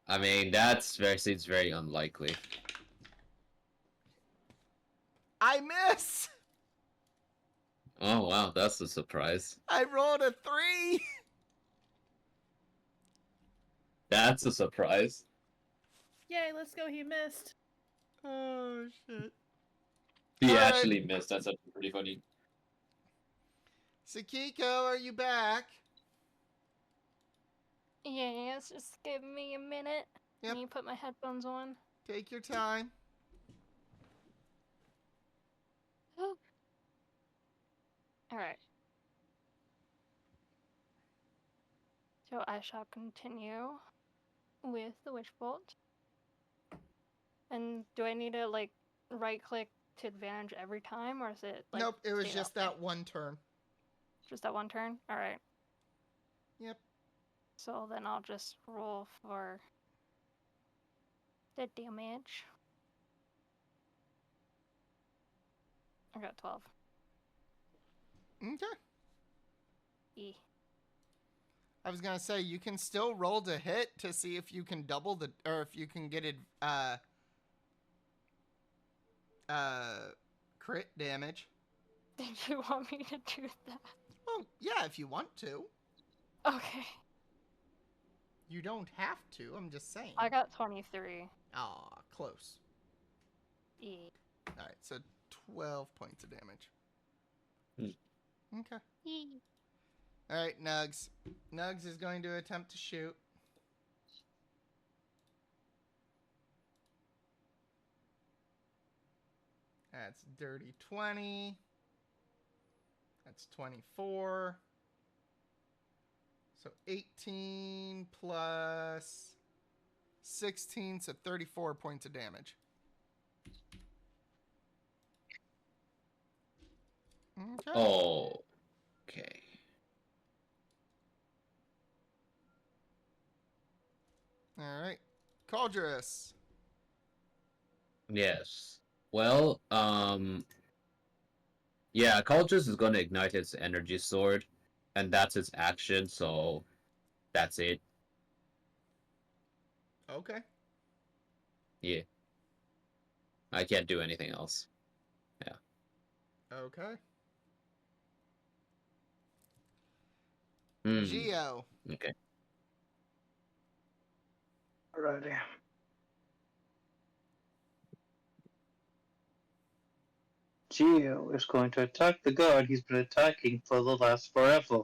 I mean, seems very unlikely. I miss! Oh wow, that's a surprise. I rolled a 3! That's a surprise. Yay, let's go, he missed. Oh, shit. He Alright. actually missed. That's actually pretty funny. Sakiko, are you back? Yes, just give me a minute. Yep. Let me put my headphones on. Take your time. Alright. So I shall continue with the Witch Bolt. And do I need to, like, right-click to advantage every time, or is it, like, Nope, it was stay just way? that one turn. Just that one turn? Alright. Yep. So then I'll just roll for the damage. I got 12. Okay. E. I was gonna say you can still roll to hit to see if you can double the, or if you can get it crit damage. Did you want me to do that? Oh yeah, if you want to. Okay. You don't have to. I'm just saying. I got 23. Aw, close. E. All right, so 12 points of damage. Okay. Yee. All right, Nugs. Nugs is going to attempt to shoot. That's dirty 20. That's 24. So 18 plus 16, so 34 points of damage. Okay. Oh. Okay. All right. Cauldrus. Yes. Well, yeah, Cultures is going to ignite its energy sword, and that's its action, so that's it. Okay. Yeah. I can't do anything else. Yeah. Okay. Hmm. Geo. Okay. Alrighty. Geo is going to attack the guard he's been attacking for the last forever.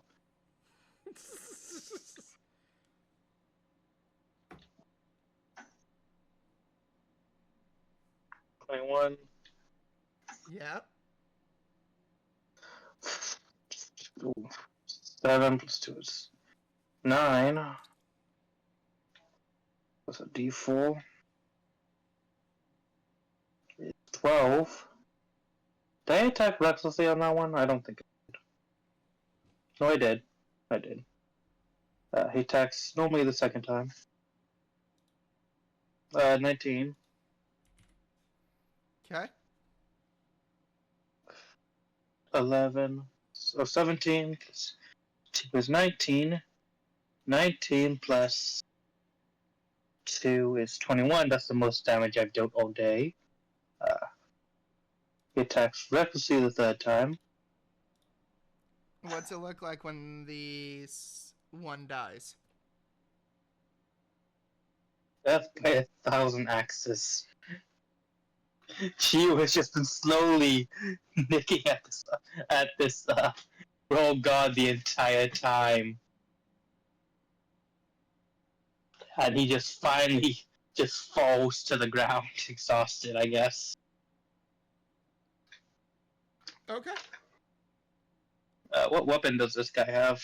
One. Yep. 7 plus 2 is 9. That's a d4. 12. Did I attack recklessly on that one? I don't think I did. No, I did. I did. He attacks normally the second time. 19. Okay. 11. So 17 plus 2 is 19. 19 plus 2 is 21. That's the most damage I've dealt all day. He attacks recklessly the third time. What's it look like when the one dies? Death by 1,000 axes. She has just been slowly nicking at this royal god the entire time. And he just finally just falls to the ground, exhausted, I guess. Okay. What weapon does this guy have?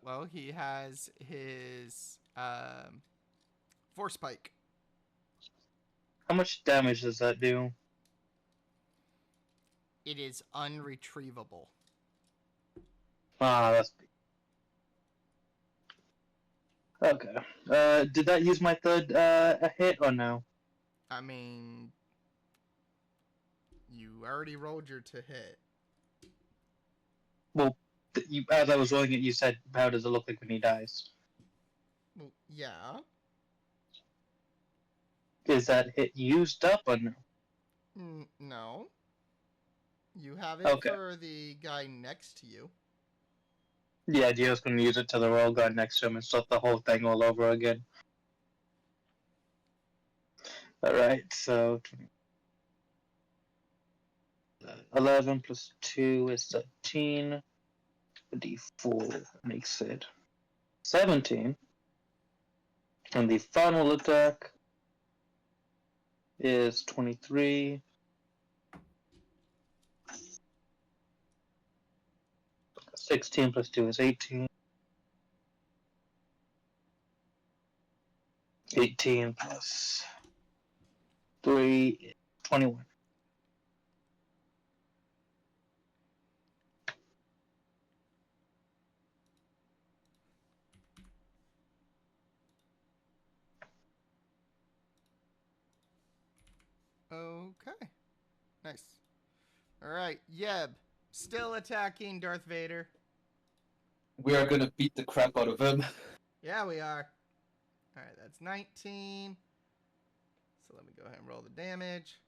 Well, he has his force pike. How much damage does that do? It is unretrievable. Ah, that's... Okay. Did that use my third hit or no? I mean, you already rolled your to hit. Well, as I was rolling it, you said, how does it look like when he dies? Well, yeah. Is that hit used up or no? No. You have it Okay. for the guy next to you. Yeah, Gio's gonna use it to the royal guard next to him and start the whole thing all over again. Alright, so... 11 plus 2 is 13. A d4 makes it 17. And the final attack is 23. 16 plus 2 is 18. 18 plus 3 is 21. Okay. Nice. All right, Yeb, still attacking Darth Vader. We are gonna beat the crap out of him. Yeah, we are. All right, that's 19. So let me go ahead and roll the damage.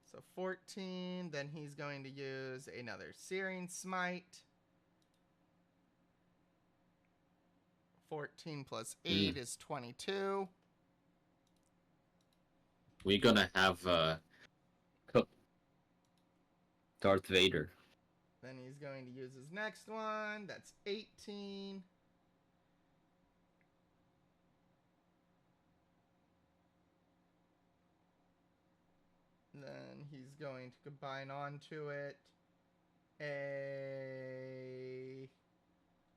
So 14. Then he's going to use another Searing Smite. 14 plus 8 is 22. We're gonna have Darth Vader. Then he's going to use his next one. That's 18. Then he's going to combine onto it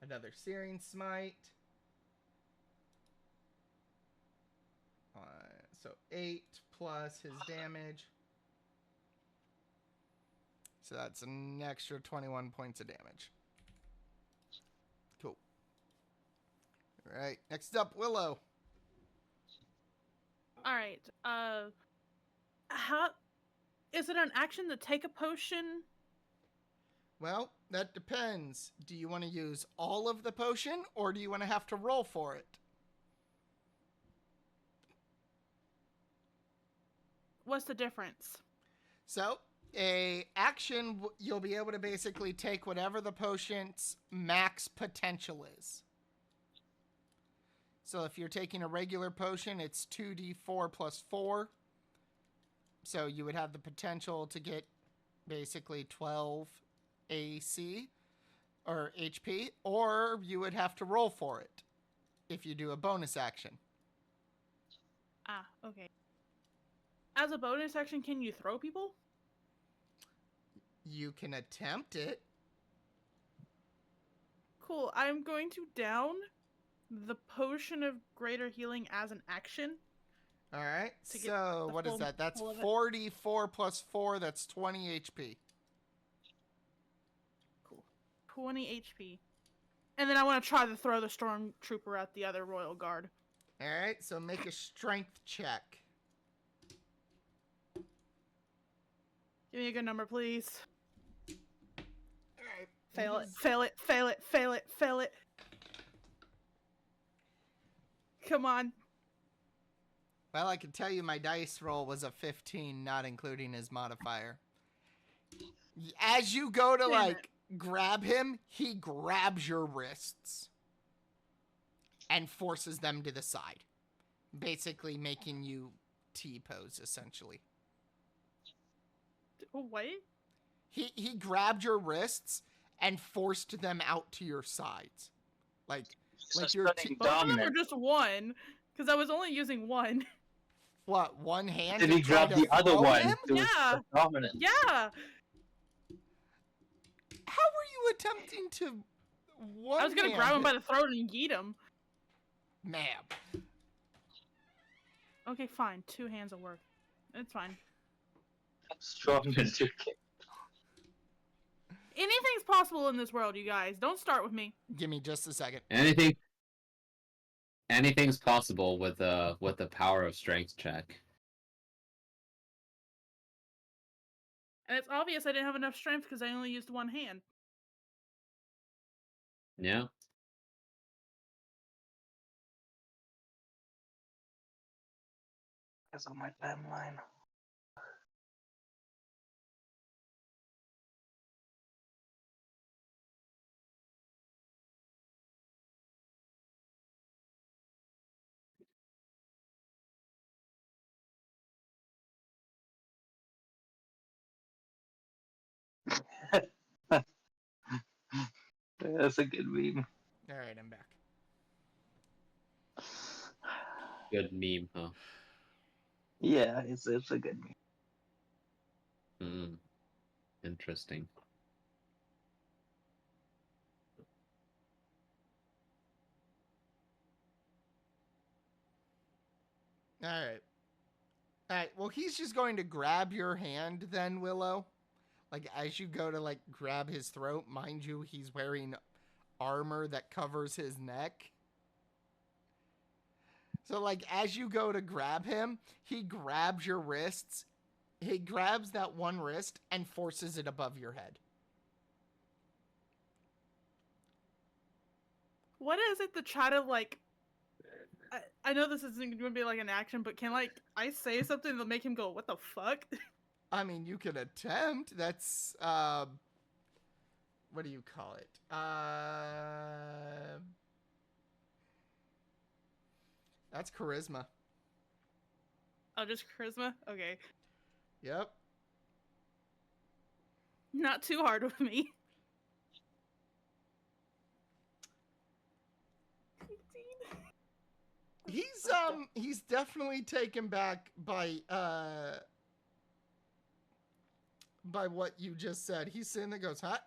another Searing Smite. So 8 plus his damage. So that's an extra 21 points of damage. Cool. All right. Next up, Willow. All right. How is it an action to take a potion? Well, that depends. Do you want to use all of the potion, or do you want to have to roll for it? What's the difference? So, a action, you'll be able to basically take whatever the potion's max potential is. So if you're taking a regular potion, it's 2d4 plus 4. So you would have the potential to get basically 12 AC or HP, or you would have to roll for it if you do a bonus action. Ah, okay. As a bonus action, can you throw people? You can attempt it. Cool. I'm going to down the potion of greater healing as an action. All right. To get So what is full- that? That's full of it. 44 plus 4. That's 20 HP. Cool. 20 HP. And then I want to try to throw the stormtrooper at the other royal guard. All right. So make a strength check. Give me a good number, please. All right. Fail it, fail it, fail it, fail it, fail it. Come on. Well, I can tell you my dice roll was a 15, not including his modifier. As you go to, Damn it. grab him, he grabs your wrists and forces them to the side, basically making you T-pose, essentially. Oh, wait. He grabbed your wrists and forced them out to your sides. Like you're Spreading Both of them dominant. were just one, because I was only using one. what, one hand Did to he try grab to the other throw one? him? It was Yeah. dominant. Yeah. How were you attempting to one I was gonna grab him by the throat and yeet him. Ma'am. Okay, fine. 2 hands will work. It's fine. Strong as you can. Anything's possible in this world, you guys. Don't start with me. Give me just a second. Anything's possible with the power of strength check. And it's obvious I didn't have enough strength because I only used one hand. Yeah. That's on my timeline. That's a good meme. All right, I'm back. Good meme, huh? Yeah, it's a good meme. Hmm. Interesting. All right. All right. Well, he's just going to grab your hand then, Willow. Like as you go to like grab his throat, mind you, he's wearing armor that covers his neck. So like as you go to grab him, he grabs your wrists. He grabs that one wrist and forces it above your head. What is it to try to like? I know this isn't going to be like an action, but can like I say something that'll make him go, "What the fuck?" I mean, you can attempt. That's what do you call it? That's charisma. Oh, just charisma. Okay, Yep. not too hard with me. He's definitely taken back by what you just said. He's sitting there goes, huh?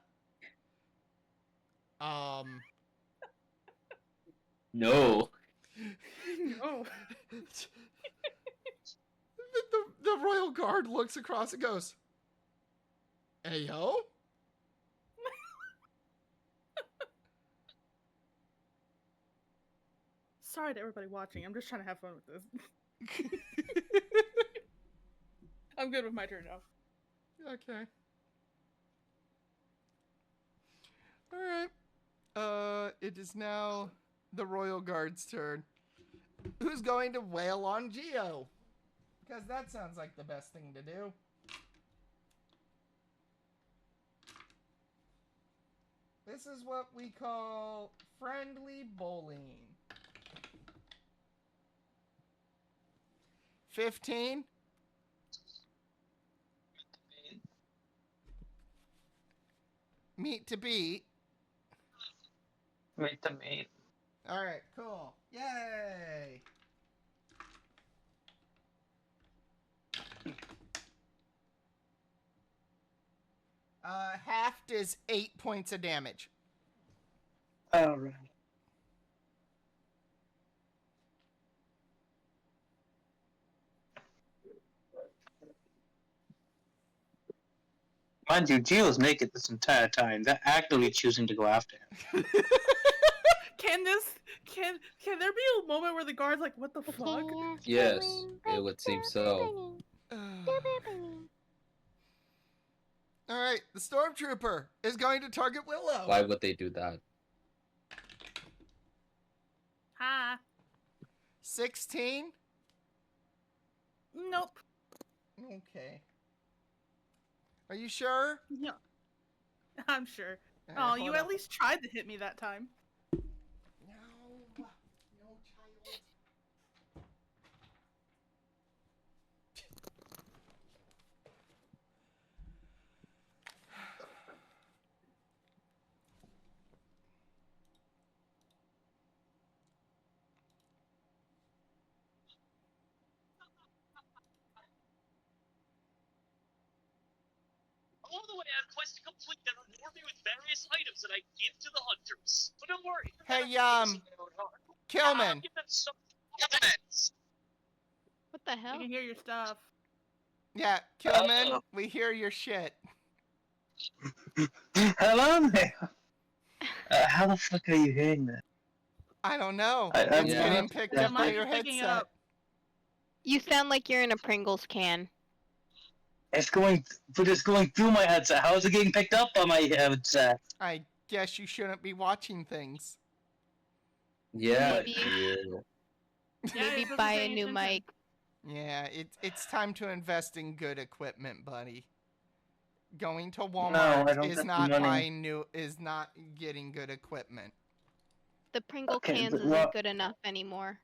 No. Oh, The royal guard looks across and goes, hey ho? sorry to everybody watching. I'm just trying to have fun with this. I'm good with my turn now. Okay. Alright. It is now the royal guard's turn. Who's going to wail on Geo? Because that sounds like the best thing to do. This is what we call friendly bowling. 15. Meet to beat. Meet the meat. Alright, cool. Yay! Half is 8 points of damage. Alright. Mind you, Gio's naked this entire time. They're actively choosing to go after him. Can there be a moment where the guard's like, "What the The fuck?" chaos Yes, rolling it would back seem to so. beginning. Alright, the stormtrooper is going to target Willow. Why would they do that? Ha. 16? Nope. Okay. Are you sure? No. I'm sure. Alright, Oh, you hold at on. least tried to hit me that time. No, child. All the way, I have quests to complete that reward me with various items that I give to the hunters. But don't worry. Hey, I'll Killman. give them some evidence. What the I hell? can hear your stuff. Yeah, Killman, we hear your shit. Hello there. How the fuck are you hearing that? I don't know. I'm It's Yeah. getting picked Yeah. up by Mine's your picking it headset. up. You sound like you're in a Pringles can. It's going through my headset. How is it getting picked up on my headset? I guess you shouldn't be watching things. Yeah, Maybe- you. Yeah, Maybe you're supposed to buy pay a new attention. mic. Yeah, it's time to invest in good equipment, buddy. Going to No, Walmart I don't is got the not money. is not getting good equipment. The Pringle Okay, cans but isn't what- good enough anymore.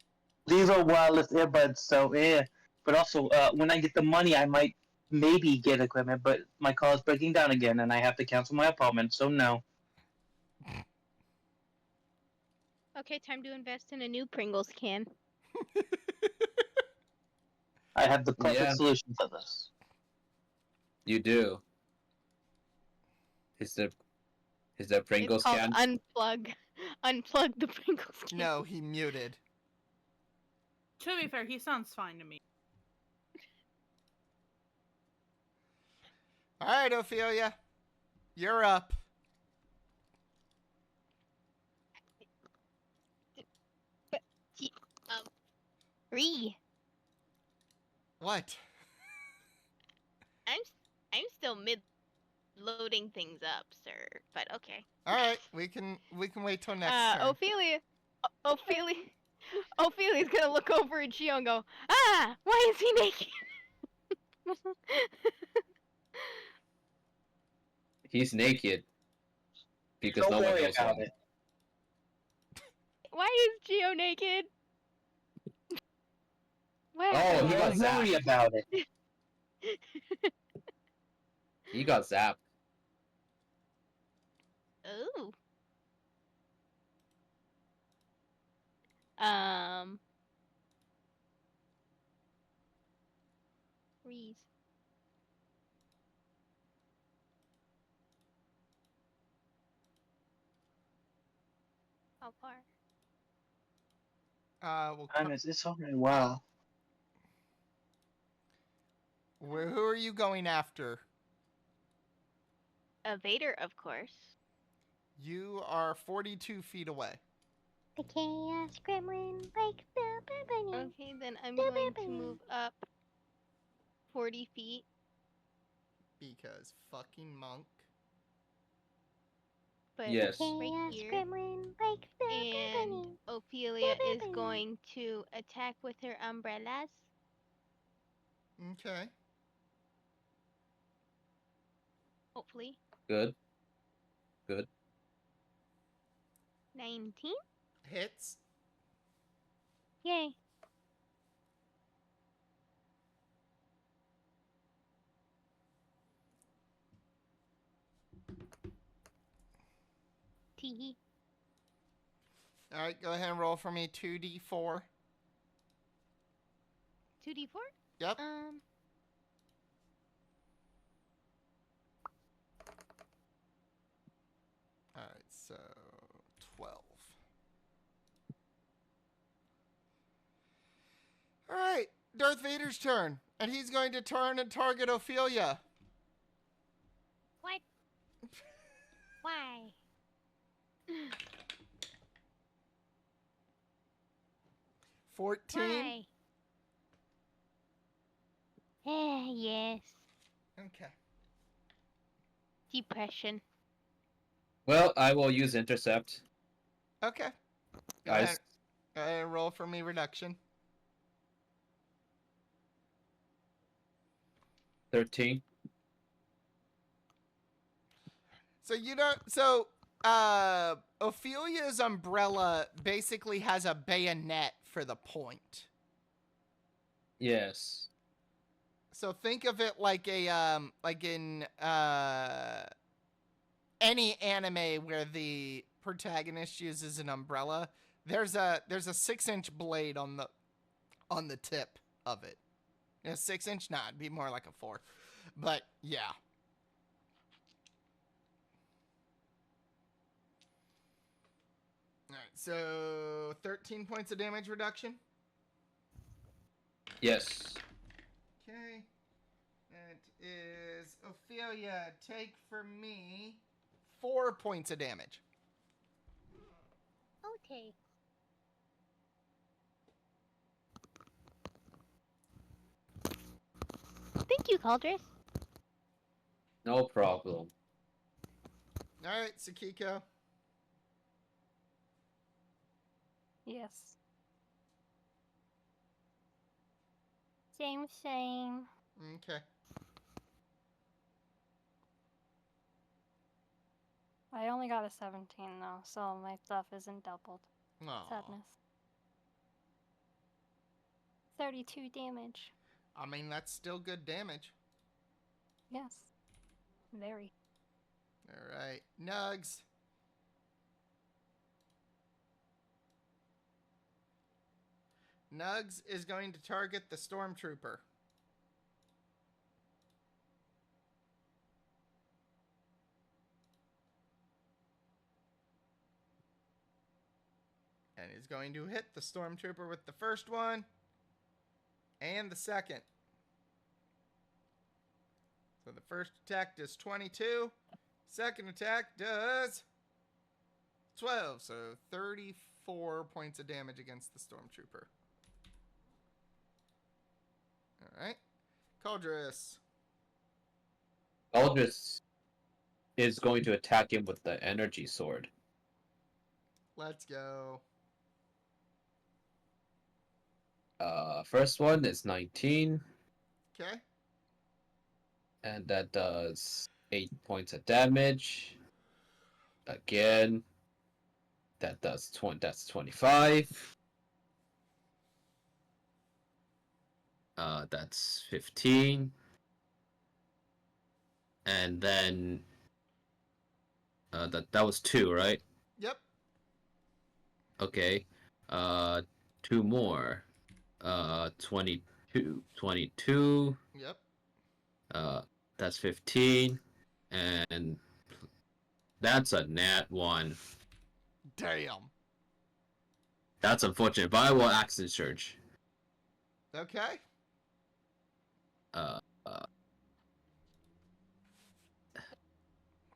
These are wireless earbuds, so yeah. But also, when I get the money, I might maybe get equipment. But my car is breaking down again, and I have to cancel my appointment. So no. Okay, time to invest in a new Pringles can. I have the perfect Yeah. solution for this. You do. Is the It's Pringles called can? unplug. Unplug the Pringles can. No, he muted. To be fair, he sounds fine to me. All right, Ophelia, you're up. Ree, What? I'm I'm still mid loading things up, sir. But okay. All right, we can wait till next turn. Ophelia, Ophelia's gonna look over at Gio and go, "Ah, why is he naked?" He's naked because Don't no one worry knows about why. it. Why is Gio naked? What Oh, happened? he got Don't worry zapped. about it. He got zapped. Ooh. Um. Reese. How far? We'll Time is it's already wow. who are you going after? Vader, of course. You are 42 feet away. The chaos gremlin like the bunny. Okay, then I'm going to move up 40 feet. Because fucking monk. But Yes. right Chaos here. gremlin like the And bunny. Ophelia is Bunny. going to attack with her umbrellas. Okay. Hopefully. Good. Good. 19? Hits. Yay. Tee. All right, go ahead and roll for me 2d4. 2d4? Yep. All right, so 12. All right, Darth Vader's turn, and he's going to turn and target Ophelia. What? Why? 14. Why? Yes. Okay. Depression. Well, I will use intercept. Okay. Go I ahead. s- Go ahead and roll for me reduction. 13. So you don't. So Ophelia's umbrella basically has a bayonet for the point. Yes. So think of it like a like in any anime where the protagonist uses an umbrella. There's a 6-inch blade on the tip of it. A 6-inch? Nah, it'd be more like a 4. But yeah. All right, so 13 points of damage reduction. Yes. Okay. That is Ophelia. Take for me 4 points of damage. Okay. Thank you, Caldress. No problem. All right, Sakiko. Yes. Same. Okay. I only got a 17 though, so my stuff isn't doubled. Aw. Sadness. 32 damage. I mean, that's still good damage. Yes. Very. All right, Nugs. Nugs is going to target the stormtrooper. And he's going to hit the stormtrooper with the first one and the second. So the first attack does 22. Second attack does 12. So 34 points of damage against the stormtrooper. All right. Cauldress. Aldris is going to attack him with the energy sword. Let's go. First one is 19, Okay. and that does 8 points of damage. Again, that does that's 25. That's 15. And then that was 2, right? Yep. Okay. 2 more. 22. Yep. That's 15. And that's a nat 1. Damn. That's unfortunate, but I will Accent Surge. Okay.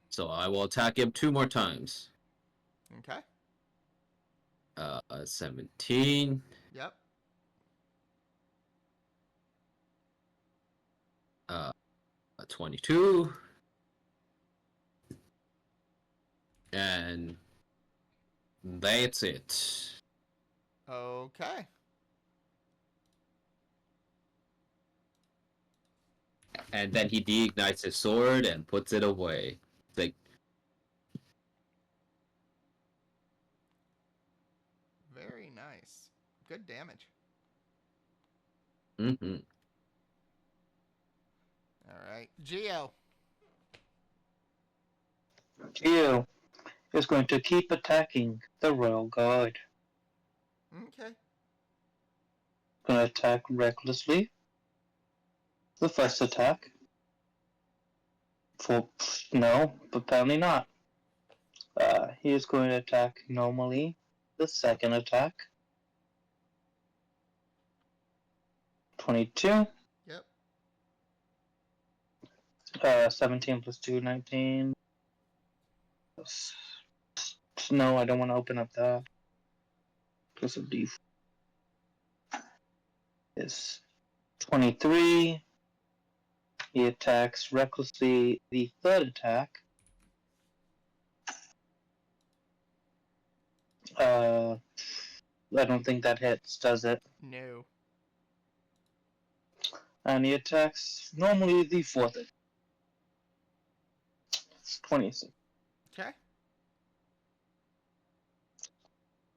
So I will attack him 2 more times. Okay. 17. Yep. 22. And that's it. Okay. And then he deignites his sword and puts it away. Like, Very nice. Good damage. mm-hmm. All right. Geo. Geo is going to keep attacking the Royal Guard. Okay. Gonna attack recklessly. The first attack. No, apparently not. He is going to attack normally. The second attack. 22. Yep. 17 plus 2, 19. No, I don't want to open up that. Plus a D is 23. He attacks recklessly. The third attack. I don't think that hits, does it? No. And he attacks normally the fourth. It's 26. Okay.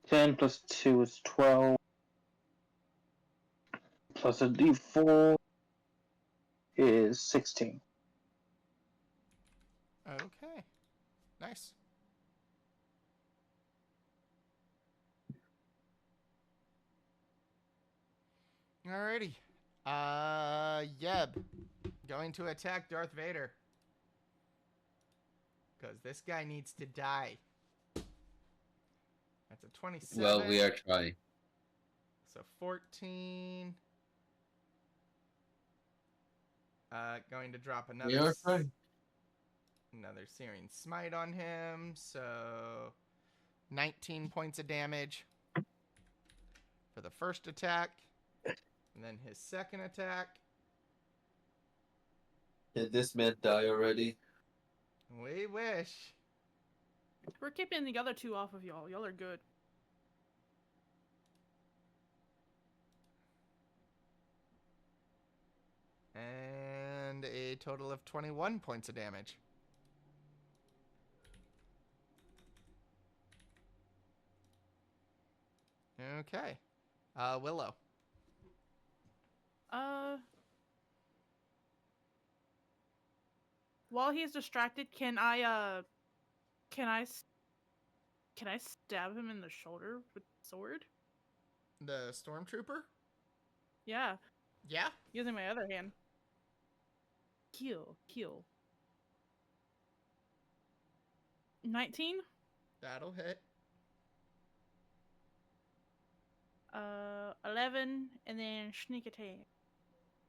10 plus 2 is 12. Plus a D4 is 16. Okay. Nice. Alrighty. Yeb. Going to attack Darth Vader. Because this guy needs to die. That's a 27. Well, we are trying. So 14. Going to drop another. We are trying. Another Searing Smite on him. So 19 points of damage for the first attack. And then his second attack. Did this man die already? We wish. We're keeping the other 2 off of y'all. Y'all are good. And a total of 21 points of damage. Okay. Willow. While he's distracted, can I stab him in the shoulder with the sword? The stormtrooper? Yeah, Yeah? using my other hand. Heal. 19. That'll hit. 11, and then sneak attack,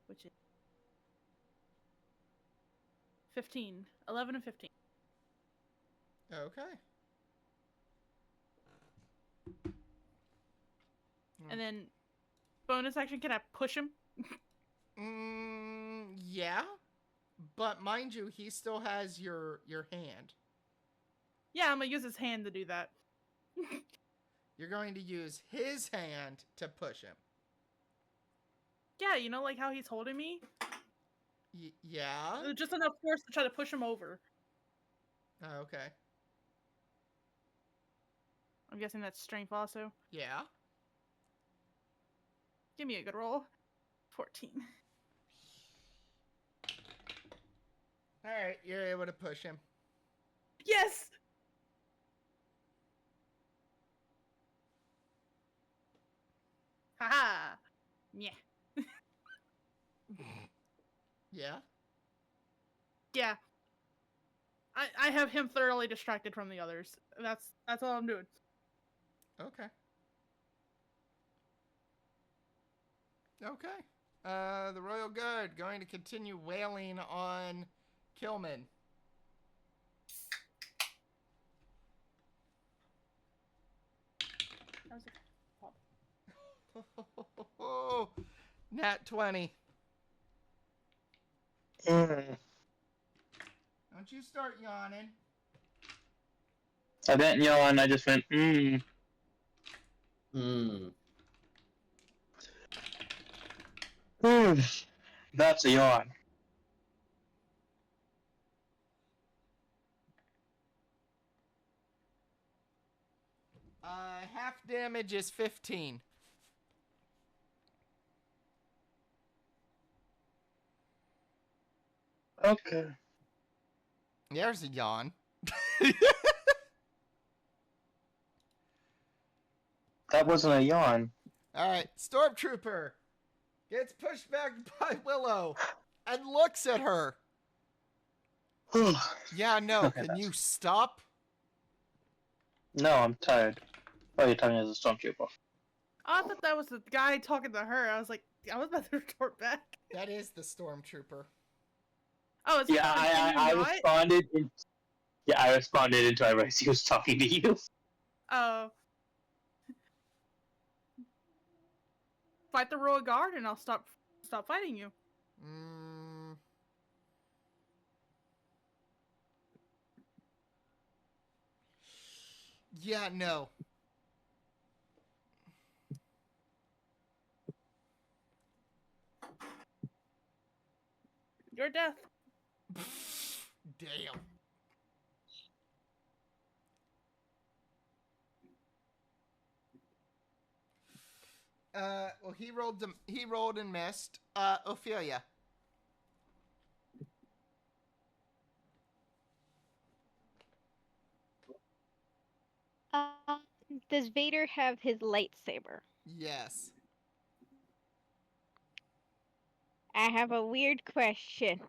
which is 15. 11 and 15. Okay. And then bonus action, can I push him? Yeah. But mind you, he still has your hand. Yeah, I'm gonna use his hand to do that. You're going to use his hand to push him. Yeah, you know, like how he's holding me? Yeah? Just enough force to try to push him over. Oh, okay. I'm guessing that's strength also. Yeah. Give me a good roll. 14. Alright, you're able to push him. Yes! Haha! Yeah. Yeah? Yeah. I have him thoroughly distracted from the others. That's all I'm doing. Okay. Okay. The Royal Guard going to continue wailing on Killman. That was Nat 20. Mm. Don't you start yawning. I didn't yawn, I just went, That's a yawn. Half damage is 15. Okay. There's a yawn. That wasn't a yawn. Alright, Stormtrooper gets pushed back by Willow and looks at her. Yeah, no, Okay, can you stop? No, I'm tired. Oh, you're telling me as a stormtrooper. I thought that was the guy talking to her. I was like, I was about to retort back. That is the Stormtrooper. Oh, it's Yeah, I responded. I responded until I realized he was talking to you. Oh. Fight the Royal Guard and I'll stop fighting you. Yeah, no. Your death. Damn. Well, he rolled and missed. Ophelia. Does Vader have his lightsaber? Yes. I have a weird question.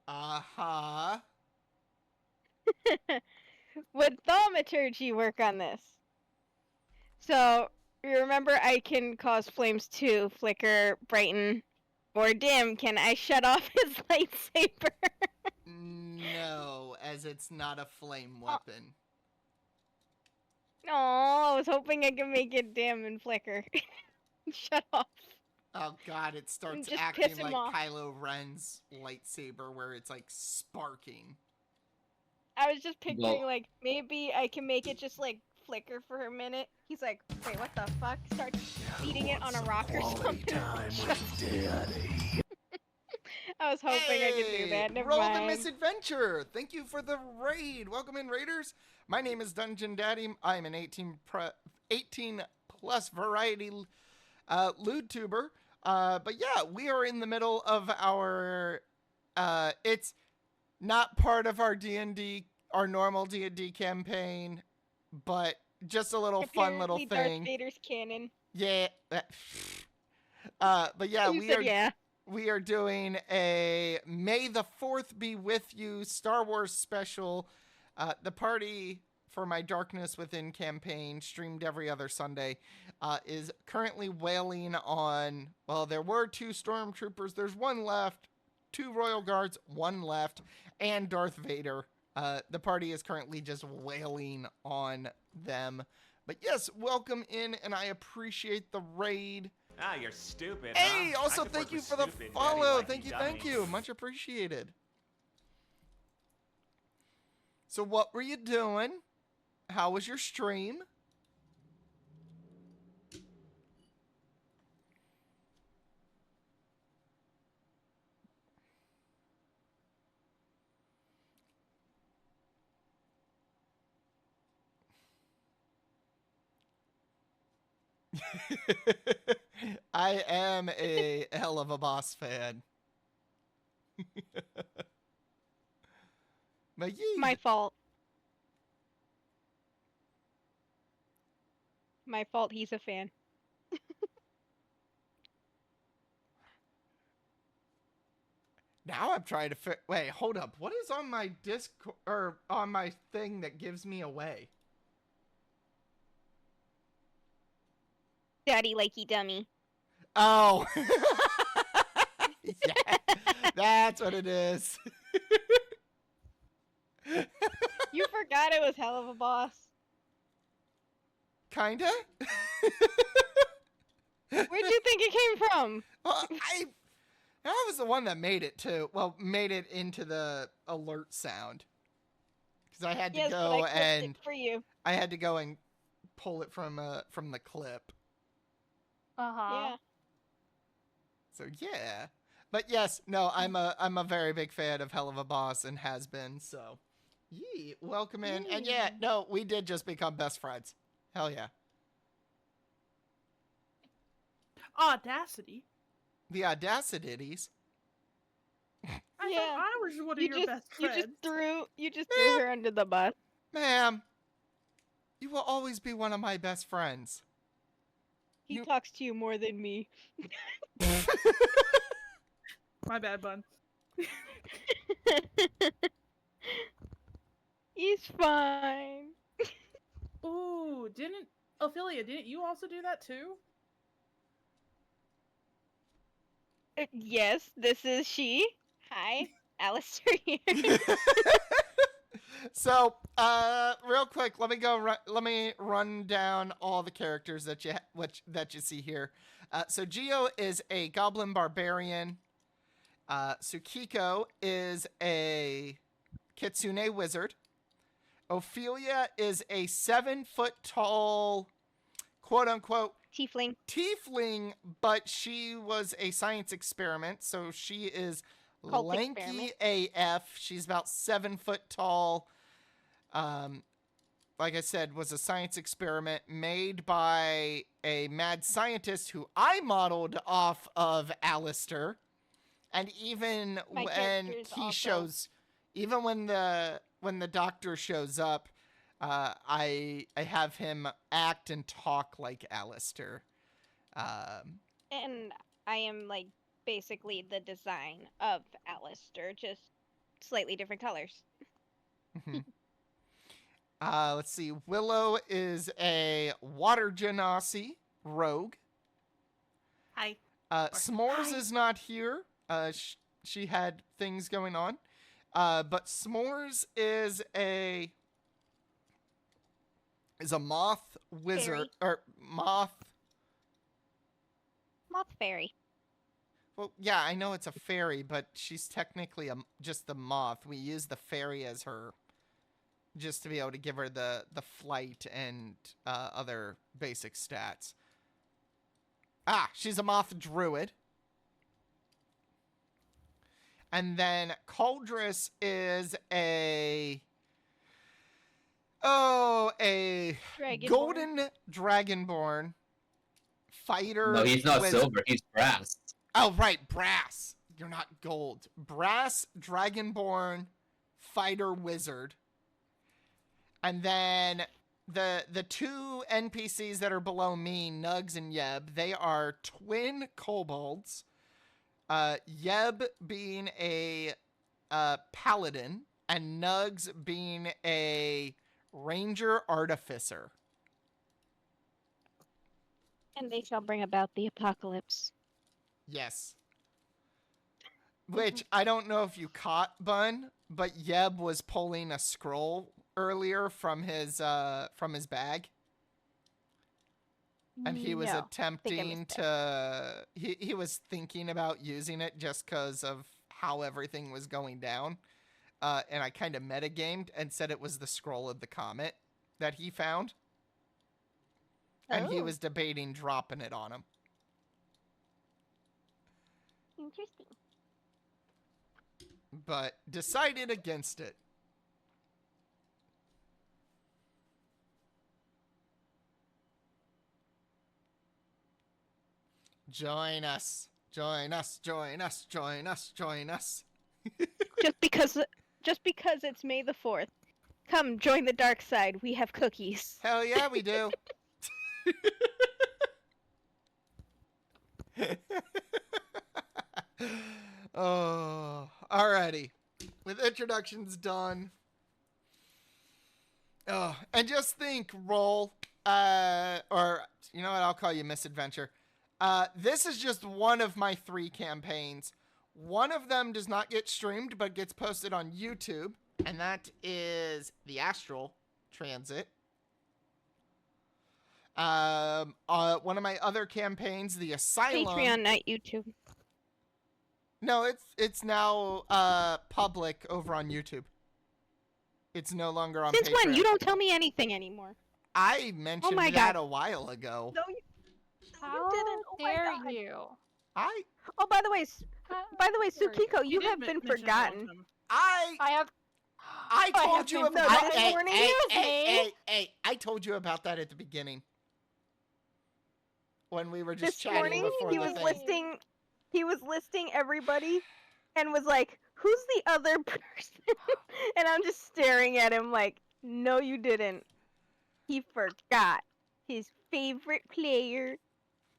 Uh-huh. Would thaumaturgy work on this? So, you remember I can cause flames to flicker, brighten, or dim. Can I shut off his lightsaber? No, as it's not a flame weapon. Oh, I was hoping I could make it dim and flicker. Shut off. Oh god, it starts Just acting piss him like off. Kylo Ren's lightsaber where it's like sparking. I was just picturing Well- like maybe I can make it just like flicker for a minute. He's like, wait, what the fuck? Starts beating it on a rock or something. I was hoping I could do that. Never Roll mind. the misadventure. Thank you for the raid. Welcome in, Raiders. My name is Dungeon Daddy. I'm an 18 plus variety lewd tuber. But yeah, we are in the middle of our. It's not part of our D&D, our normal D&D campaign, but just a little fun little Apparently Darth thing. Vader's canon. Yeah. But yeah, You said yeah. we are doing a May the 4th be with you Star Wars special. The party for my Darkness Within campaign, streamed every other Sunday, is currently wailing on, well, there were 2 stormtroopers, there's 1 left, 2 royal guards, 1 left, and Darth Vader. The party is currently just wailing on them. But yes, welcome in, and I appreciate the raid. Ah, you're stupid. Hey, huh? also I could thank work you with for the stupid, follow. daddy-likey Thank you. dummies. Much appreciated. So what were you doing? How was your stream? I am a hell of a boss fan. But My fault. My fault. He's a fan. now I'm trying to wait, hold up. What is on my Discord or on my thing that gives me away? Daddy likey dummy. Oh. Yeah, that's what it is. You forgot it was hell of a boss. Kinda. Where'd you think it came from? Well, I was the one that made it too. Well, made it into the alert sound because I had to Yes, go but I clipped and it for you. I had to go and pull it from the clip. Uh-huh. Yeah. So yeah, but yes, no, I'm a very big fan of Hell of a Boss and has been. So, yee, welcome in, and yeah, no, we did just become best friends. Hell yeah. Audacity. The Audacities. I Yeah. thought I was one of your best friends. You just threw her under the bus. Ma'am, you will always be one of my best friends. He You- talks to you more than me. My bad, bun. He's fine. Ooh, Ophelia, didn't you also do that too? Yes, this is she. Hi, Alistair here. So, real quick, let me run down all the characters that you see here. So Gio is a goblin barbarian. Tsukiko is a kitsune wizard. Ophelia is a 7-foot tall, quote unquote, tiefling, but she was a science experiment, so she is Cult lanky experiment. AF. She's about 7 foot tall. Like I said, was a science experiment made by a mad scientist who I modeled off of Alistair. And even My when character is he also- shows, even when the doctor shows up, I have him act and talk like Alistair. And I am like basically the design of Alistair, just slightly different colors. Mhm. Let's see. Willow is a water genasi rogue. Hi. S'mores Hi. is not here. She had things going on. But S'mores is a moth wizard or moth. Moth fairy. Well, yeah, I know it's a fairy, but she's technically just the moth. We use the fairy as her, just to be able to give her the flight and other basic stats. She's a moth druid. And then Cauldress is a Dragonborn. golden dragonborn fighter. No, he's not with- silver. He's brass. Oh, right, brass. You're not gold. Brass dragonborn fighter wizard. And then the two NPCs that are below me, Nugs and Yeb, they are twin kobolds. Yeb being a paladin, and Nugs being a ranger artificer. And they shall bring about the apocalypse. Yes. Which I don't know if you caught, Bun, but Yeb was pulling a scroll earlier from his bag. And he was No, attempting to he was thinking about using it just because of how everything was going down. And I kind of metagamed and said it was the scroll of the comet that he found. And he Oh. was debating dropping it on him. Interesting. But decided against it. Join us. Join us. Join us. Join us. Join us. Just because it's May the 4th. Come join the dark side. We have cookies. Hell yeah, we do. Oh, alrighty. With introductions done. Oh, and just think, roll, or you know what? I'll call you Misadventure. This is just one of my 3 campaigns. One of them does not get streamed, but gets posted on YouTube, and that is the Astral Transit. One of my other campaigns, the Asylum. Patreon, not YouTube. No, it's now public over on YouTube. It's no longer on Since Patreon. when? You don't tell me anything anymore. I mentioned my that God. a while ago. No, you How didn't. Oh my dare God. you? Oh, by the way, How dare Sukiko, you did have been mention forgotten. Autumn. I have. I I told have you been about forgotten. hey, Warning hey, you, hey, me. I told you about that at the beginning. When we were just This chatting morning, before he the was thing. listing everybody, and was like, "Who's the other person?" And I'm just staring at him like, "No, you didn't. He forgot his favorite player,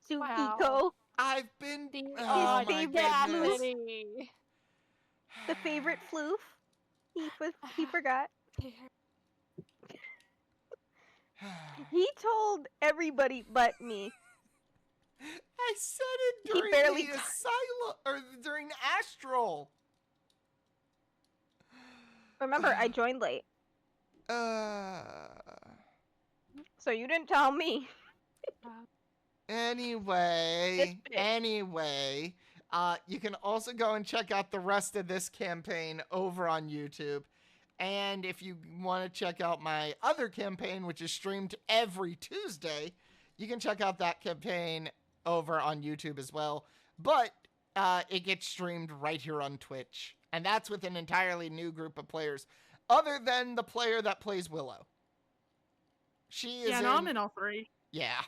Sukiko, Wow. I've been The oh my favorite goodness. audacity. the favorite floof. He forgot. He told everybody but me. I said it He during barely the got- asylum or during Astral. Remember, I joined late, Uh so you didn't tell me. Anyway, This you can also go and check out the rest of this campaign over on YouTube. And if you want to check out my other campaign, which is streamed every Tuesday, you can check out that campaign over on YouTube as well. But it gets streamed right here on Twitch. And that's with an entirely new group of players, other than the player that plays Willow. She is Yeah, no, I'm in all 3. Yeah.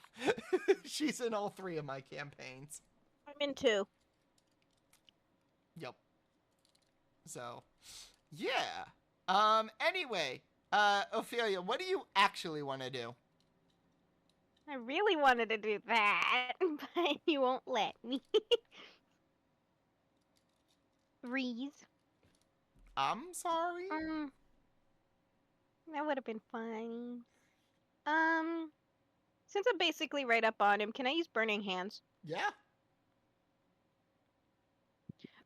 She's in all 3 of my campaigns. I'm in 2. Yep. So, yeah. Anyway, Ophelia, what do you actually want to do? I really wanted to do that, but you won't let me. Reese. I'm sorry. That would have been fun. Since I'm basically right up on him, can I use Burning Hands? Yeah.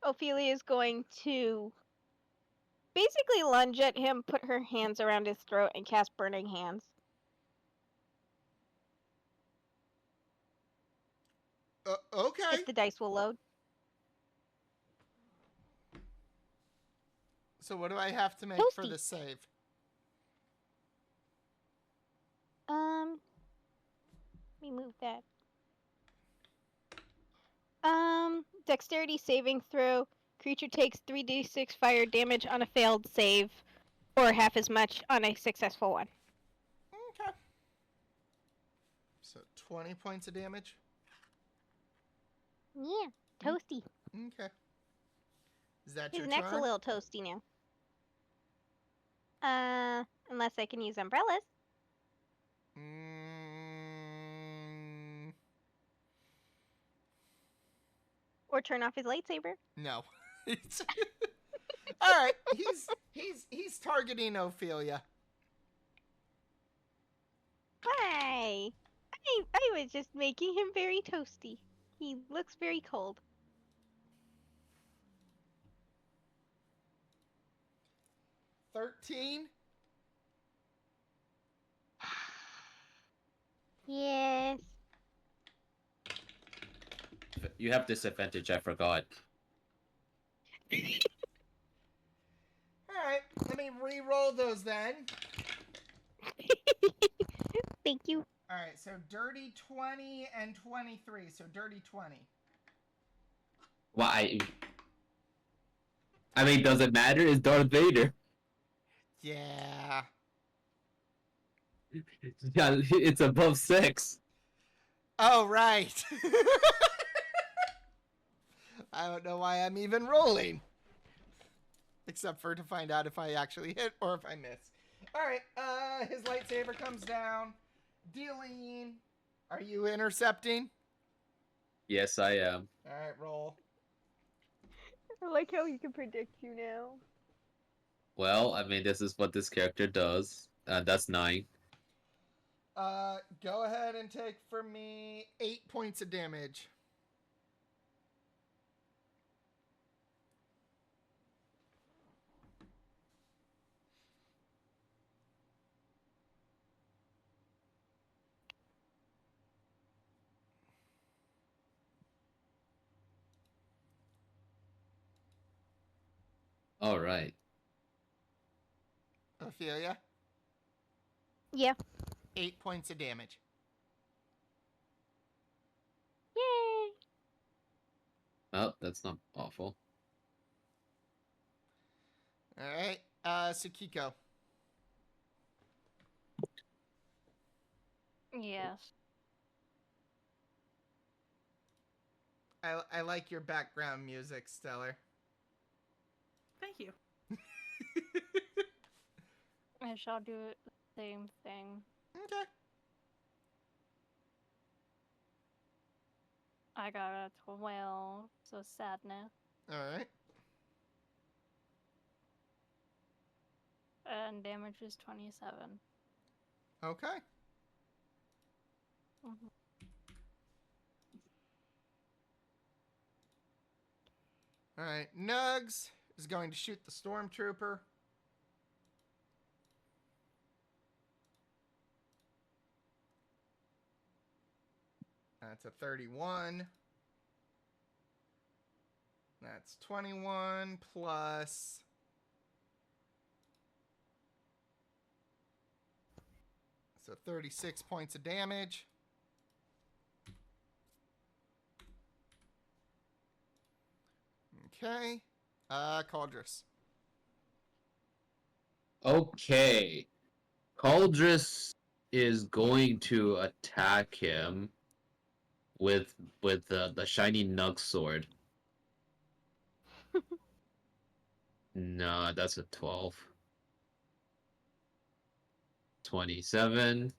Ophelia is going to basically lunge at him, put her hands around his throat, and cast Burning Hands. Okay. If the dice will load. So what do I have to make for Toasty. the save? Let me move that. Dexterity saving throw. Creature takes 3d6 fire damage on a failed save, or half as much on a successful one. Okay. So 20 points of damage. Yeah, toasty. Okay. Is that His your neck's turn? a little toasty now. Unless I can use umbrellas. Mm, Or turn off his lightsaber. no. All right. He's targeting Ophelia. Why? I was just making him very toasty. He looks very cold. 13. Yes. You have disadvantage. I forgot. All right. Let me re-roll those then. Thank you. All right. So dirty 20 and 23. So dirty 20. Why? I mean, does it matter? It's Darth Vader. Yeah. Yeah, it's above 6. Oh, right. I don't know why I'm even rolling. Except for to find out if I actually hit or if I miss. Alright, his lightsaber comes down. Dealing. Are you intercepting? Yes, I am. Alright, roll. I like how you can predict you now. Well, I mean, this is what this character does. That's 9. Go ahead and take for me 8 points of damage. All right. Ophelia? Yeah. 8 points of damage. Yay. Oh, that's not awful. Alright, Sukiko. Yes. I like your background music, Stellar. Thank you. I shall do the same thing. Okay. I got a 12, so sadness. Alright. And damage is 27. Okay. Mhm. Alright, Nugs is going to shoot the stormtrooper. That's a 31. That's 21 plus... So 36 points of damage. Okay. Cauldress. Okay. Cauldress is going to attack him with the shiny Nug sword. No, that's a 12. 27.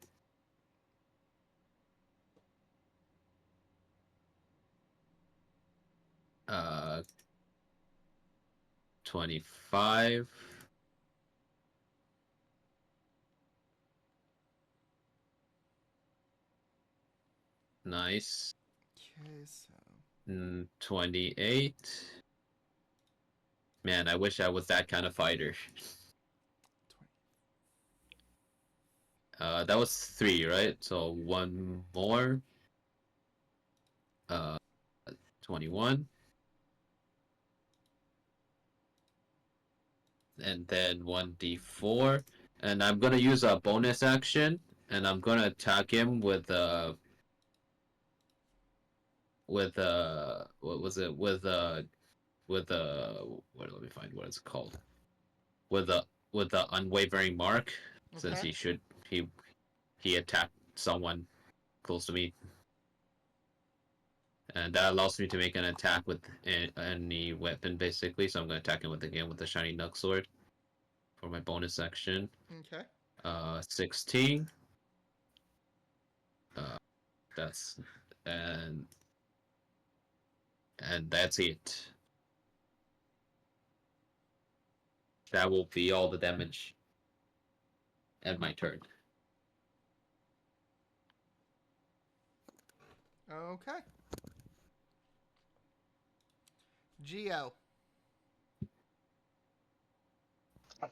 Uh 25. Nice. Okay, so 28. Man, I wish I was that kind of fighter. 20. That was 3, right? So one more. 21. And then 1d4. And I'm gonna use a bonus action, and I'm gonna attack him what was it? Let me find what it's called. With the unwavering mark, since Okay. he attacked someone close to me. And that allows me to make an attack with any weapon, basically. So I'm going to attack him with the shiny Nug sword for my bonus action. Okay. 16. That's and that's it. That will be all the damage. And my turn. Okay. Geo.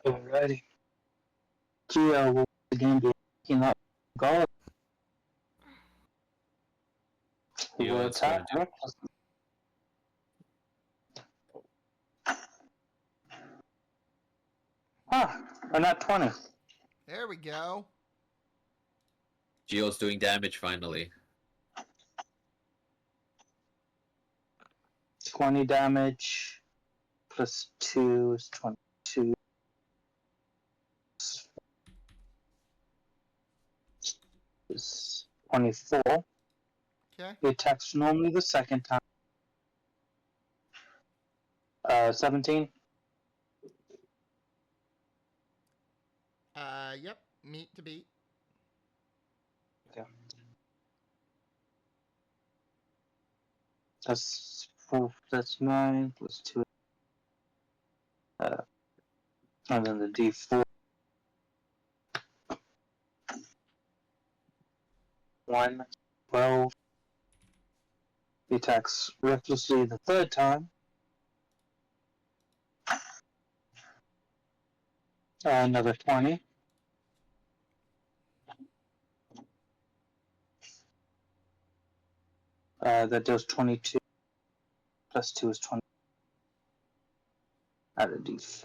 Alrighty. Geo will again be picking up guard. He Geo will is going attack to- recklessly. We're not 20. There we go. Geo's doing damage finally. 20 damage plus 2 is 22. Is 24. Okay. He attacks normally the second time. 17. Yep. Meat to beat. Okay. That's 4. That's 9 plus 2. And then the D4. 1, 12. He attacks recklessly the third time. Another 20. That does 22. Plus 2 is 20. Add a D4.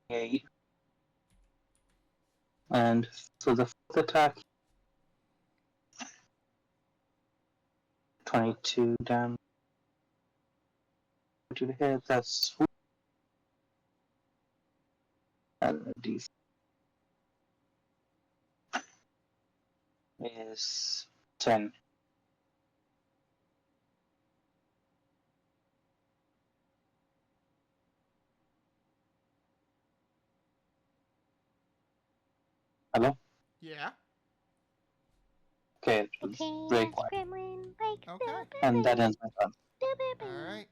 28. And for the fourth attack, 22 damage. To the head, that's and the D is 10. Hello? Yeah. Okay, it's very Okay, quiet. gremlin, like Okay. And that ends my turn. All right.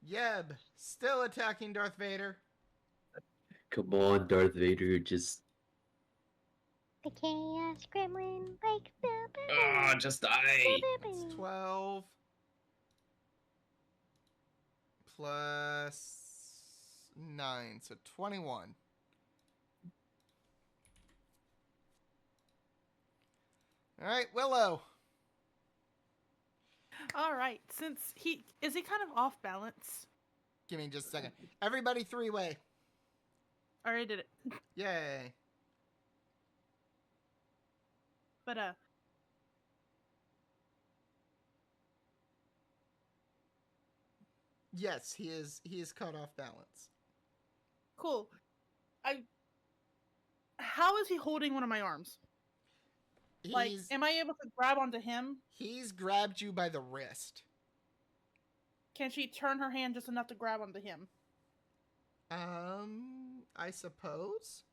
Yeb, still attacking Darth Vader. Come on, Darth Vader, just the chaos gremlin, like just die. That's 12 plus 9, so 21. All right, Willow. All right, since he kind of off balance? Give me just a second. Everybody three-way. I already did it. Yay. But Yes, he is caught off balance. cool. How is he holding one of my arms? Like, am I able to grab onto him? He's grabbed you by the wrist. Can she turn her hand just enough to grab onto him? I suppose.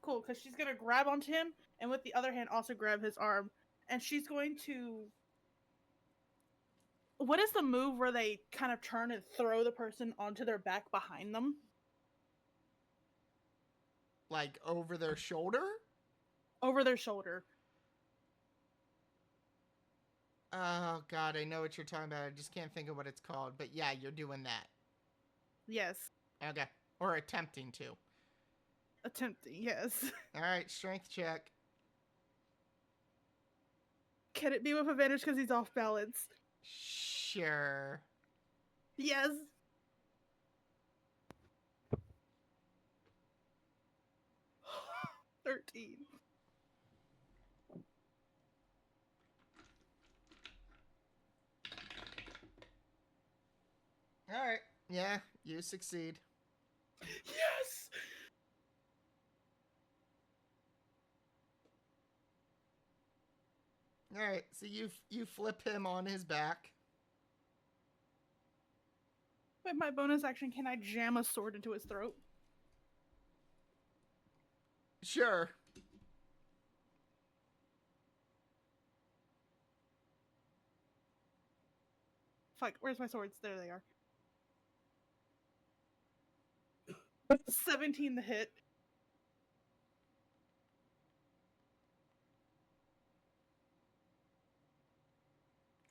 Cool, because she's gonna grab onto him, and with the other hand also grab his arm, and she's going to. What is the move where they kind of turn and throw the person onto their back behind them? Like over their shoulder? Over their shoulder. Oh god, I know what you're talking about. I just can't think of what it's called. But yeah, you're doing that. Yes. Okay. Or attempting to. Attempting, yes. Alright, strength check. Can it be with advantage because he's off balance? Sure. Yes. $13. Alright. Yeah, you succeed. Yes! Alright, so you flip him on his back. With my bonus action, can I jam a sword into his throat? Sure. Fuck, where's my swords? There they are. 17 to hit.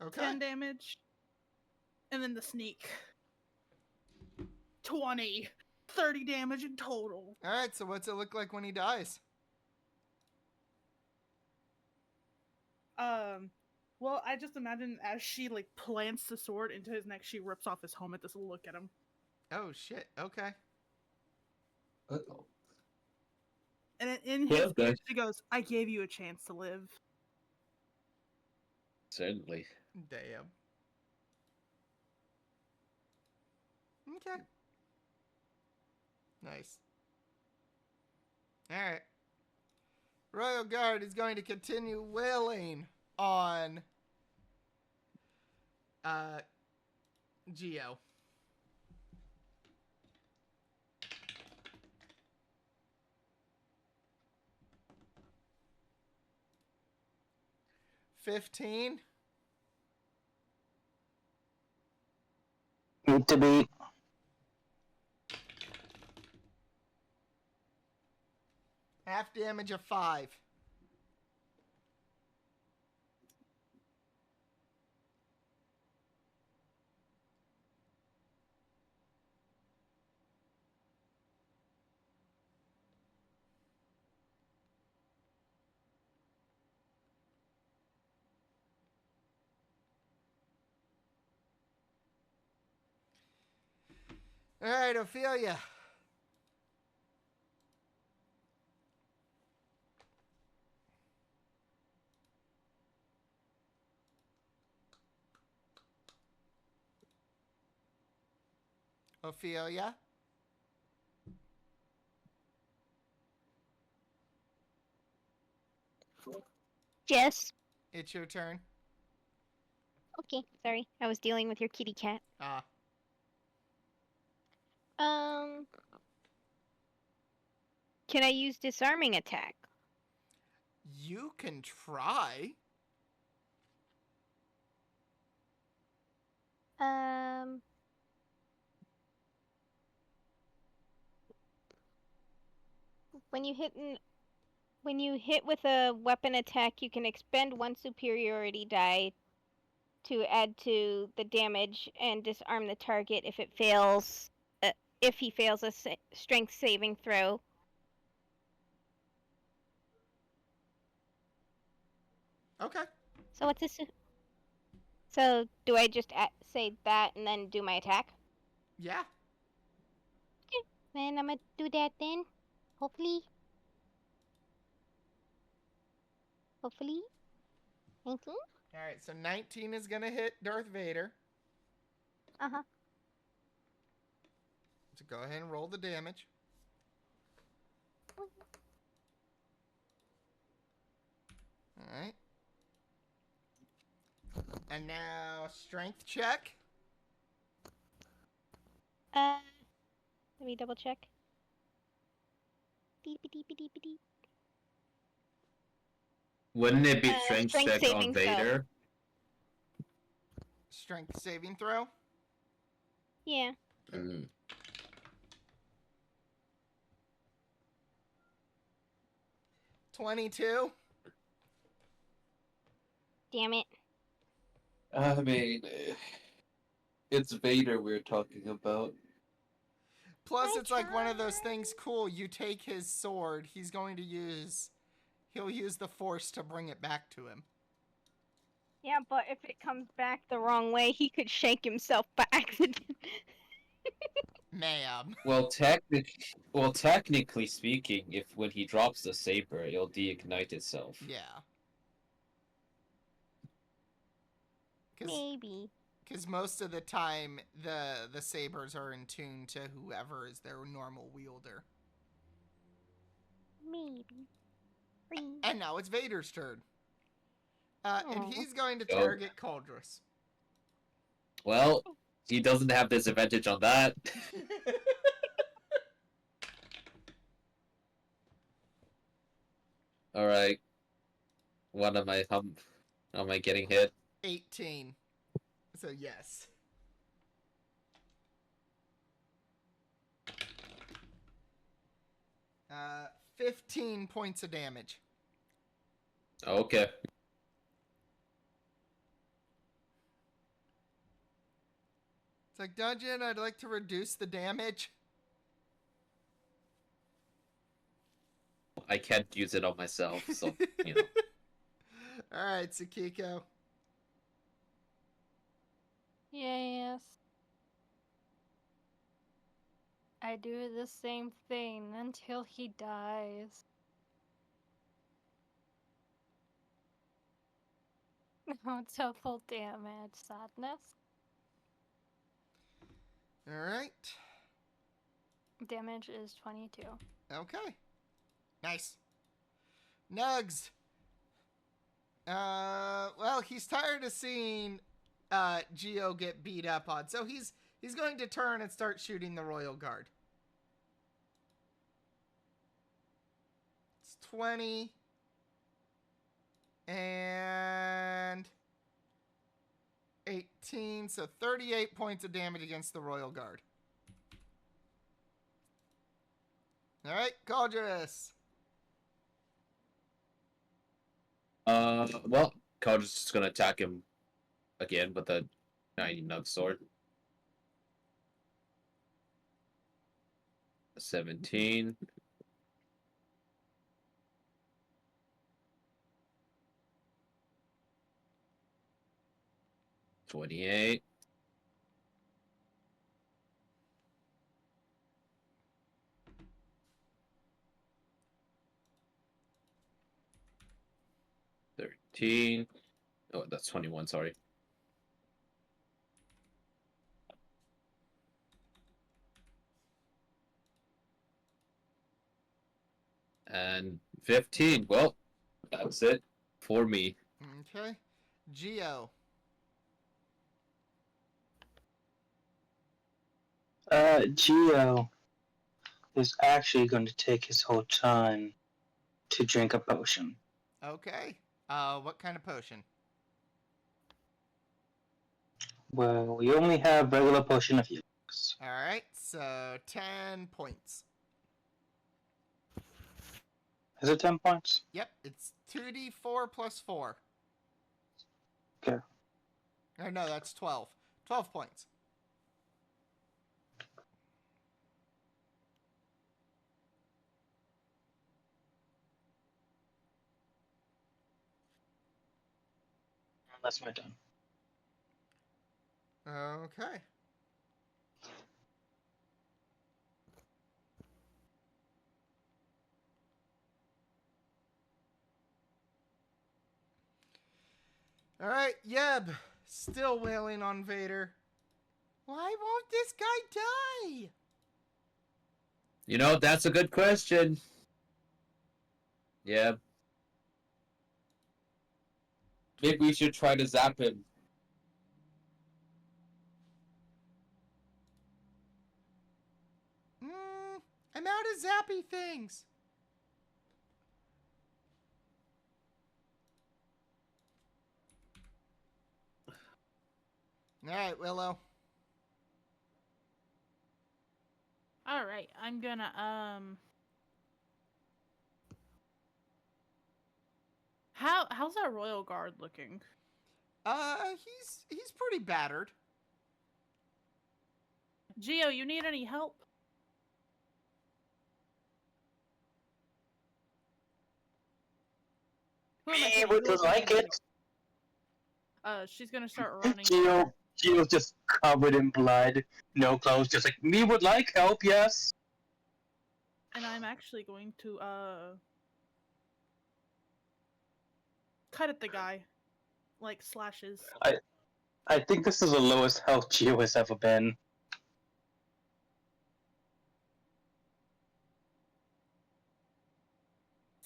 Okay. 10 damage. And then the sneak. 20. 30 damage in total. All right. So what's it look like when he dies? Well, I just imagine as she like plants the sword into his neck, she rips off his helmet to look at him. Oh shit. Okay. Uh-oh. And in Well, his then. ear, she goes, "I gave you a chance to live." Certainly. Damn. Okay. Nice. All right. Royal Guard is going to continue wailing on Geo. $15. Need to be. Half damage of 5. All right, Ophelia. Ophelia. Jess. It's your turn. Okay, sorry. I was dealing with your kitty cat. Ah. Can I use disarming attack? You can try. When you hit with a weapon attack, you can expend 1 superiority die to add to the damage and disarm the target if it fails. If he fails a strength saving throw. Okay. So what's this? So do I just say that and then do my attack? Yeah. Okay, then I'm gonna do that then. Hopefully. Hopefully. 19? All right, so 19 is going to hit Darth Vader. Uh-huh. So go ahead and roll the damage. All right. And now strength check. Let me double check. Deep. Wouldn't it be strength strength check on saving throw. Vader? Strength saving throw. Yeah. 22. Damn it. I mean, it's Vader we're talking about. Plus, I it's like one of those tried. things. Cool. You take his sword. He'll use the force to bring it back to him. Yeah, but if it comes back the wrong way, he could shank himself by accident. Ma'am. Well, technically speaking, when he drops the saber, it'll deignite itself. Yeah. Maybe. Because most of the time, the sabers are in tune to whoever is their normal wielder. Maybe. And now it's Vader's turn. And Aw. he's going to target Cauldress. Well, he doesn't have disadvantage on that. All right. What am I? How am I getting hit? 18. So yes. 15 points of damage. Okay. It's like, Dungeon, I'd like to reduce the damage. I can't use it on myself, so, you know. Alright, Tsukiko. Yes. I do the same thing until he dies. No double damage. Sadness. Alright. Damage is 22. Okay. Nice. Nugs. Well, he's tired of seeing Geo get beat up on, so he's going to turn and start shooting the Royal Guard. It's 20 and 18, so 38 points of damage against the Royal Guard. All right, Caldress. Well, Caldress is just gonna attack him again with the 90 nug sword. 17. $28. $13. Oh, that's 21, sorry. And 15. Well, that's it for me. Okay. Geo. Geo is actually going to take his whole time to drink a potion. Okay. What kind of potion? Well, we only have regular potion of healing. All right, so 10 points. Is it 10 points? Yep, it's 2d4 plus 4. Okay. Or no, that's 12. 12 points. That's my turn. Okay. All right, Yeb, still wailing on Vader. Why won't this guy die? You know, that's a good question. Yeah. Maybe we should try to zap him. I'm out of zappy things. All right, Willow. All right, I'm gonna How's that royal guard looking? He's pretty battered. Geo, you need any help? Who am I Me kidding? would Who am I like kidding? it. She's gonna start running. Geo's just covered in blood, no clothes, just like, me would like help, yes. And I'm actually going to cut at the guy, like slashes. I think this is the lowest health Geo has ever been.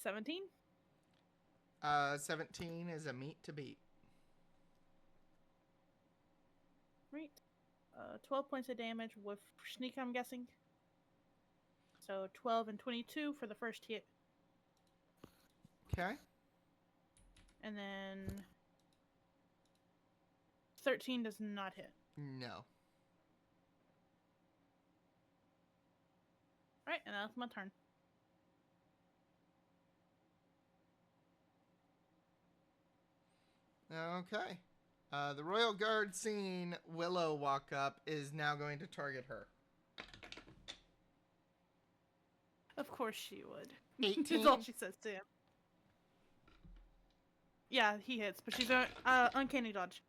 17. 17 is a meat to beat. Right. 12 points of damage with sneak, I'm guessing. So 12 and 22 for the first hit. Okay. And then 13 does not hit. No. Alright, and that's my turn. Okay. The Royal Guard seeing Willow walk up is now going to target her. Of course she would. 18? That's all she says to him. Yeah, he hits, but she's a uncanny dodge.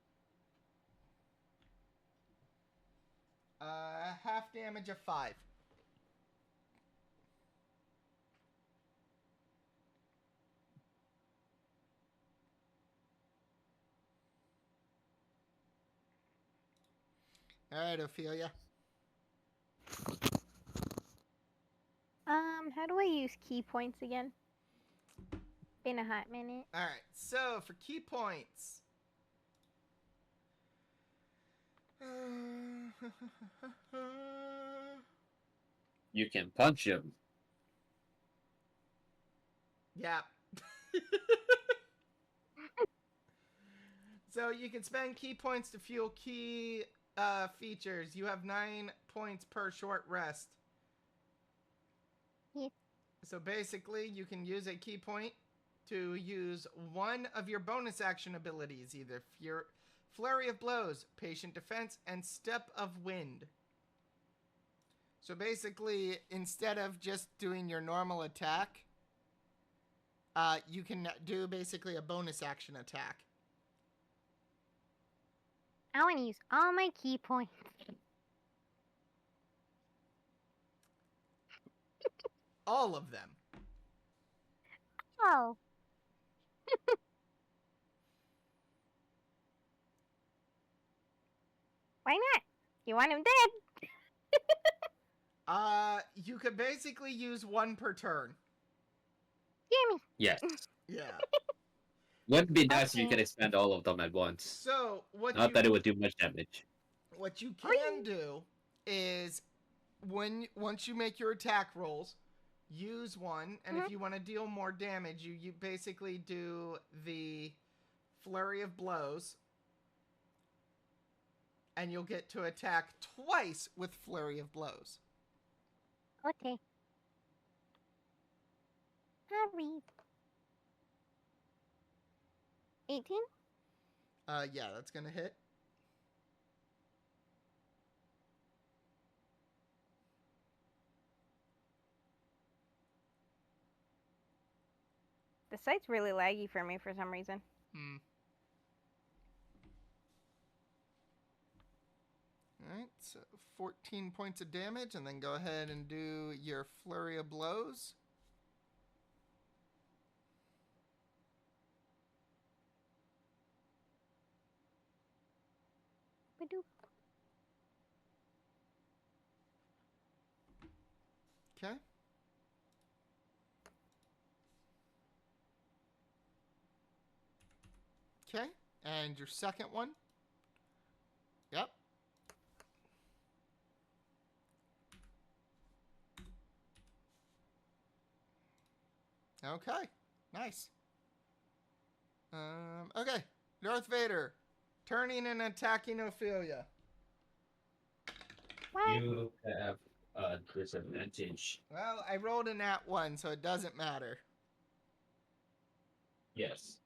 Half damage of 5. Alright, Ophelia. How do I use key points again? Been a hot minute. Alright, so for key points. You can punch him. Yeah. So you can spend key points to fuel key features. You have 9 points per short rest. Yeah. So basically, you can use a key point to use one of your bonus action abilities, either Flurry of Blows, Patient Defense, and Step of Wind. So basically, instead of just doing your normal attack, you can do basically a bonus action attack. I want to use all my key points. All of them. Oh. Why not? You want him dead? You could basically use one per turn. Gimme. Yes. Yeah. Wouldn't be nice if you Okay. could expend all of them at once. So Not that it would do much damage. what you can do is once you make your attack rolls, use one, and if you want to deal more damage, you basically do the Flurry of Blows, and you'll get to attack twice with Flurry of Blows. Okay. Hurry. 18? Yeah, that's gonna hit. The site's really laggy for me for some reason. Alright, so 14 points of damage, and then go ahead and do your Flurry of Blows. Ba-doop. Okay. Okay, and your second one. Yep. Okay, nice. Okay, Darth Vader, turning and attacking Ophelia. What? You have a disadvantage. Well, I rolled a nat 1, so it doesn't matter. Yes.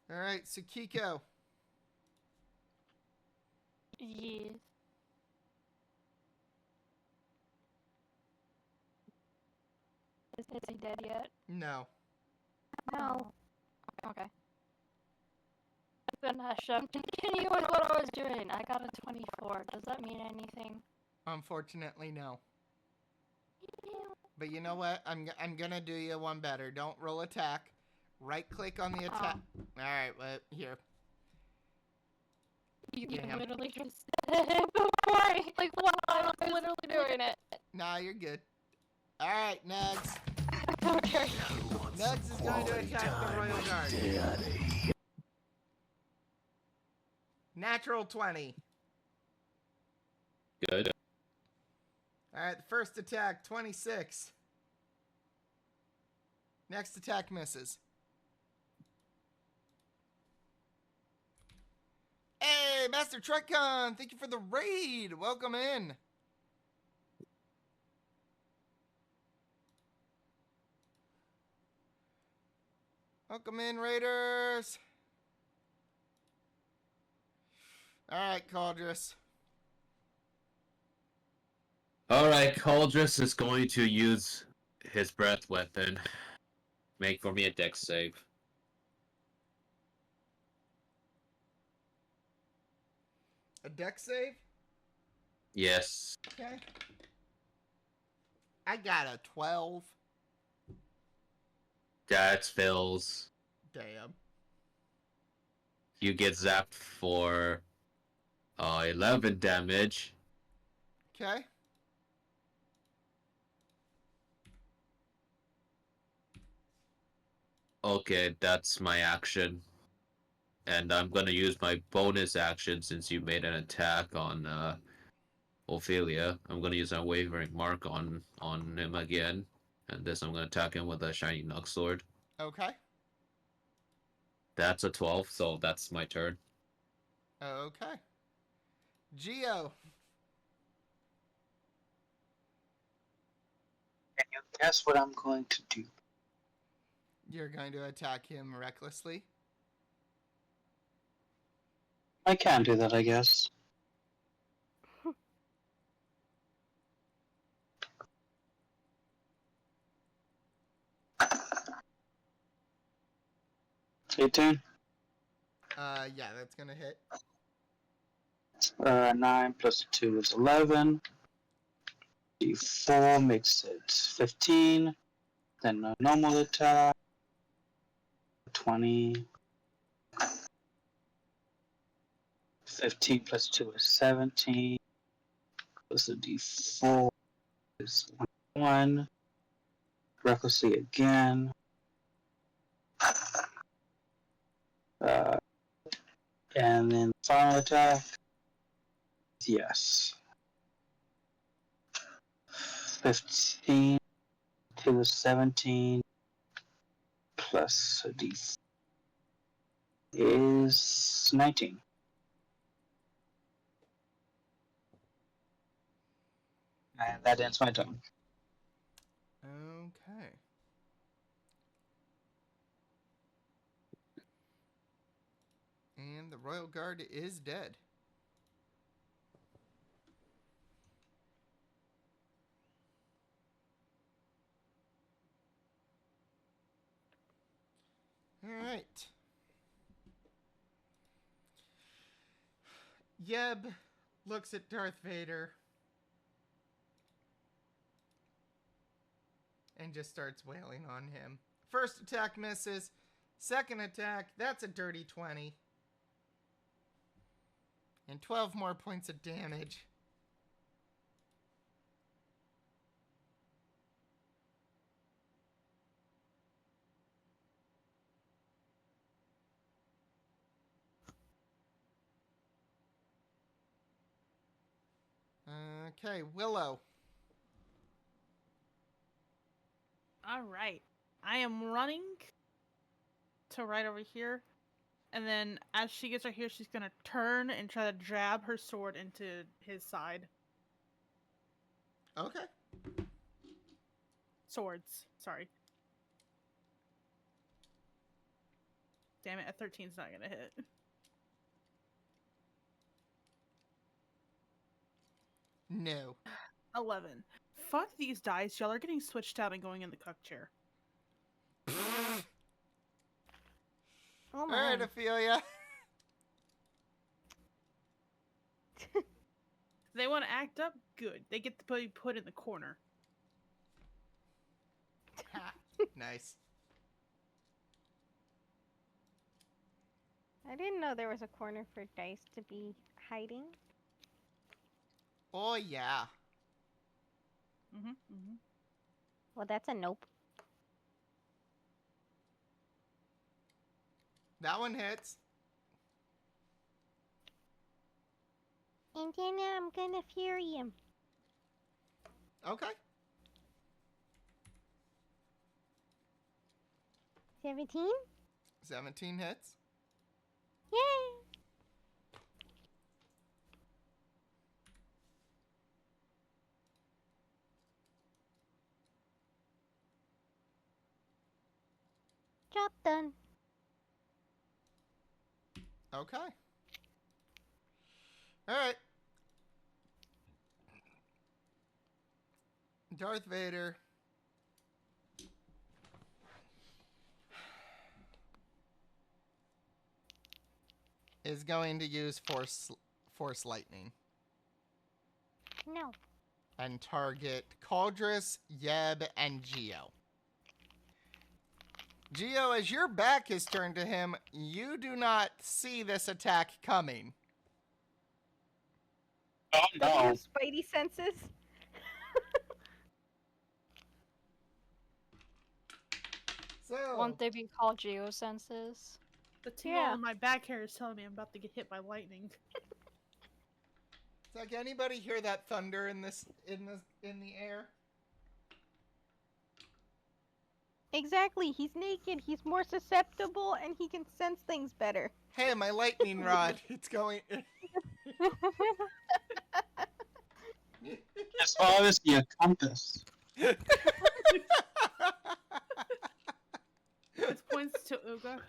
All right, Tsukiko. Yes. Is he dead yet? No. No. Okay. Then I'm continuing what I was doing. I got a 24. Does that mean anything? Unfortunately, no. But you know what? I'm gonna do you one better. Don't roll attack. Right click on the attack. All right, well, here. You Damn. literally just said it before. Like, what? I was literally doing it. Nah, you're good. All right, Nugs. Okay. Nugs is going to attack the Royal Guard. Natural 20. Good. All right, the first attack, 26. Next attack misses. Hey, Master Trekcon, thank you for the raid. Welcome in. Welcome in, Raiders. All right, Cauldress. Alright, Cauldress is going to use his breath weapon. Make for me a dex save. A dex save? Yes. Okay. I got a 12. That fails. Damn. You get zapped for 11 damage. Okay. Okay, that's my action. And I'm gonna use my bonus action since you made an attack on Ophelia. I'm gonna use a wavering mark on him again. And this I'm gonna attack him with a shiny Nug sword. Okay. That's a 12, so that's my turn. Okay. Geo. Can you guess what I'm going to do? You're going to attack him recklessly. I can do that, I guess. It's 18. Yeah, that's gonna hit. 9 plus 2 is 11. D4 makes it 15. Then a normal attack. 20. 15 plus 2 is 17. Plus a D4 is 1. Recklessly again. And then final attack. Yes. 15 to the 17 plus a D4 is 19. And that ends my turn. Okay. And the Royal Guard is dead. All right. Yeb looks at Darth Vader and just starts wailing on him. First attack misses. Second attack, that's a dirty 20. And 12 more points of damage. Okay, Willow. All right. I am running to right over here. And then as she gets right here, she's going to turn and try to jab her sword into his side. Okay. Swords. Sorry. Damn it, a 13's not going to hit. No. 11. Fuck these dice. Y'all are getting switched out and going in the cuck chair. Oh All right, my. Ophelia. They want to act up? Good. They get to be put in the corner. Nice. I didn't know there was a corner for dice to be hiding. Oh, yeah. Well, that's a nope. That one hits. And then I'm gonna fury him. Okay. 17? 17 hits. Yay! Job done. Okay. All right. Darth Vader is going to use force lightning No. and target Cauldress, Yeb, and Geo. Geo, as your back is turned to him, you do not see this attack coming. Oh Does he no. have spidey senses? So, Won't they be called geosenses? The tingle Yeah. on my back hair is telling me I'm about to get hit by lightning. Zach, anybody hear that thunder in the air? Exactly. He's naked. He's more susceptible, and he can sense things better. Hey, my lightning rod. It's going. As far as the compass. This points to Uga.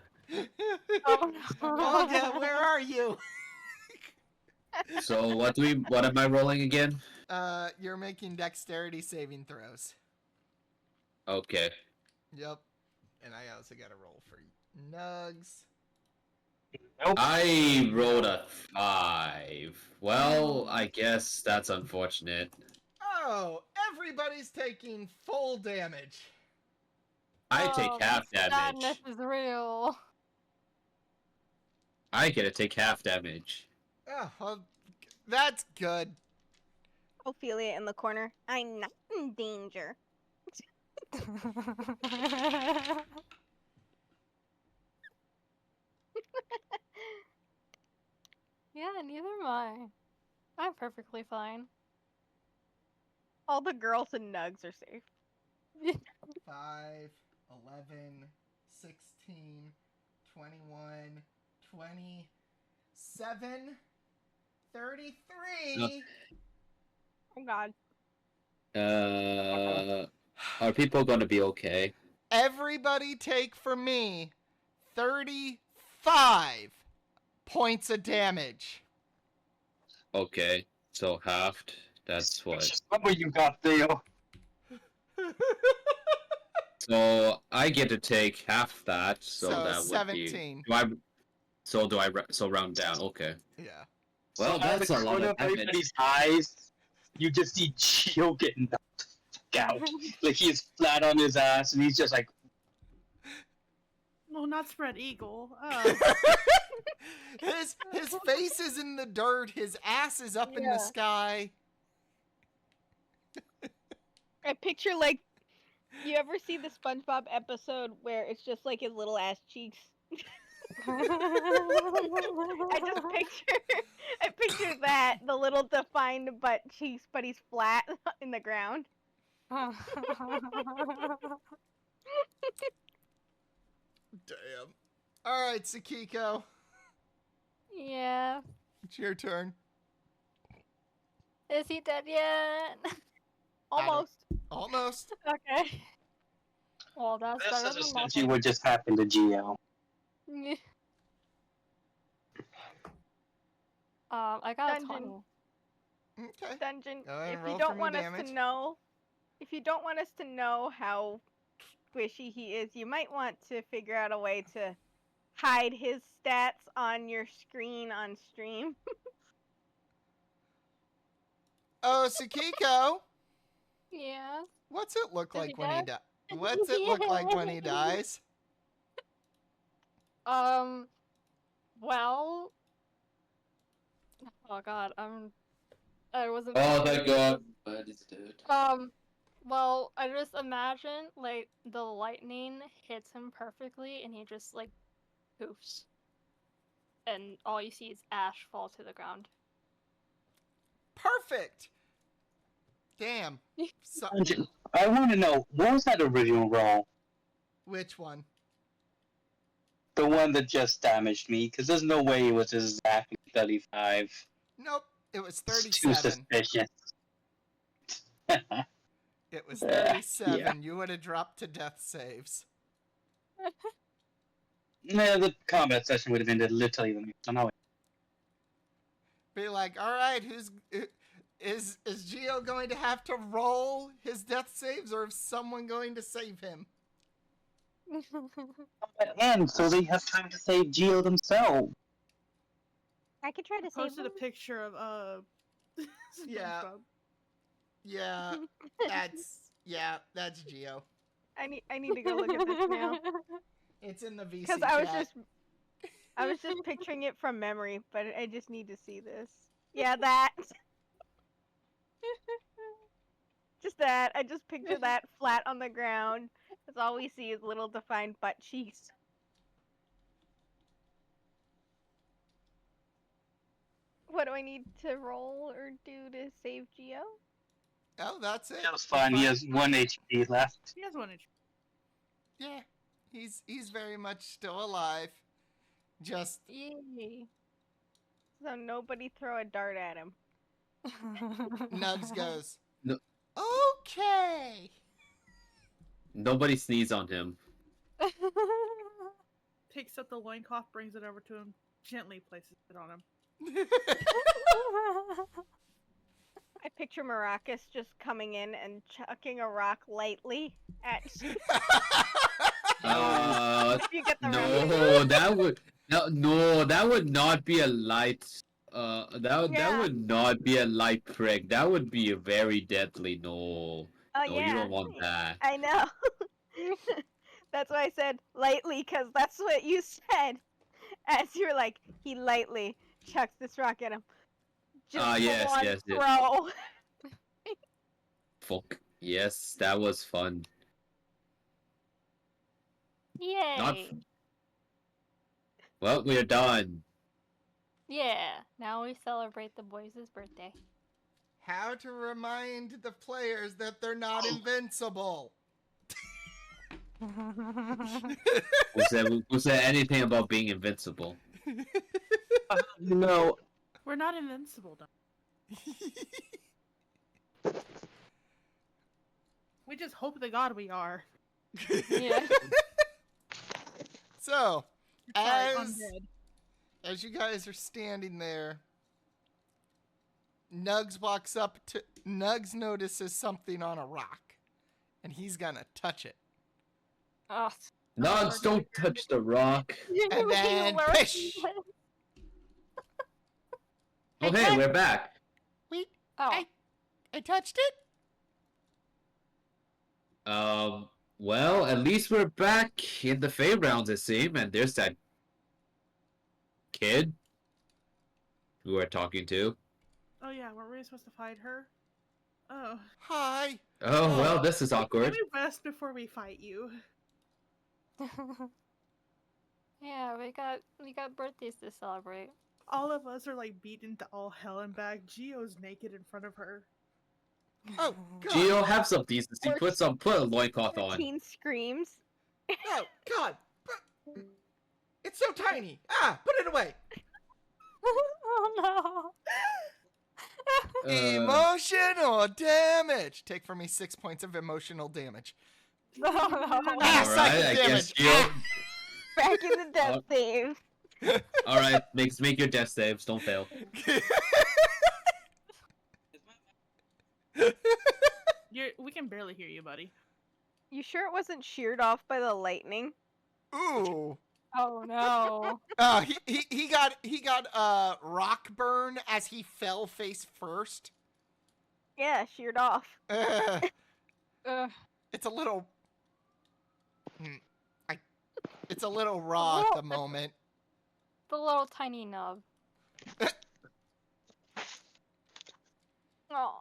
Oh Olga, where are you? So what am I rolling again? You're making dexterity saving throws. Okay. Yep. And I also got to roll for Nugs. Nope. I rolled a 5. Well, I guess that's unfortunate. Oh, everybody's taking full damage. I take half Sadness damage. is real. I get to take half damage. Oh, well, that's good. Ophelia in the corner. I'm not in danger. Yeah, neither am I. I'm perfectly fine. All the girls and Nugs are safe. 5, 11, 16, 21, 27, 33. Oh God. Are people going to be okay? Everybody take from me 35 points of damage. Okay, so halved. That's what. Which number you got, Theo? So I get to take half that. So that would 17. be. So round down. Okay. Yeah. Well, So out that's of a the lot corner of of damage. everybody's eyes, you just see Gio getting knocked out. Like he's flat on his ass, and he's just like, No, not spread eagle. His face is in the dirt. His ass is up in the Yeah. sky. I picture like, you ever see the SpongeBob episode where it's just like his little ass cheeks? I picture that, the little defined butt cheeks, but he's flat in the ground. Damn. All right, Sakiko. Yeah. It's your turn. Is he dead yet? Almost. Almost. Okay. Well, that's this better is than essentially nothing. what just happened to Gio. I got a Dungeon. 20. Okay. Dungeon. Go ahead and If roll you for don't me want us damage. to know, if you don't want us to know how squishy he is, you might want to figure out a way to hide his stats on your screen on stream. Oh, Sakiko. Yeah. What's it look Is like he when he dead? dies? What's it look like when he dies? Well. Oh God, I wasn't. Oh, thank God. But it's dead. Well, I just imagine like the lightning hits him perfectly, and he just like poofs, and all you see is ash fall to the ground. Perfect. Damn. So, I want to know, what was that original roll? which one? The one that just damaged me, because there's no way it was exactly 35. Nope. It was It's too 37. suspicious. It was Yeah. 37. You would have dropped to death saves. Yeah, the combat session would have ended literally the next time. Be like, all right, is Geo going to have to roll his death saves, or is someone going to save him? And so they have time to save Geo themselves. I could try to save Posted them. a picture of Yeah. SpongeBob. Yeah, that's Geo. I need to go look at this now. It's in the VC Because chat. I was just picturing it from memory, but I just need to see this. Yeah, that. Just that. I just picture that flat on the ground. That's all we see is little defined butt cheeks. What do I need to roll or do to save Geo? Oh, that's it. That was fine. He has 1 HP left. He has one HP. Yeah, he's very much still alive. Just Yay. So nobody throw a dart at him. Nugs goes. No. Okay. Nobody sneeze on him. Picks up the loincloth, brings it over to him, gently places it on him. I picture Maracas just coming in and chucking a rock lightly at you. If you get the reference. No, that would not be a light. That Yeah. would not be a light prick. That would be a very deadly. No, Oh no, yeah. you don't want that. I know. That's why I said lightly, because that's what you said. As you're like, he lightly chucks this rock at him. Just Yes, one yes, yes. throw. Fuck. Yes, that was fun. Yay. Not. Well, we're done. Yeah. Now we celebrate the boys' birthday. How to remind the players that they're not invincible. Who said anything about being invincible? No. We're not invincible, though. We just hope to God we are. Yeah. So, Sorry, as you guys are standing there, Nugs walks up to Nugs notices something on a rock, and he's gonna touch it. Oh. Nugs, don't touch the rock. And then pish! Oh, hey, we're back. Wait, Oh. I touched it? Well, at least we're back in the fairgrounds, it seems, and there's that kid who we're talking to. Oh yeah, weren't we supposed to fight her? Oh. Hi. Oh, well, this is Can awkward. we rest before we fight you? Yeah, we got birthdays to celebrate. All of us are like beaten to all hell and back. Gio's naked in front of her. Oh, God. Gio, have some decency. Put a loincloth on. 14 screams. Oh, God. It's so tiny. Ah, put it away. Oh no. Emotional damage. Take from me 6 points of emotional damage. No, no. Ah, Alright, psychic I guess damage. Gio. Back in the death save. Alright, make your death saves. Don't fail. We can barely hear you, buddy. You sure it wasn't sheared off by the lightning? Ooh. Oh no. He got rock burn as he fell face first. Yeah, sheared off. It's a little. It's a little raw at the moment. The little tiny nub. Aw.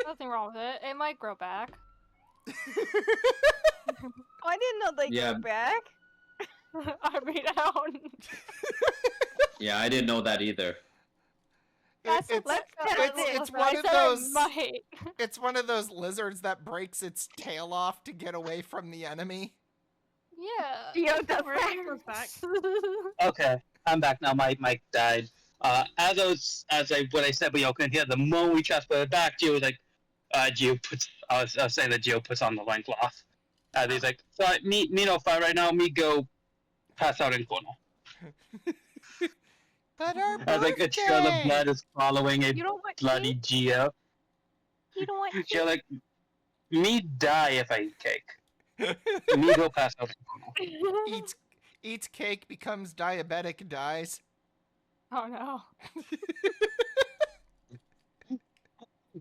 That's nothing wrong with it. It might grow back. Oh, I didn't know they Yeah. go back. I mean, I don't. Yeah, I didn't know that either. I said let's let's test go. it. It's I one of said those. It might. It's one of those lizards that breaks its tail off to get away from the enemy. Yeah. Geo does Where that. it goes back. Okay, I'm back now. My mic died. When I said we all couldn't hear, the moment we transported back, Gio was like, I was saying that Gio puts on the loincloth. He's like, so me no fight right now. Me go pass out in corner. But our I was like, a trail of blood is following a You don't want bloody cake? Gio. You don't want Gio like, me die if I eat cake. Me go pass out in corner. Eats cake, becomes diabetic, dies. Oh no.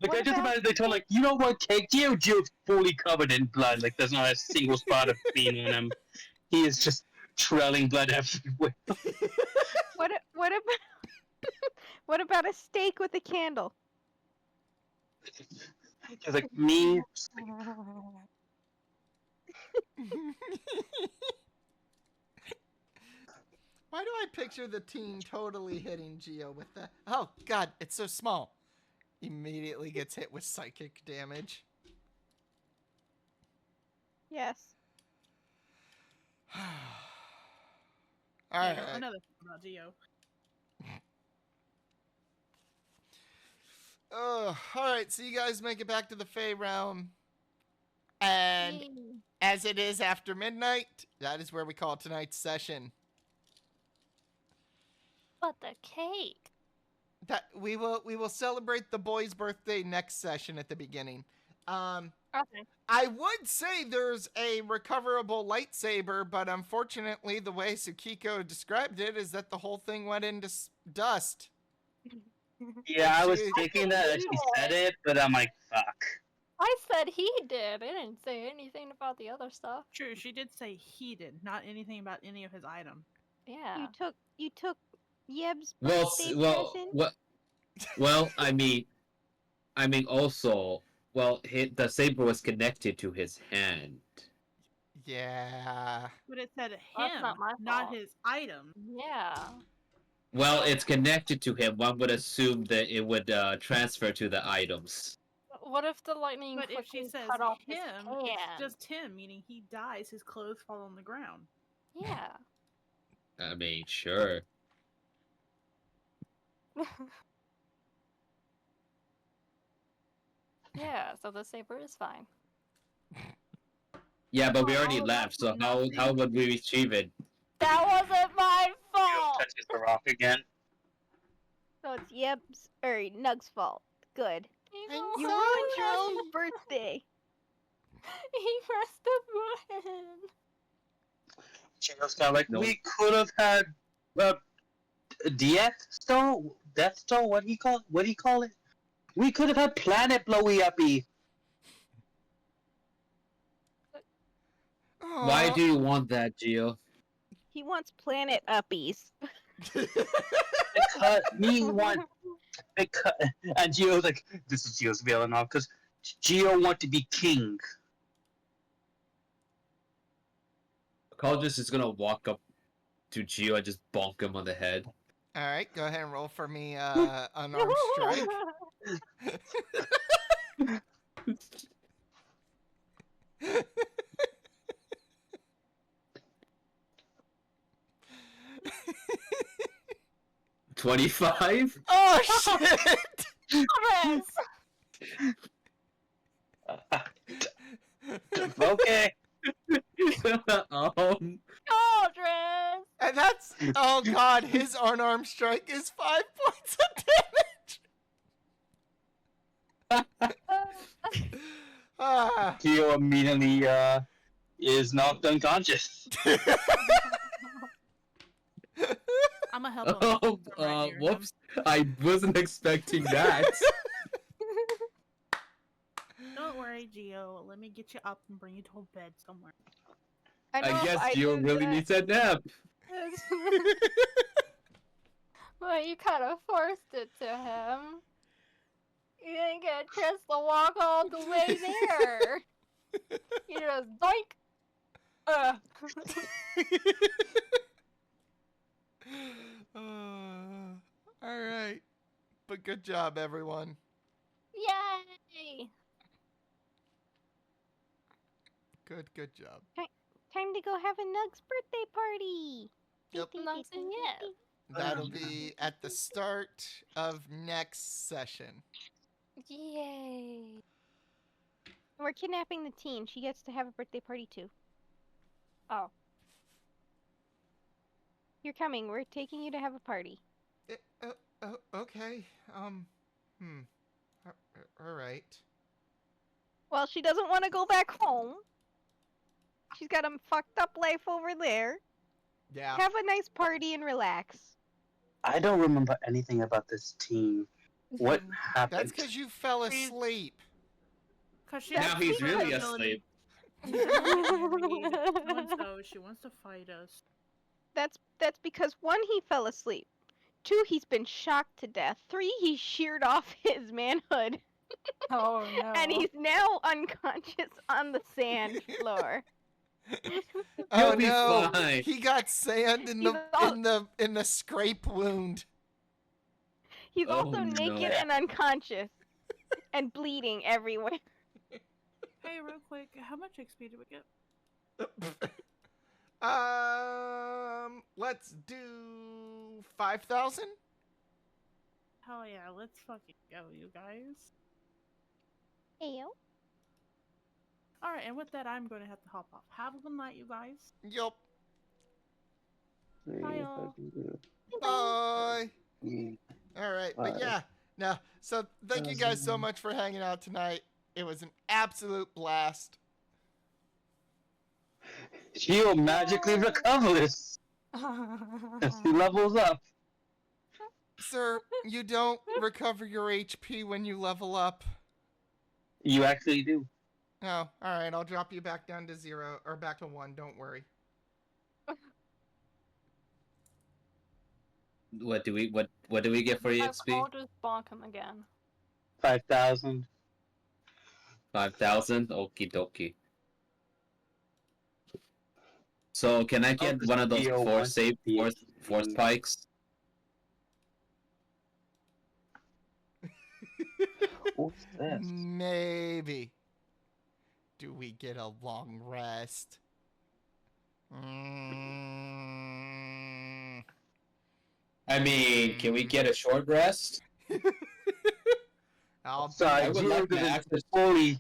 Like, What I just about- imagine they told like, you know what, cake? Gio's fully covered in blood. Like, there's not a single spot of bean on him. He is just trailing blood everywhere. What about what about a steak with a candle? He's like, me. Why do I picture the teen totally hitting Geo with the... Oh, God, it's so small. Immediately gets hit with psychic damage. Yes. All right. Another thing about Geo. All right, so you guys make it back to the Fey realm. And as it is after midnight, that is where we call tonight's session. But the cake. That we will celebrate the boy's birthday next session at the beginning. Okay. I would say there's a recoverable lightsaber, but unfortunately, the way Tsukiko described it is that the whole thing went into dust. Yeah, I was She- thinking that as she said it, but I'm like, fuck. I said he did. I didn't say anything about the other stuff. True, she did say he did, not anything about any of his items. Yeah. You took Yeb's Well, birthday present? well, I mean, also, well, the saber was connected to his hand. Yeah. But it said That's him, not my not fault. his item. Yeah. Well, it's connected to him. One would assume that it would transfer to the items. What if the lightning But if she quickly says cut off him, his it's hand? just him, meaning he dies, his clothes fall on the ground. Yeah. I mean, sure. Yeah, so the saber is fine. Yeah, but we Oh, already oh, left, so that's how would we retrieve it? That wasn't my Gio fault! touches the rock again. So it's Yeb's or Nug's fault. Good. You You know, ruined your own birthday. He pressed the button. Gio's kind of like, No. we could have had Death Stone? Death Stone? What do you call it? We could have had Planet Blowy Uppy. Why do you want that, Gio? He wants planet uppies. Because and Gio's like, this is Gio's villain now, because Gio want to be king. Colgis is gonna walk up to Gio and just bonk him on the head. All right, go ahead and roll for me unarmed strike. 25? Oh shit! Chris! Okay. um, Aldrin! And that's, oh god, his unarmed strike is 5 points of damage. Ah. Gio immediately is knocked unconscious. I'm gonna help him. oh, I'm right near him. whoops. I wasn't expecting that. Don't worry, Gio. Let me get you up and bring you to a bed somewhere. I know, guess I Gio knew really that. needs a nap. Well, you kind of forced it to him. You didn't get a chance to walk all the way there. You just doink. All right. But good job, everyone. Yay! Good job. Time to go have a Nug's birthday party. Yep. Nugs and yeah. That'll be at the start of next session. Yay! We're kidnapping the teen. She gets to have a birthday party too. Oh. You're coming. We're taking you to have a party. Okay. All right. Well, she doesn't want to go back home. She's got a fucked up life over there. Yeah. Have a nice party and relax. I don't remember anything about this team. What happened? That's because you fell asleep. Cause she Now has he's the really ability- asleep. She wants to fight us. That's because 1, he fell asleep. 2, he's been shocked to death. 3, he sheared off his manhood. Oh no. And he's now unconscious on the sand floor. Oh He'll be no! fine. He got sand in He's the the scrape wound. He's Oh, also no. naked and unconscious. And bleeding everywhere. Hey, real quick, how much XP did we get? Let's do 5,000. Hell yeah, let's fucking go, you guys. Ayo. Alright, and with that, I'm going to have to hop off. Have a good night, you guys. Yup. Bye, y'all. Bye. All right, but Bye. yeah. No, so thank you guys so much for hanging out tonight. It was an absolute blast. She'll magically recovers as he levels up. Sir, you don't recover your HP when you level up. You actually do. Oh, all right. I'll drop you back down to 0 or back to 1. Don't worry. What do we get for EXP? I'll just bonk him again. 5,000. 5,000. Okie dokie. So can I get just one of those deal force one force spikes? What's this? Maybe. Do we get a long rest? I mean, can we get a short rest? I'll Sorry, I would like Geode my is access. fully.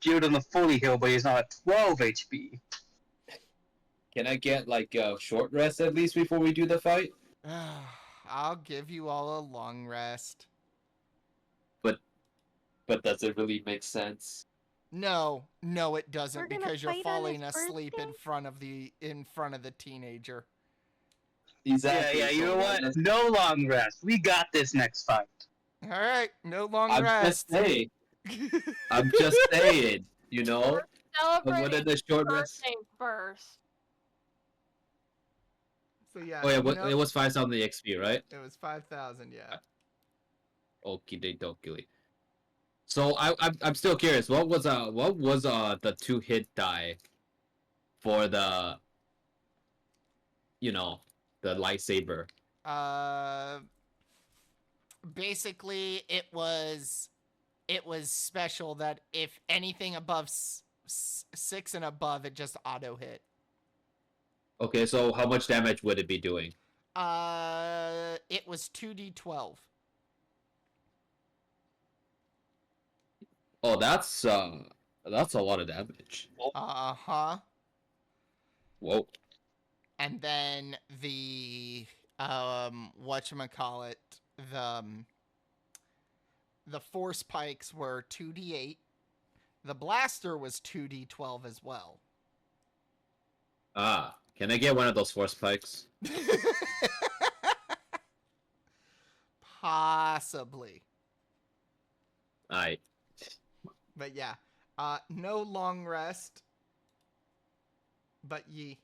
Geode on the fully heal, but he's not at 12 HP. Can I get like a short rest at least before we do the fight? I'll give you all a long rest. But does it really make sense? No, it doesn't, We're gonna because you're fight on falling his asleep in birthday? front of the teenager. Exactly. Yeah, you so know what? that's- No long rest. We got this next fight. All right, no long I'm rest. just saying. I'm just saying. You know. We're But what are celebrating the short rests? birthday first. So yeah. Oh yeah, no- it was 5,000 XP, right? It was 5,000. Yeah. Okie dokie. So I'm still curious. What was the 2-hit die for the the lightsaber? Basically, it was special that if anything above 6 and above, it just auto hit. Okay, so how much damage would it be doing? It was 2d12. Oh, that's a lot of damage. Uh-huh. Whoa. And then the whatchamacallit, the force pikes were 2d8. The blaster was 2d12 as well. Ah, can I get one of those force spikes? Possibly. Alright. But yeah, no long rest. But ye.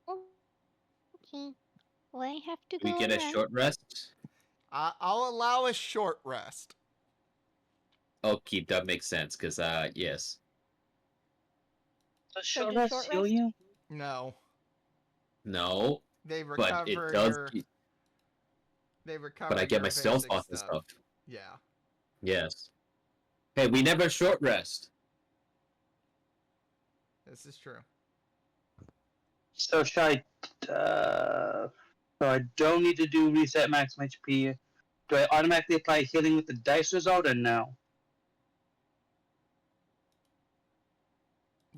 Okay. Well, I have to We go. get a rest. short rest? I'll allow a short rest. Okay, that makes sense. Cause yes. Does So short do rest short heal rest? you? No, No, they but it recover does. your. They recover. But I get your my stealth basic off and stuff. Yeah. Yes. Hey, we never short rest. This is true. So should I? So I don't need to do reset max HP. Do I automatically apply healing with the dice result or no?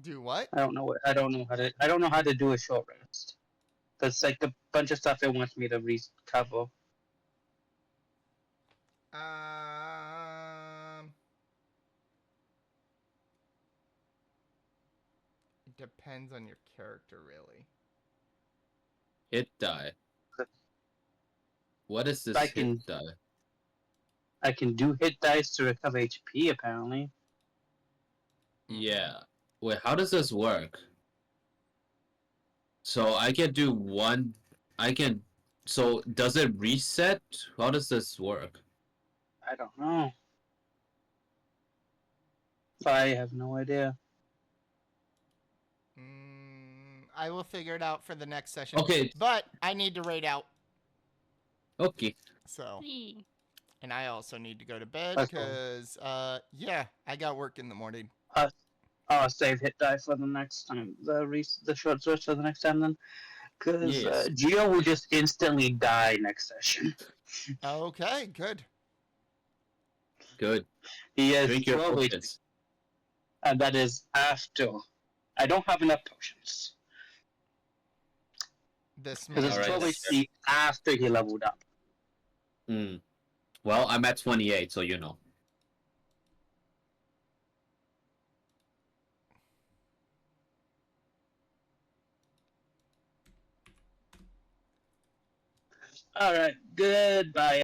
Do what? I don't know what. I don't know how to. I don't know how to do a short rest. That's like a bunch of stuff it wants me to recover. It depends on your character, really. Hit die. What is this I hit can die? I can do hit dice to recover HP apparently. Yeah. Wait, how does this work? So I can do one. I can. So does it reset? How does this work? I don't know. I have no idea. I will figure it out for the next session. Okay. But I need to raid out. Okay. So. Yee. And I also need to go to bed That's fine. because, yeah, I got work in the morning. I'll save hit die for the next time. The short rest for the next time then. Because Yes. Geo will just instantly die next session. Okay, good. Good. He has Drink your 12 HP, potions. and that is after. I don't have enough potions. This Because it's Alright, 12 that's HP after he leveled up. Hmm. Well, I'm at 28, so you know. Alright, goodbye.